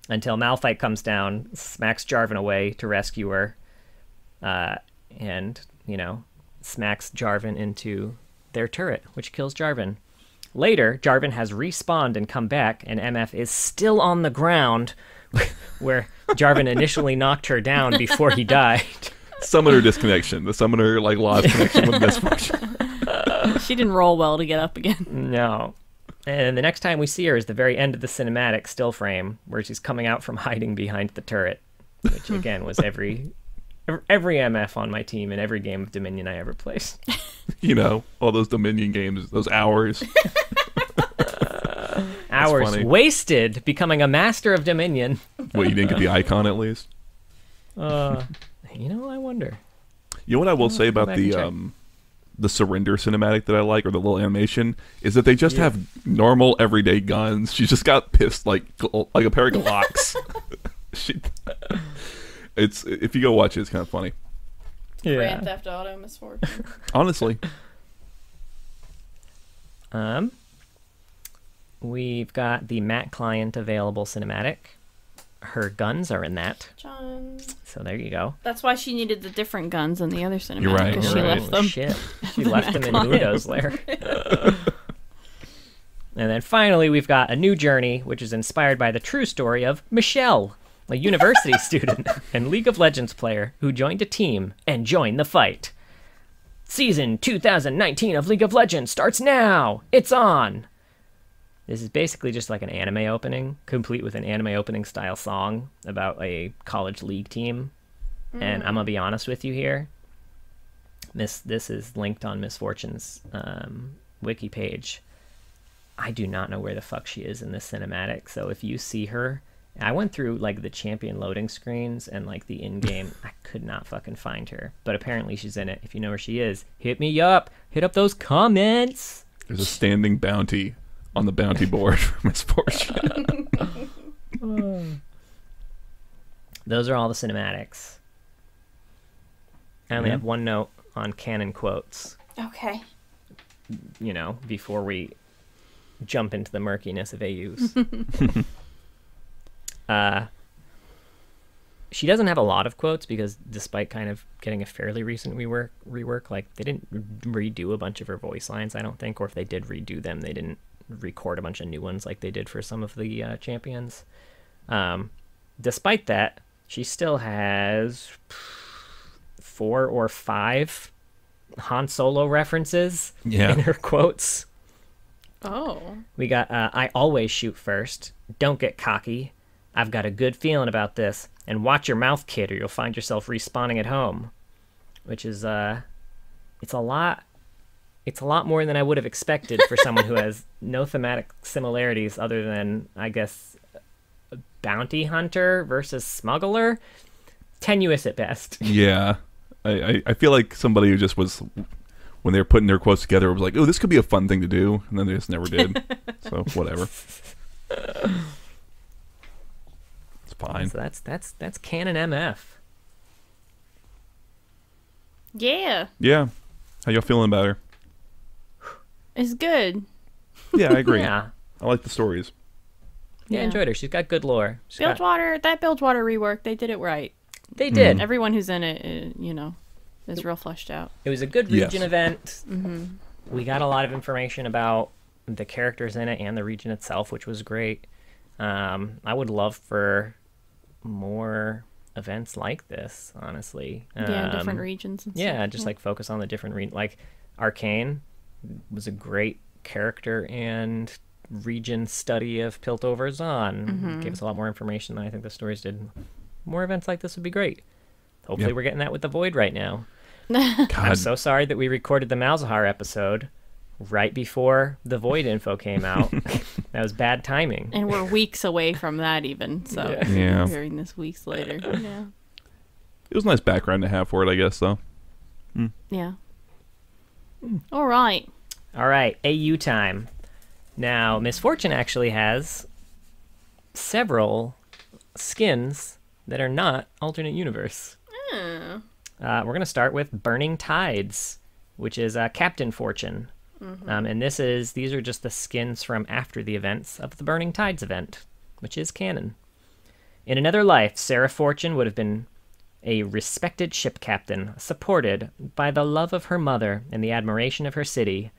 [SPEAKER 2] until Malphite comes down, smacks Jarvan away to rescue her, and, you know, smacks Jarvan into their turret, which kills Jarvan. Later, Jarvan has respawned and come back, and MF is still on the ground where Jarvan initially knocked her down before he died.
[SPEAKER 3] Summoner disconnection. The summoner like lost connection with Miss Fortune.
[SPEAKER 1] She didn't roll well to get up again.
[SPEAKER 2] No. And the next time we see her is the very end of the cinematic still frame, where she's coming out from hiding behind the turret, which again was every MF on my team in every game of Dominion I ever played.
[SPEAKER 3] You know, all those Dominion games, those hours.
[SPEAKER 2] Hours wasted becoming a master of Dominion.
[SPEAKER 3] Well, you didn't get the icon at least?
[SPEAKER 2] You know, I wonder.
[SPEAKER 3] You know what I will say about the surrender cinematic that I like, or the little animation, is that they just have normal everyday guns. She's just got pissed like a pair of Glocks. It's, if you go watch it, it's kind of funny.
[SPEAKER 1] Yeah. Grand Theft Auto Miss Fortune.
[SPEAKER 3] Honestly.
[SPEAKER 2] We've got the Mac client available cinematic. Her guns are in that.
[SPEAKER 1] John.
[SPEAKER 2] So there you go.
[SPEAKER 1] That's why she needed the different guns in the other cinematic.
[SPEAKER 3] You're right.
[SPEAKER 1] Because she left them.
[SPEAKER 2] Shit. She left them in Mundo's lair. And then finally, we've got a new journey, which is inspired by the true story of Michelle, a university student and League of Legends player who joined a team and joined the fight. Season 2019 of League of Legends starts now! It's on! This is basically just like an anime opening, complete with an anime opening style song about a college league team. And I'm going to be honest with you here. This is linked on Miss Fortune's wiki page. I do not know where the fuck she is in this cinematic. So if you see her, I went through like the champion loading screens and like the in-game. I could not fucking find her. But apparently she's in it. If you know where she is, hit me up. Hit up those comments.
[SPEAKER 3] There's a standing bounty on the bounty board for Miss Fortune.
[SPEAKER 2] Those are all the cinematics. I only have one note on Canon Quotes.
[SPEAKER 1] Okay.
[SPEAKER 2] You know, before we jump into the murkiness of AUs. She doesn't have a lot of quotes because despite kind of getting a fairly recent rework, like they didn't redo a bunch of her voice lines, I don't think, or if they did redo them, they didn't record a bunch of new ones like they did for some of the champions. Despite that, she still has 4 or 5 Han Solo references in her quotes.
[SPEAKER 1] Oh.
[SPEAKER 2] We got, I always shoot first. Don't get cocky. I've got a good feeling about this. And watch your mouth, kid, or you'll find yourself respawning at home. Which is it's a lot more than I would have expected for someone who has no thematic similarities other than, I guess, bounty hunter versus smuggler. Tenuous at best.
[SPEAKER 3] Yeah. I feel like somebody who just was, when they were putting their quotes together, was like, oh, this could be a fun thing to do, and then they just never did. So, whatever. It's fine.
[SPEAKER 2] So that's Canon MF.
[SPEAKER 1] Yeah.
[SPEAKER 3] Yeah. How y'all feeling about her?
[SPEAKER 1] It's good.
[SPEAKER 3] Yeah, I agree.
[SPEAKER 2] Yeah.
[SPEAKER 3] I like the stories.
[SPEAKER 2] Yeah, I enjoyed her. She's got good lore.
[SPEAKER 1] Bilgewater, that Bilgewater rework, they did it right.
[SPEAKER 2] They did.
[SPEAKER 1] Everyone who's in it, is real fleshed out.
[SPEAKER 2] It was a good region event.
[SPEAKER 1] Mm-hmm.
[SPEAKER 2] We got a lot of information about the characters in it and the region itself, which was great. I would love for more events like this, honestly.
[SPEAKER 1] Different regions and stuff.
[SPEAKER 2] Yeah, just like focus on the different regions. Like Arcane was a great character and region study of Piltover Zon. Gave us a lot more information than I think the stories did. More events like this would be great. Hopefully we're getting that with the Void right now. I'm so sorry that we recorded the Malzahar episode right before the Void info came out. That was bad timing.
[SPEAKER 1] And we're weeks away from that even, so
[SPEAKER 3] Yeah.
[SPEAKER 1] hearing this weeks later. Yeah.
[SPEAKER 3] It was a nice background to have for it, I guess, though.
[SPEAKER 1] Yeah. All right.
[SPEAKER 2] All right, AU time. Now, Misfortune actually has several skins that are not alternate universe. We're going to start with Burning Tides, which is Captain Fortune. And these are just the skins from after the events of the Burning Tides event, which is canon. In another life, Sarah Fortune would have been a respected ship captain, supported by the love of her mother and the admiration of her city.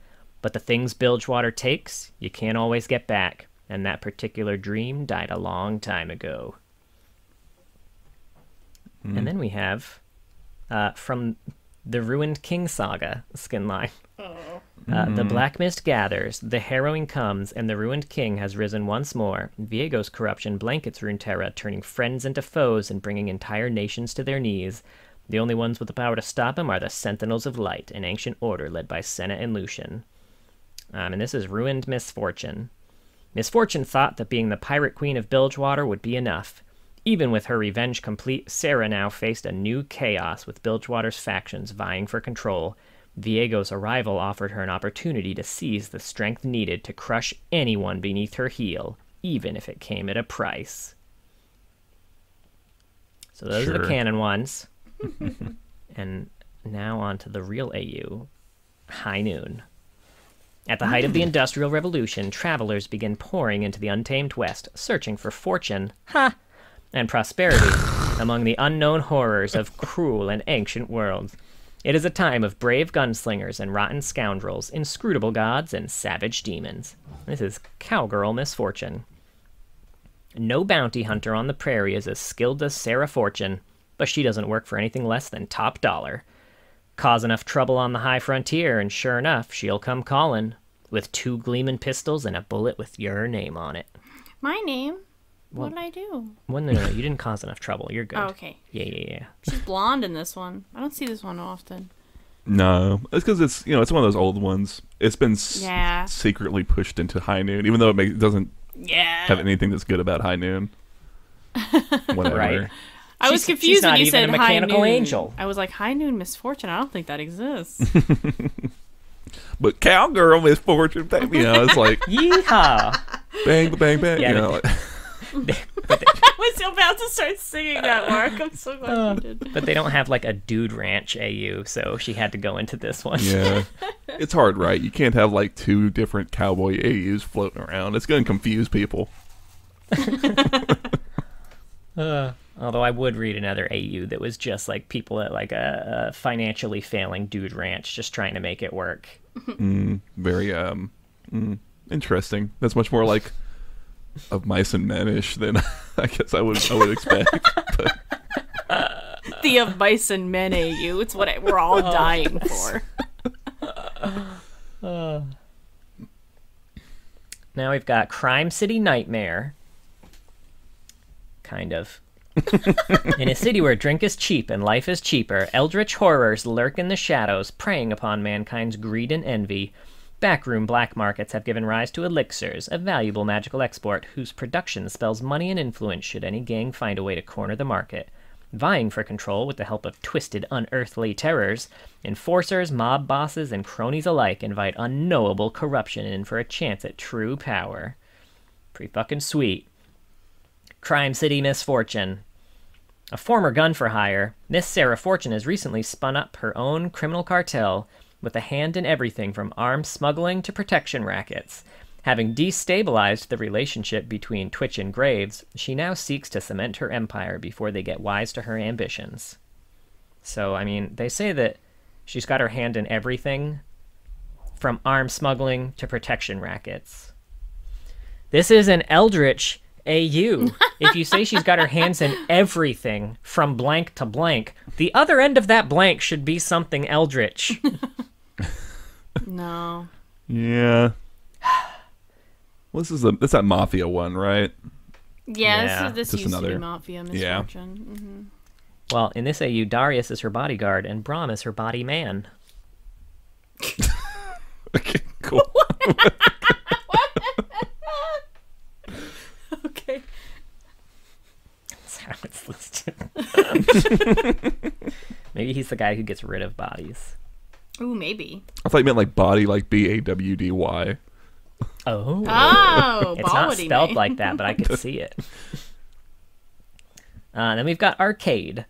[SPEAKER 2] But the things Bilgewater takes, you can't always get back, and that particular dream died a long time ago. And then we have, from the Ruined King Saga skin line, the Black Mist gathers, the harrowing comes, and the Ruined King has risen once more. Viego's corruption blankets Runeterra, turning friends into foes and bringing entire nations to their knees. The only ones with the power to stop him are the Sentinels of Light, an ancient order led by Senna and Lucian. And this is Ruined Misfortune. Misfortune thought that being the pirate queen of Bilgewater would be enough. Even with her revenge complete, Sarah now faced a new chaos with Bilgewater's factions vying for control. Viego's arrival offered her an opportunity to seize the strength needed to crush anyone beneath her heel, even if it came at a price. So those are the canon ones. And now on to the real AU, High Noon. At the height of the Industrial Revolution, travelers begin pouring into the untamed West, searching for fortune, and prosperity among the unknown horrors of cruel and ancient worlds. It is a time of brave gunslingers and rotten scoundrels, inscrutable gods and savage demons. This is Cowgirl Misfortune. No bounty hunter on the prairie is as skilled as Sarah Fortune, but she doesn't work for anything less than top dollar. Cause enough trouble on the high frontier, and sure enough, she'll come calling, with 2 gleaming pistols and a bullet with your name on it.
[SPEAKER 1] My name? What did I do?
[SPEAKER 2] Well, no, you didn't cause enough trouble. You're good.
[SPEAKER 1] Oh, okay.
[SPEAKER 2] Yeah.
[SPEAKER 1] She's blonde in this one. I don't see this one often.
[SPEAKER 3] No, it's because it's it's one of those old ones. It's been secretly pushed into High Noon, even though it doesn't have anything that's good about High Noon. Whatever.
[SPEAKER 2] Right.
[SPEAKER 1] I was confused when you said High
[SPEAKER 2] mechanical
[SPEAKER 1] Noon.
[SPEAKER 2] Angel.
[SPEAKER 1] I was like, High Noon Misfortune? I don't think that exists.
[SPEAKER 3] But Cowgirl Misfortune, baby, it's like
[SPEAKER 2] yeehaw,
[SPEAKER 3] bang, bang, bang.
[SPEAKER 2] Yeah,
[SPEAKER 1] I was about to start singing that, Mark. I'm so glad you did.
[SPEAKER 2] But they don't have like a Dude Ranch AU, so she had to go into this one.
[SPEAKER 3] Yeah. It's hard, right? You can't have like 2 different cowboy AUs floating around. It's going to confuse people.
[SPEAKER 2] Although I would read another AU that was just like people at like a financially failing Dude Ranch just trying to make it work.
[SPEAKER 3] Very interesting. That's much more like of Mice and Men-ish than I guess I would expect. But.
[SPEAKER 1] The of Mice and Men AU. It's what we're all dying for.
[SPEAKER 2] Now we've got Crime City Nightmare. Kind of. In a city where drink is cheap and life is cheaper, eldritch horrors lurk in the shadows, preying upon mankind's greed and envy. Backroom black markets have given rise to elixirs, a valuable magical export whose production spells money and influence should any gang find a way to corner the market. Vying for control with the help of twisted, unearthly terrors, enforcers, mob bosses, and cronies alike invite unknowable corruption in for a chance at true power. Pretty fucking sweet. Crime City Misfortune. A former gun-for-hire, Miss Sarah Fortune has recently spun up her own criminal cartel with a hand in everything from arms smuggling to protection rackets. Having destabilized the relationship between Twitch and Graves, she now seeks to cement her empire before they get wise to her ambitions. So, I mean, they say that she's got her hand in everything from arms smuggling to protection rackets. This is an eldritch AU. If you say she's got her hands in everything from blank to blank, the other end of that blank should be something eldritch.
[SPEAKER 1] No.
[SPEAKER 3] Yeah. Well, that's that Mafia one, right?
[SPEAKER 1] Yeah, this
[SPEAKER 3] just
[SPEAKER 1] used
[SPEAKER 3] another
[SPEAKER 1] to be Mafia Misfortune.
[SPEAKER 3] Yeah.
[SPEAKER 1] Mm-hmm.
[SPEAKER 2] Well, in this AU, Darius is her bodyguard and Brahm is her body man.
[SPEAKER 3] Okay, cool.
[SPEAKER 1] Okay.
[SPEAKER 2] That's how it's listed. Maybe he's the guy who gets rid of bodies.
[SPEAKER 1] Ooh, maybe.
[SPEAKER 3] I thought you meant like body, like BAWDY.
[SPEAKER 1] Oh,
[SPEAKER 2] it's not spelled like that, but I could see it. Then we've got Arcade.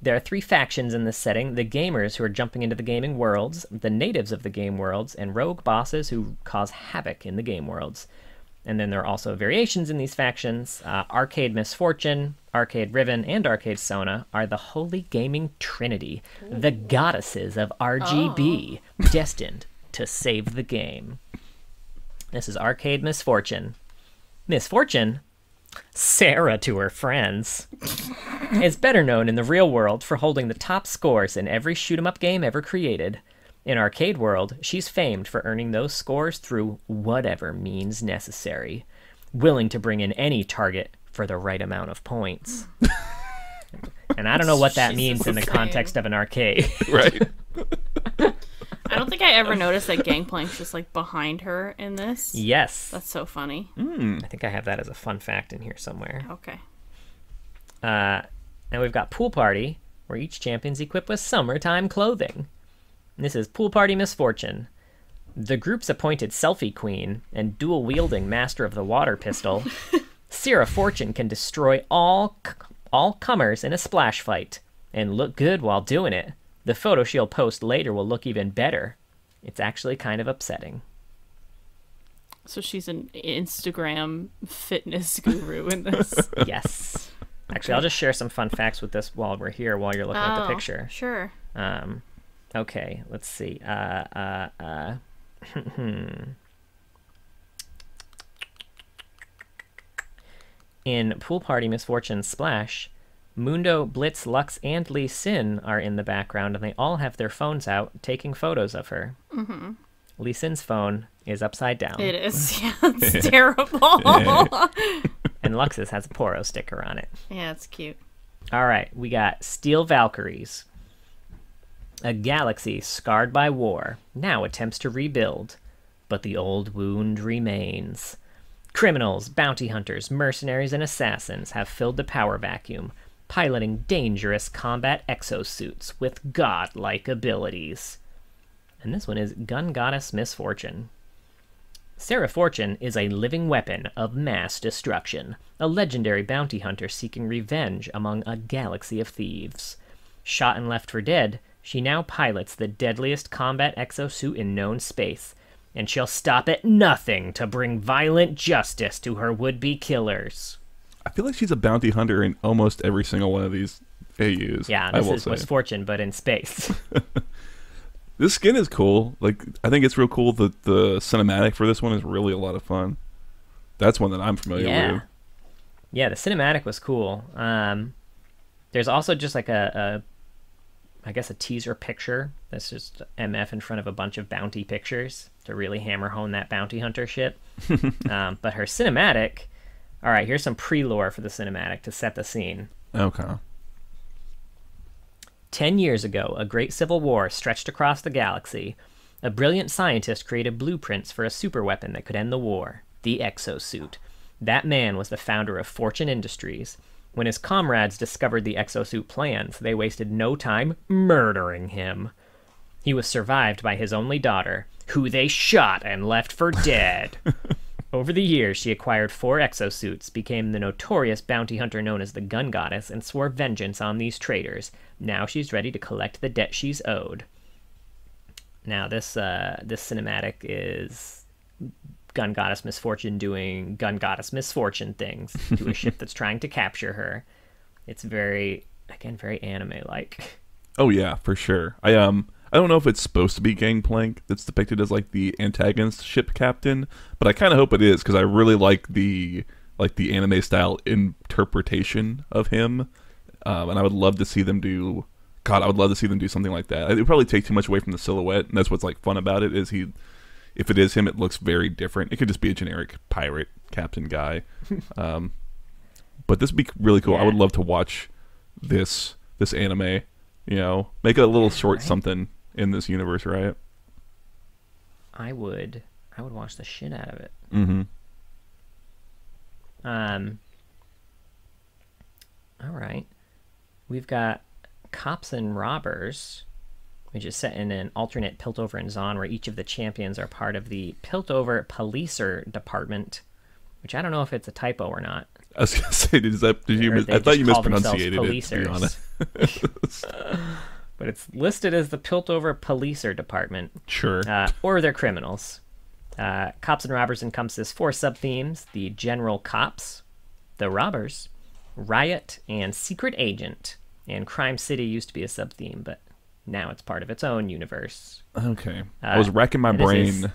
[SPEAKER 2] There are 3 factions in this setting: the gamers who are jumping into the gaming worlds, the natives of the game worlds, and rogue bosses who cause havoc in the game worlds. And then there are also variations in these factions. Arcade Misfortune, Arcade Riven, and Arcade Sona are the holy gaming trinity, the goddesses of RGB, destined to save the game. This is Arcade Misfortune. Misfortune, Sarah to her friends, is better known in the real world for holding the top scores in every shoot-'em-up game ever created. In Arcade World, she's famed for earning those scores through whatever means necessary, willing to bring in any target for the right amount of points. And I don't know what that means in the context of an arcade.
[SPEAKER 3] Right.
[SPEAKER 1] I don't think I ever noticed that Gangplank's just like behind her in this.
[SPEAKER 2] Yes.
[SPEAKER 1] That's so funny.
[SPEAKER 2] I think I have that as a fun fact in here somewhere.
[SPEAKER 1] Okay.
[SPEAKER 2] And we've got Pool Party, where each champion's equipped with summertime clothing. And this is Pool Party Misfortune. The group's appointed selfie queen and dual-wielding master of the water pistol, Sarah Fortune can destroy all comers in a splash fight and look good while doing it. The photo she'll post later will look even better. It's actually kind of upsetting.
[SPEAKER 1] So she's an Instagram fitness guru in this.
[SPEAKER 2] Yes. Actually, I'll just share some fun facts with this while we're here, while you're looking at the picture.
[SPEAKER 1] Sure.
[SPEAKER 2] Okay, let's see. In Pool Party Misfortune Splash, Mundo, Blitz, Lux, and Lee Sin are in the background, and they all have their phones out taking photos of her. Mm-hmm. Lee Sin's phone is upside down.
[SPEAKER 1] It is. Yeah, it's terrible.
[SPEAKER 2] And Lux's has a Poro sticker on it.
[SPEAKER 1] Yeah, it's cute.
[SPEAKER 2] All right, we got Steel Valkyries. A galaxy scarred by war now attempts to rebuild, but the old wound remains. Criminals, bounty hunters, mercenaries, and assassins have filled the power vacuum, piloting dangerous combat exosuits with godlike abilities. And this one is Gun Goddess Misfortune. Sarah Fortune is a living weapon of mass destruction, a legendary bounty hunter seeking revenge among a galaxy of thieves. Shot and left for dead, she now pilots the deadliest combat exosuit in known space, and she'll stop at nothing to bring violent justice to her would-be killers.
[SPEAKER 3] I feel like she's a bounty hunter in almost every single one of these AUs.
[SPEAKER 2] Yeah, this is Misfortune, but in space.
[SPEAKER 3] This skin is cool. Like, I think it's real cool. The cinematic for this one is really a lot of fun. That's one that I'm familiar with.
[SPEAKER 2] Yeah, the cinematic was cool. There's also just like I guess a teaser picture that's just MF in front of a bunch of bounty pictures to really hammer home that bounty hunter shit. But her cinematic, all right, here's some pre-lore for the cinematic to set the scene.
[SPEAKER 3] Okay.
[SPEAKER 2] 10 years ago, a great civil war stretched across the galaxy. A brilliant scientist created blueprints for a superweapon that could end the war, the exosuit. That man was the founder of Fortune Industries. When his comrades discovered the exosuit plans, they wasted no time murdering him. He was survived by his only daughter, who they shot and left for dead. Over the years, she acquired 4 exosuits, became the notorious bounty hunter known as the Gun Goddess, and swore vengeance on these traitors. Now she's ready to collect the debt she's owed. Now, this cinematic is Gun Goddess Misfortune doing Gun Goddess Misfortune things to a ship that's trying to capture her. It's very anime-like.
[SPEAKER 3] Oh yeah, for sure. I don't know if it's supposed to be Gangplank that's depicted as like the antagonist ship captain, but I kind of hope it is because I really like the anime style interpretation of him, and I would love to see them do. God, I would love to see them do something like that. It would probably take too much away from the silhouette, and that's what's like fun about it. Is if it is him, it looks very different. It could just be a generic pirate captain guy, but this would be really cool. Yeah. I would love to watch this anime. You know, make a little short something in this universe, right?
[SPEAKER 2] I would watch the shit out of it.
[SPEAKER 3] Mm-hmm.
[SPEAKER 2] All right. We've got Cops and Robbers, which is set in an alternate Piltover and Zon where each of the champions are part of the Piltover Policer Department, which I don't know if it's a typo or not.
[SPEAKER 3] I was gonna say, I thought you mispronunciated it, to be honest.
[SPEAKER 2] But it's listed as the Piltover Policer Department.
[SPEAKER 3] Sure.
[SPEAKER 2] Or they're criminals. Cops and Robbers encompasses 4 sub-themes: the General Cops, the Robbers, Riot, and Secret Agent. And Crime City used to be a sub-theme, but now it's part of its own universe.
[SPEAKER 3] Okay. I was racking my brain.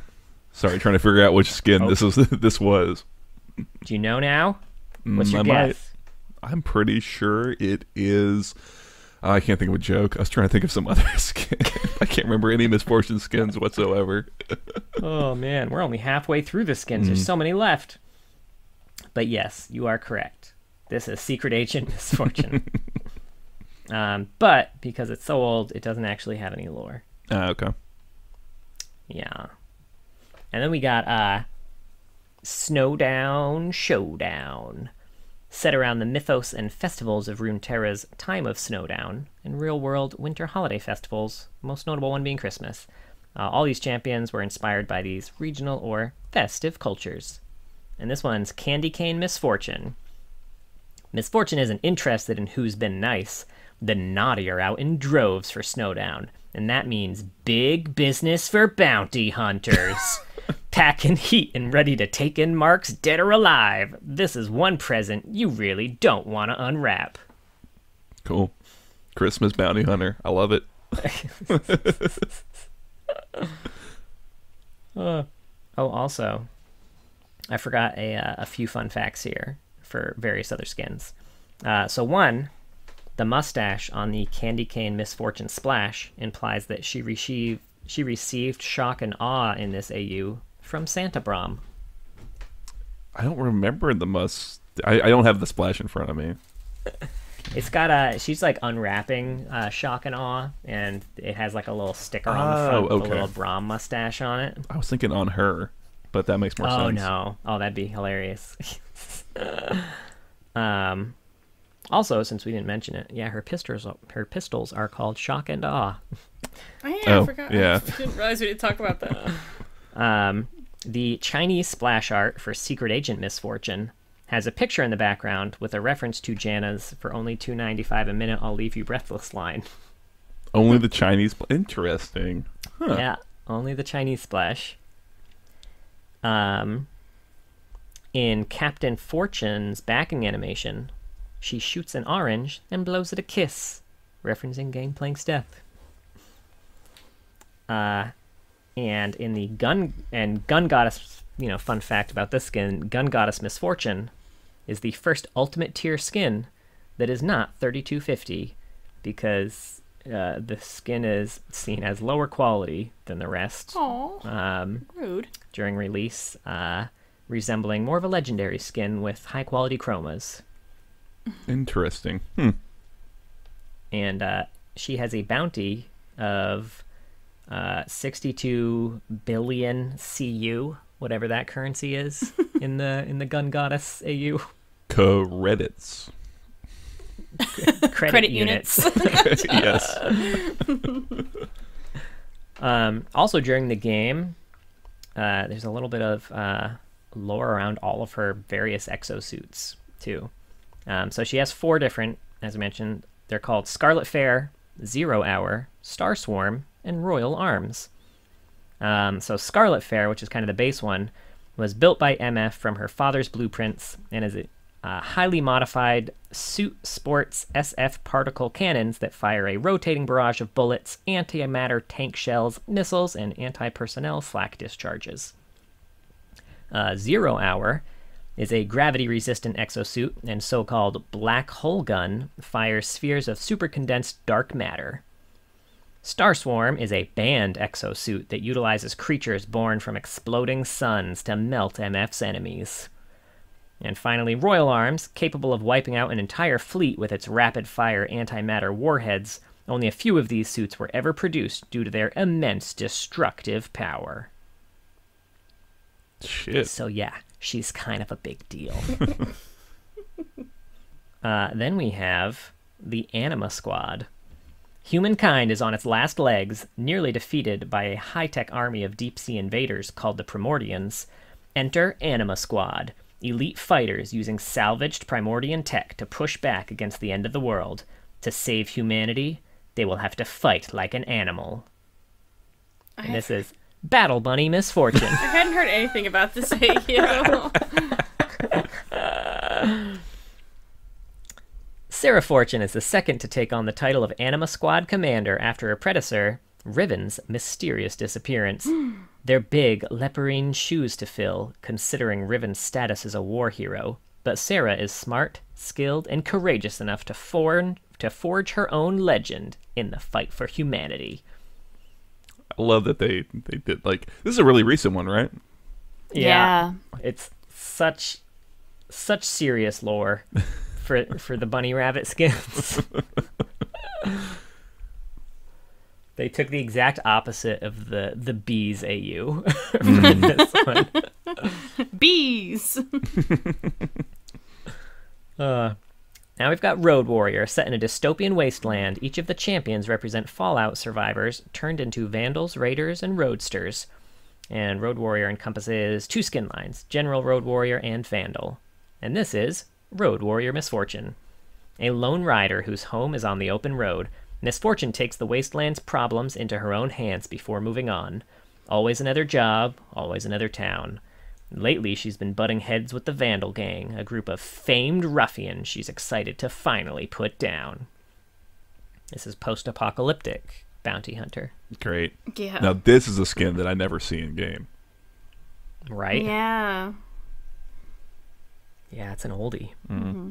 [SPEAKER 3] Sorry, trying to figure out which skin this was.
[SPEAKER 2] Do you know now? What's your guess?
[SPEAKER 3] I'm pretty sure it is. I can't think of a joke. I was trying to think of some other skin. I can't remember any Misfortune skins whatsoever.
[SPEAKER 2] Oh, man. We're only halfway through the skins. There's so many left. But yes, you are correct. This is Secret Agent Misfortune. But because it's so old, it doesn't actually have any lore.
[SPEAKER 3] Okay.
[SPEAKER 2] Yeah. And then we got Snowdown Showdown, set around the mythos and festivals of Runeterra's Time of Snowdown and real-world winter holiday festivals, most notable one being Christmas. All these champions were inspired by these regional or festive cultures. And this one's Candy Cane Misfortune. Misfortune isn't interested in who's been nice. The naughty are out in droves for Snowdown, and that means big business for bounty hunters. Packing heat and ready to take in marks dead or alive. This is one present you really don't want to unwrap.
[SPEAKER 3] Cool. Christmas bounty hunter. I love it.
[SPEAKER 2] Also, I forgot a few fun facts here for various other skins. So one, the mustache on the Candy Cane Misfortune Splash implies that she received shock and awe in this AU from Santa Brom.
[SPEAKER 3] I don't remember the I don't have the splash in front of me.
[SPEAKER 2] It's got she's like unwrapping shock and awe, and it has like a little sticker on the front with a little Brom mustache on it.
[SPEAKER 3] I was thinking on her, but that makes more sense.
[SPEAKER 2] Oh no. Oh, that'd be hilarious. Also, since we didn't mention it, yeah, her pistols are called Shock and Awe.
[SPEAKER 1] Oh yeah, I forgot.
[SPEAKER 3] Yeah.
[SPEAKER 1] I didn't realize we didn't talk about that.
[SPEAKER 2] The Chinese splash art for Secret Agent Misfortune has a picture in the background with a reference to Janna's "For only $2.95 a minute, I'll leave you breathless" line.
[SPEAKER 3] Only the Chinese. Interesting. Huh.
[SPEAKER 2] Yeah, only the Chinese splash. In Captain Fortune's backing animation, she shoots an orange and blows it a kiss, referencing Gangplank's death. And in the Gun Goddess, fun fact about this skin, Gun Goddess Misfortune is the first ultimate tier skin that is not 3250 because the skin is seen as lower quality than the rest.
[SPEAKER 1] Aww. Rude.
[SPEAKER 2] During release, resembling more of a legendary skin with high quality chromas.
[SPEAKER 3] Interesting.
[SPEAKER 2] And she has a bounty of 62 billion CU, whatever that currency is in the Gun Goddess AU.
[SPEAKER 3] Credits.
[SPEAKER 2] Credit units.
[SPEAKER 3] Yes.
[SPEAKER 2] Also during the game, there's a little bit of lore around all of her various exosuits too. So she has 4 different, as I mentioned. They're called Scarlet Fair, 0 Hour, Star Swarm, and Royal Arms. So Scarlet Fair, which is kind of the base one, was built by MF from her father's blueprints and is a highly modified suit sports SF particle cannons that fire a rotating barrage of bullets, antimatter tank shells, missiles, and anti-personnel flak discharges. 0 Hour is a gravity-resistant exosuit, and so-called black hole gun fires spheres of supercondensed dark matter. Star Swarm is a banned exosuit that utilizes creatures born from exploding suns to melt MF's enemies. And finally, Royal Arms, capable of wiping out an entire fleet with its rapid-fire antimatter warheads. Only a few of these suits were ever produced due to their immense destructive power.
[SPEAKER 3] Shit.
[SPEAKER 2] So yeah, she's kind of a big deal. Then we have the Anima Squad. Humankind is on its last legs, nearly defeated by a high-tech army of deep-sea invaders called the Primordians. Enter Anima Squad, elite fighters using salvaged Primordian tech to push back against the end of the world. To save humanity, they will have to fight like an animal. And this is Battle Bunny Misfortune.
[SPEAKER 1] I hadn't heard anything about this AU.
[SPEAKER 2] Sarah Fortune is the second to take on the title of Anima Squad Commander after her predecessor, Riven's mysterious disappearance. They're big, leporine shoes to fill, considering Riven's status as a war hero. But Sarah is smart, skilled, and courageous enough to forge her own legend in the fight for humanity.
[SPEAKER 3] I love that they did, like, this is a really recent one, right?
[SPEAKER 1] Yeah.
[SPEAKER 2] It's such serious lore for the bunny rabbit skins. They took the exact opposite of the bees AU for this one.
[SPEAKER 1] Bees!
[SPEAKER 2] Now we've got Road Warrior, set in a dystopian wasteland. Each of the champions represent Fallout survivors turned into Vandals, Raiders, and Roadsters. And Road Warrior encompasses 2 skin lines, General Road Warrior and Vandal. And this is Road Warrior Misfortune. A lone rider whose home is on the open road, Misfortune takes the wasteland's problems into her own hands before moving on. Always another job, always another town. Lately, she's been butting heads with the Vandal Gang, a group of famed ruffians she's excited to finally put down. This is post-apocalyptic Bounty Hunter.
[SPEAKER 3] Great.
[SPEAKER 1] Yeah.
[SPEAKER 3] Now, this is a skin that I never see in game.
[SPEAKER 2] Right?
[SPEAKER 1] Yeah.
[SPEAKER 2] Yeah, it's an oldie.
[SPEAKER 1] Mm-hmm.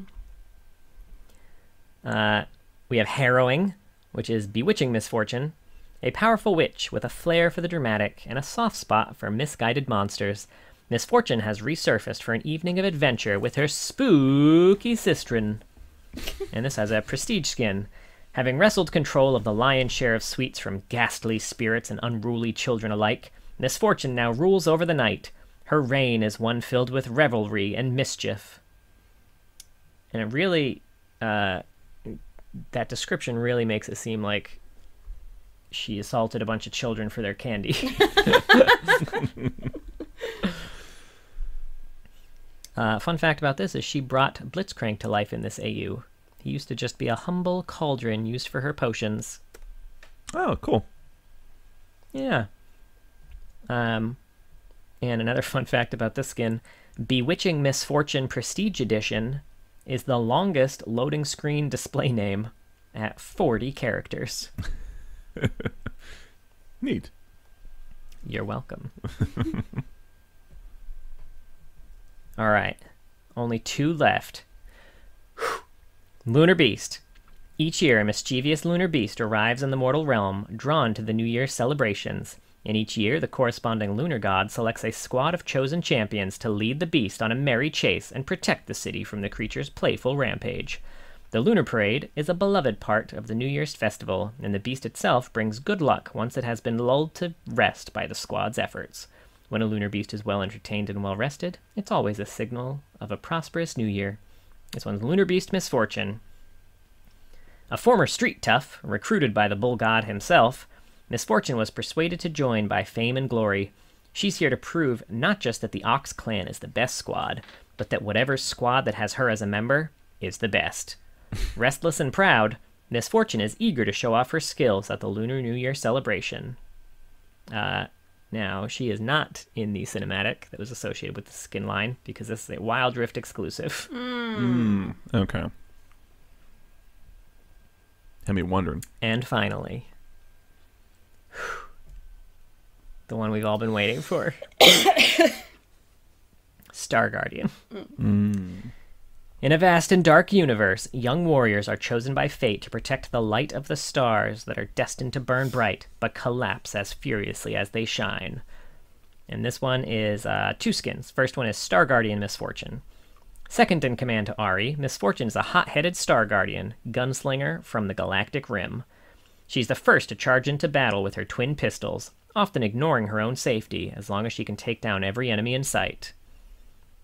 [SPEAKER 2] We have Harrowing, which is bewitching misfortune. A powerful witch with a flair for the dramatic and a soft spot for misguided monsters. Misfortune has resurfaced for an evening of adventure with her spooky sistren. And this has a prestige skin. Having wrestled control of the lion's share of sweets from ghastly spirits and unruly children alike, Misfortune now rules over the night. Her reign is one filled with revelry and mischief. And it really, that description really makes it seem like she assaulted a bunch of children for their candy. Fun fact about this is she brought Blitzcrank to life in this AU. He used to just be a humble cauldron used for her potions.
[SPEAKER 3] Oh, cool.
[SPEAKER 2] Yeah. And another fun fact about this skin, Bewitching Misfortune Prestige Edition is the longest loading screen display name at 40 characters.
[SPEAKER 3] Neat.
[SPEAKER 2] You're welcome. All right. Only 2 left. Lunar Beast. Each year, a mischievous Lunar Beast arrives in the mortal realm, drawn to the New Year's celebrations. And each year, the corresponding lunar god selects a squad of chosen champions to lead the beast on a merry chase and protect the city from the creature's playful rampage. The Lunar Parade is a beloved part of the New Year's festival, and the beast itself brings good luck once it has been lulled to rest by the squad's efforts. When a lunar beast is well entertained and well rested, it's always a signal of a prosperous new year. This one's Lunar Beast Misfortune. A former street tough, recruited by the bull god himself, Misfortune was persuaded to join by fame and glory. She's here to prove not just that the Ox clan is the best squad, but that whatever squad that has her as a member is the best. Restless and proud, Misfortune is eager to show off her skills at the Lunar New Year celebration. Now, she is not in the cinematic that was associated with the skin line, because this is a Wild Rift exclusive.
[SPEAKER 3] Okay. Had me wondering.
[SPEAKER 2] And finally, the one we've all been waiting for. Star Guardian. In a vast and dark universe, young warriors are chosen by fate to protect the light of the stars that are destined to burn bright, but collapse as furiously as they shine. And this one is 2 skins. First one is Star Guardian Misfortune. Second in command to Ari, Misfortune is a hot-headed Star Guardian, gunslinger from the Galactic Rim. She's the first to charge into battle with her twin pistols, often ignoring her own safety, as long as she can take down every enemy in sight.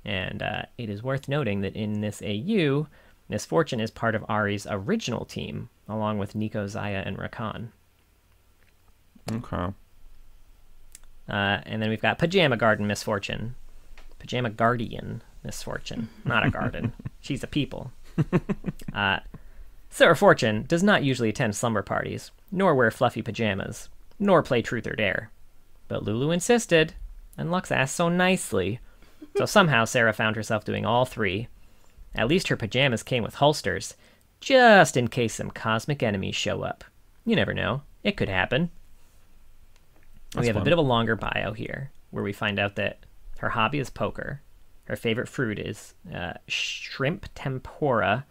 [SPEAKER 2] And it is worth noting that in this AU, Misfortune is part of Ari's original team, along with Nico, Zaya, and Rakan.
[SPEAKER 3] Okay.
[SPEAKER 2] And then we've got Pajama Garden Misfortune. Pajama Guardian Misfortune. Not a garden. She's a people. Sarah Fortune does not usually attend slumber parties, nor wear fluffy pajamas, nor play Truth or Dare. But Lulu insisted, and Lux asked so nicely. So somehow Sarah found herself doing all 3. At least her pajamas came with holsters, just in case some cosmic enemies show up. You never know. It could happen. We have a bit of a longer bio here, where we find out that her hobby is poker. Her favorite fruit is shrimp tempura.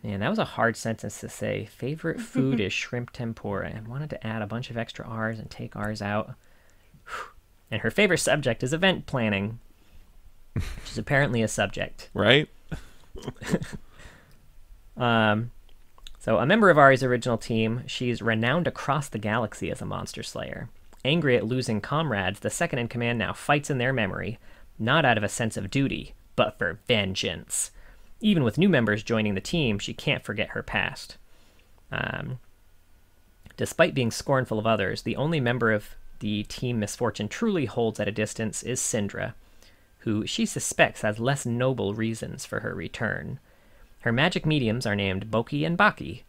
[SPEAKER 2] Man, that was a hard sentence to say. Favorite food is shrimp tempura. And wanted to add a bunch of extra R's and take R's out. And her favorite subject is event planning, which is apparently a subject.
[SPEAKER 3] Right?
[SPEAKER 2] So a member of Ari's original team, she's renowned across the galaxy as a monster slayer. Angry at losing comrades, the second in command now fights in their memory, not out of a sense of duty, but for vengeance. Even with new members joining the team, she can't forget her past. Despite being scornful of others, the only member of the team Misfortune truly holds at a distance is Syndra, who she suspects has less noble reasons for her return. Her magic mediums are named Boki and Baki.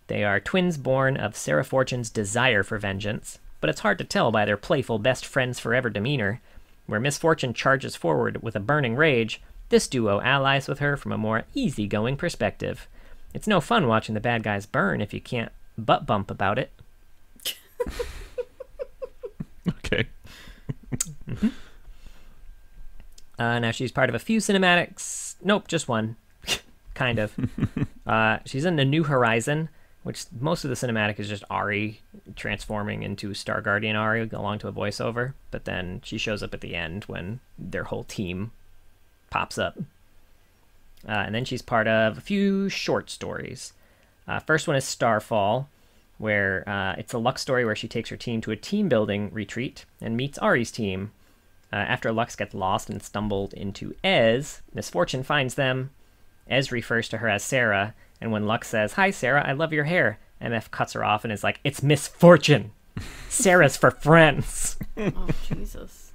[SPEAKER 2] They are twins born of Sarah Fortune's desire for vengeance, but it's hard to tell by their playful best friends forever demeanor. Where Misfortune charges forward with a burning rage, this duo allies with her from a more easygoing perspective. It's no fun watching the bad guys burn if you can't butt bump about it.
[SPEAKER 3] Okay.
[SPEAKER 2] Now she's part of a few cinematics. Nope, just one. Kind of. She's in A New Horizon, which most of the cinematic is just Ari transforming into Star Guardian Ari along to a voiceover. But then she shows up at the end when their whole team pops up. And then she's part of a few short stories. First one is Starfall, where it's a Lux story where she takes her team to a team-building retreat and meets Ari's team. After Lux gets lost and stumbled into Ez, Misfortune finds them. Ez refers to her as Sarah, and when Lux says, "Hi, Sarah, I love your hair," MF cuts her off and is like, "It's Misfortune. Sarah's for friends."
[SPEAKER 1] Oh, Jesus.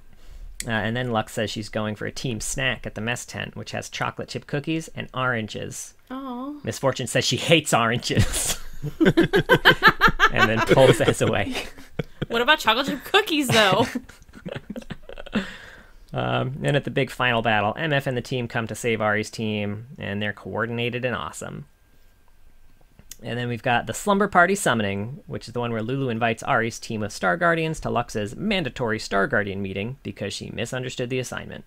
[SPEAKER 2] And then Lux says she's going for a team snack at the mess tent, which has chocolate chip cookies and oranges.
[SPEAKER 1] Oh.
[SPEAKER 2] Misfortune says she hates oranges. And then pulls Ez away.
[SPEAKER 1] What about chocolate chip cookies, though?
[SPEAKER 2] And at the big final battle, MF and the team come to save Ari's team, and they're coordinated and awesome. And then we've got the Slumber Party Summoning, which is the one where Lulu invites Ari's team of Star Guardians to Lux's mandatory Star Guardian meeting because she misunderstood the assignment.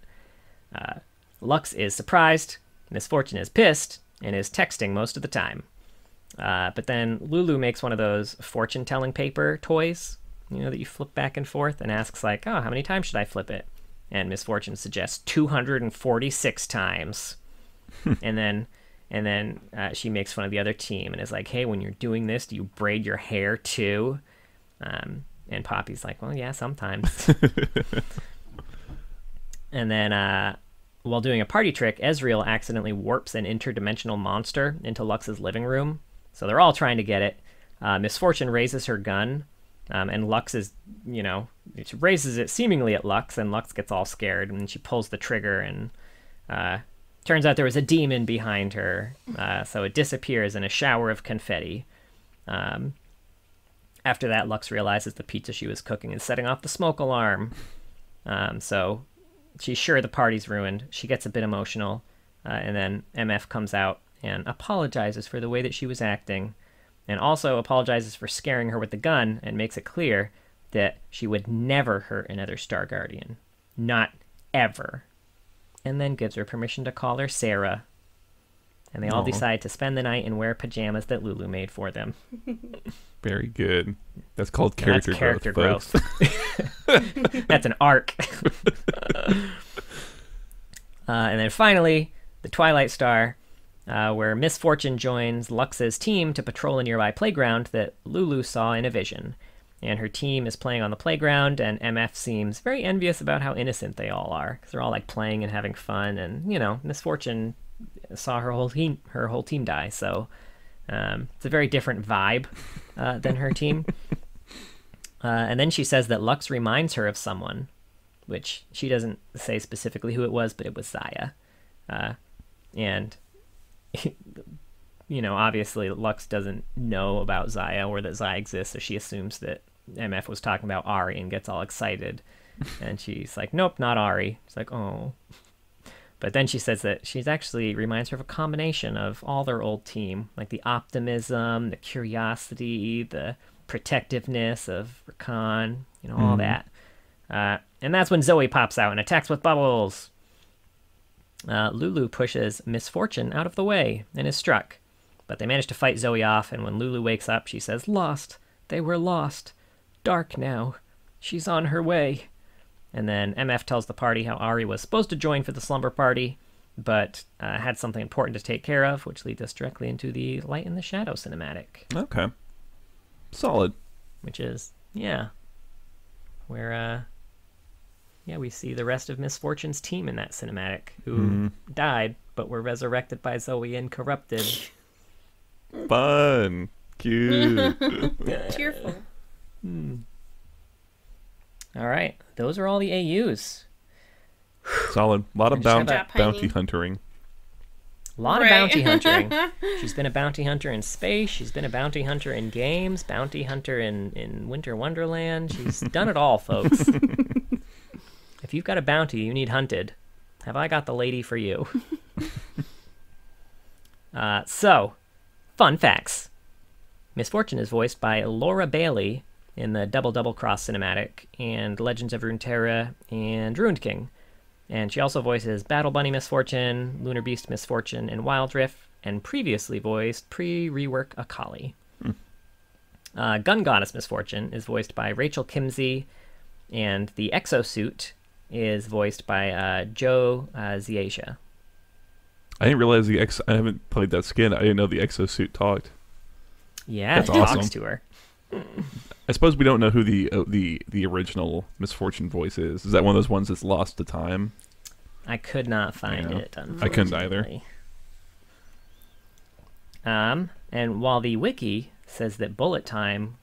[SPEAKER 2] Lux is surprised, Misfortune is pissed, and is texting most of the time. But then Lulu makes one of those fortune-telling paper toys, that you flip back and forth, and asks like, oh, how many times should I flip it? And Misfortune suggests 246 times. and then she makes fun of the other team and is like, hey, when you're doing this, do you braid your hair too? And Poppy's like, well, yeah, sometimes. And then while doing a party trick, Ezreal accidentally warps an interdimensional monster into Lux's living room. So they're all trying to get it. Misfortune raises her gun, and Lux is, she raises it seemingly at Lux, and Lux gets all scared, and she pulls the trigger, and turns out there was a demon behind her, so it disappears in a shower of confetti. After that, Lux realizes the pizza she was cooking is setting off the smoke alarm. So she's sure the party's ruined. She gets a bit emotional, and then MF comes out and apologizes for the way that she was acting, and also apologizes for scaring her with the gun, and makes it clear that she would never hurt another Star Guardian. Not ever. And then gives her permission to call her Sarah. And they all decide to spend the night and wear pajamas that Lulu made for them.
[SPEAKER 3] Very good. That's called character growth.
[SPEAKER 2] That's an arc. And then finally, the Twilight Star, where Misfortune joins Lux's team to patrol a nearby playground that Lulu saw in a vision. And her team is playing on the playground, and MF seems very envious about how innocent they all are, because they're all like playing and having fun, and Misfortune saw her whole team die, so it's a very different vibe than her team. And then she says that Lux reminds her of someone, which she doesn't say specifically who it was, but it was Zaya. And obviously Lux doesn't know about Zaya or that Zaya exists, so she assumes that MF was talking about Ari and gets all excited. And she's like, nope, not Ari. She's like, oh. But then she says that she's actually reminds her of a combination of all their old team, like the optimism, the curiosity, the protectiveness of Rakan, all that. And that's when Zoe pops out and attacks with bubbles. Lulu pushes Misfortune out of the way and is struck. But they manage to fight Zoe off, and when Lulu wakes up, she says, lost. They were lost. Dark now. She's on her way. And then MF tells the party how Ari was supposed to join for the slumber party, but had something important to take care of, which leads us directly into the Light in the Shadow cinematic.
[SPEAKER 3] Okay. Solid.
[SPEAKER 2] Which is, where, we see the rest of Misfortune's team in that cinematic, who died, but were resurrected by Zoe and corrupted.
[SPEAKER 3] Fun. Cute.
[SPEAKER 1] Cheerful.
[SPEAKER 2] All right. Those are all the AUs.
[SPEAKER 3] Solid. A lot of bounty hunting.
[SPEAKER 2] A lot of bounty hunting. She's been a bounty hunter in space. She's been a bounty hunter in games. Bounty hunter in Winter Wonderland. She's done it all, folks. If you've got a bounty you need hunted, have I got the lady for you? So, fun facts. Misfortune is voiced by Laura Bailey in the Double Cross cinematic and Legends of Runeterra and Ruined King. And she also voices Battle Bunny Misfortune, Lunar Beast Misfortune, and Wild Rift, and previously voiced pre-rework Akali. Gun Goddess Misfortune is voiced by Rachel Kimsey, and the Exosuit is voiced by Joe Ziasia.
[SPEAKER 3] I didn't realize I haven't played that skin. I didn't know the Exosuit talked.
[SPEAKER 2] Yeah,
[SPEAKER 3] that's
[SPEAKER 2] it talks
[SPEAKER 3] awesome.
[SPEAKER 2] to her.
[SPEAKER 3] I suppose we don't know who the original Misfortune voice is. Is that one of those ones that's lost to time?
[SPEAKER 2] I could not find it, unfortunately.
[SPEAKER 3] I couldn't either.
[SPEAKER 2] And while the wiki says that Bullet Time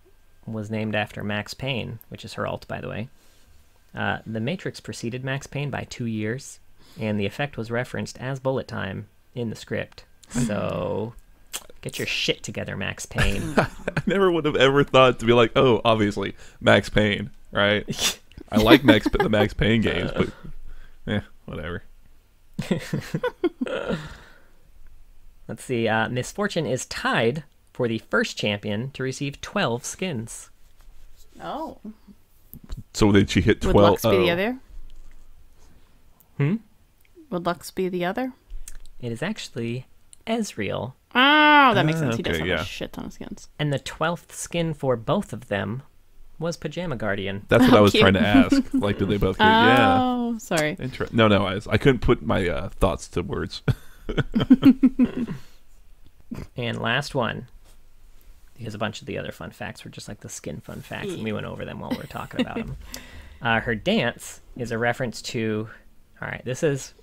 [SPEAKER 2] was named after Max Payne, which is her ult, by the way, the Matrix preceded Max Payne by 2 years, and the effect was referenced as Bullet Time in the script. So get your shit together, Max Payne.
[SPEAKER 3] I never would have ever thought to be like, oh, obviously, Max Payne, right? I like the Max Payne games, but whatever.
[SPEAKER 2] Let's see. Misfortune is tied for the first champion to receive 12 skins.
[SPEAKER 1] Oh.
[SPEAKER 3] So did she hit 12?
[SPEAKER 1] Would Lux be the other?
[SPEAKER 2] Hmm?
[SPEAKER 1] Would Lux be the other?
[SPEAKER 2] It is actually Ezreal.
[SPEAKER 1] Oh, that makes sense. He does
[SPEAKER 3] okay,
[SPEAKER 1] have
[SPEAKER 3] yeah.
[SPEAKER 1] a shit ton of skins.
[SPEAKER 2] And the 12th skin for both of them was Pajama Guardian.
[SPEAKER 3] That's what I was
[SPEAKER 1] cute.
[SPEAKER 3] trying to ask. Like, did they both get yeah.
[SPEAKER 1] Oh, sorry.
[SPEAKER 3] No, I couldn't put my thoughts to words.
[SPEAKER 2] And last one, because a bunch of the other fun facts were just like the skin fun facts, and we went over them while we were talking about them. Her dance is a reference to, all right, this is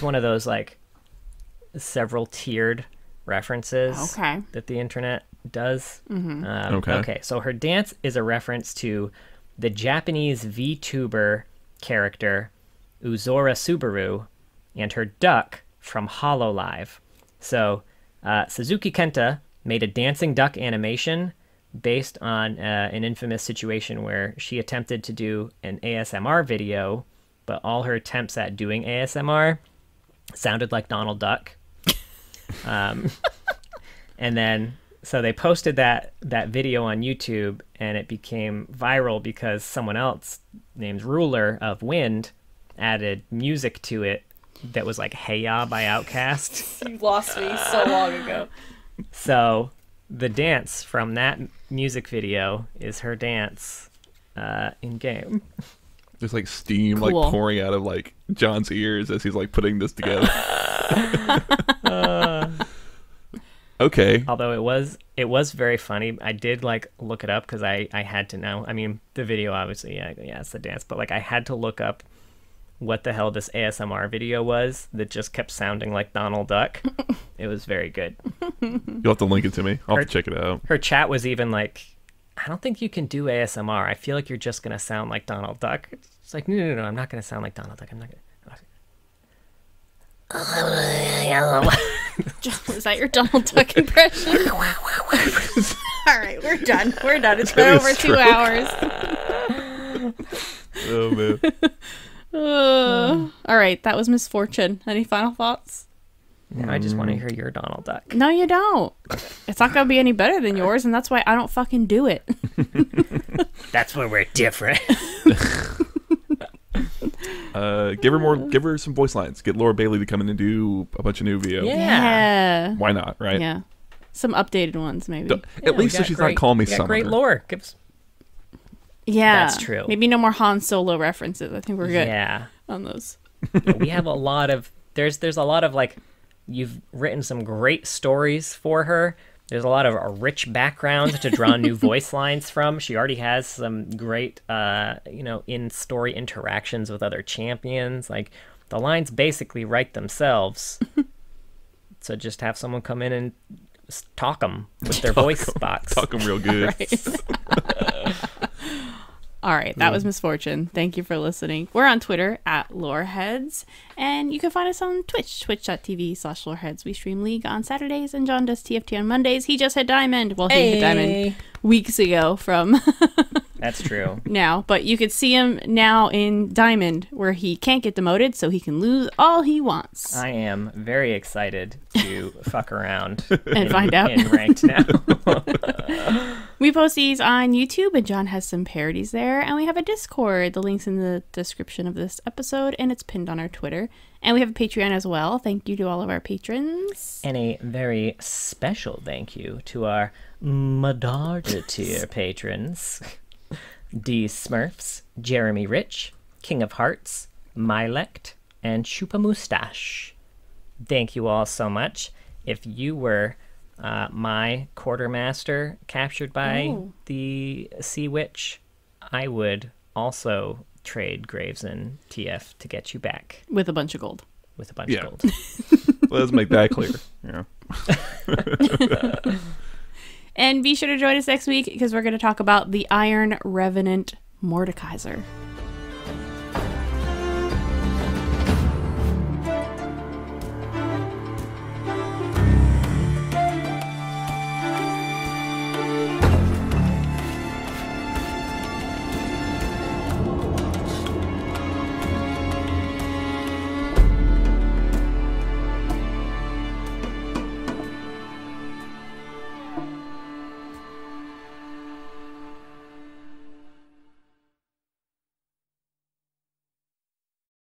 [SPEAKER 2] one of those like several tiered references that the internet does. Okay, so her dance is a reference to the Japanese VTuber character Uzora Subaru and her duck from Hololive. So Suzuki Kenta made a dancing duck animation based on an infamous situation where she attempted to do an ASMR video, but all her attempts at doing ASMR sounded like Donald Duck. And then so they posted that video on YouTube, and it became viral because someone else named Ruler of Wind added music to it that was like Hey Ya by Outkast.
[SPEAKER 1] You lost me so long ago.
[SPEAKER 2] So the dance from that music video is her dance in game.
[SPEAKER 3] There's like steam like pouring out of like John's ears as he's like putting this together. Okay.
[SPEAKER 2] Although it was very funny. I did like look it up because I had to know. I mean, the video obviously, yeah, it's the dance, but like I had to look up what the hell this ASMR video was that just kept sounding like Donald Duck. It was very good.
[SPEAKER 3] You'll have to link it to me. I'll have to check it out.
[SPEAKER 2] Her chat was even like, I don't think you can do ASMR. I feel like you're just going to sound like Donald Duck. It's like, no, I'm not going to sound like Donald Duck. I'm not going
[SPEAKER 1] to... Is that your Donald Duck impression? All right, we're done. It's been over 2 hours.
[SPEAKER 3] Oh, man.
[SPEAKER 1] All right, that was Misfortune. Any final thoughts?
[SPEAKER 2] No, I just want to hear your Donald Duck.
[SPEAKER 1] No, you don't. It's not going to be any better than yours, and that's why I don't fucking do it.
[SPEAKER 2] That's where we're different.
[SPEAKER 3] Give her some voice lines. Get Laura Bailey to come in and do a bunch of new VO.
[SPEAKER 1] Yeah.
[SPEAKER 3] Why not, right?
[SPEAKER 1] Yeah. Some updated ones, maybe.
[SPEAKER 3] At least so she's not calling me Summer.
[SPEAKER 2] Great lore.
[SPEAKER 1] Yeah.
[SPEAKER 2] That's true.
[SPEAKER 1] Maybe no more Han Solo references. I think we're good on those.
[SPEAKER 2] Yeah, we have a lot of... There's a lot of, like... You've written some great stories for her. There's a lot of a rich background to draw new voice lines from. She already has some great, in-story interactions with other champions. Like, the lines basically write themselves. So just have someone come in and talk them with their voice box.
[SPEAKER 3] Talk them real good.
[SPEAKER 1] All right, that was Misfortune. Thank you for listening. We're on Twitter at Loreheads, and you can find us on Twitch, twitch.tv/Loreheads. We stream League on Saturdays, and John does TFT on Mondays. He just hit Diamond. Well, he hit Diamond weeks ago from...
[SPEAKER 2] That's true.
[SPEAKER 1] Now, but you could see him now in Diamond, where he can't get demoted, so he can lose all he wants.
[SPEAKER 2] I am very excited to fuck around
[SPEAKER 1] and find out
[SPEAKER 2] in ranked now.
[SPEAKER 1] We post these on YouTube, and John has some parodies there, and we have a Discord. The link's in the description of this episode, and it's pinned on our Twitter. And we have a Patreon as well. Thank you to all of our patrons.
[SPEAKER 2] And a very special thank you to our Medarda tier patrons. D. Smurfs, Jeremy Rich, King of Hearts, Mylect, and Chupa Mustache. Thank you all so much. If you were my quartermaster captured by the Sea Witch, I would also trade Graves and TF to get you back.
[SPEAKER 1] With a bunch of gold.
[SPEAKER 2] With a bunch of gold.
[SPEAKER 3] Let's make that clear. Yeah.
[SPEAKER 1] And be sure to join us next week because we're going to talk about the Iron Revenant Mordekaiser.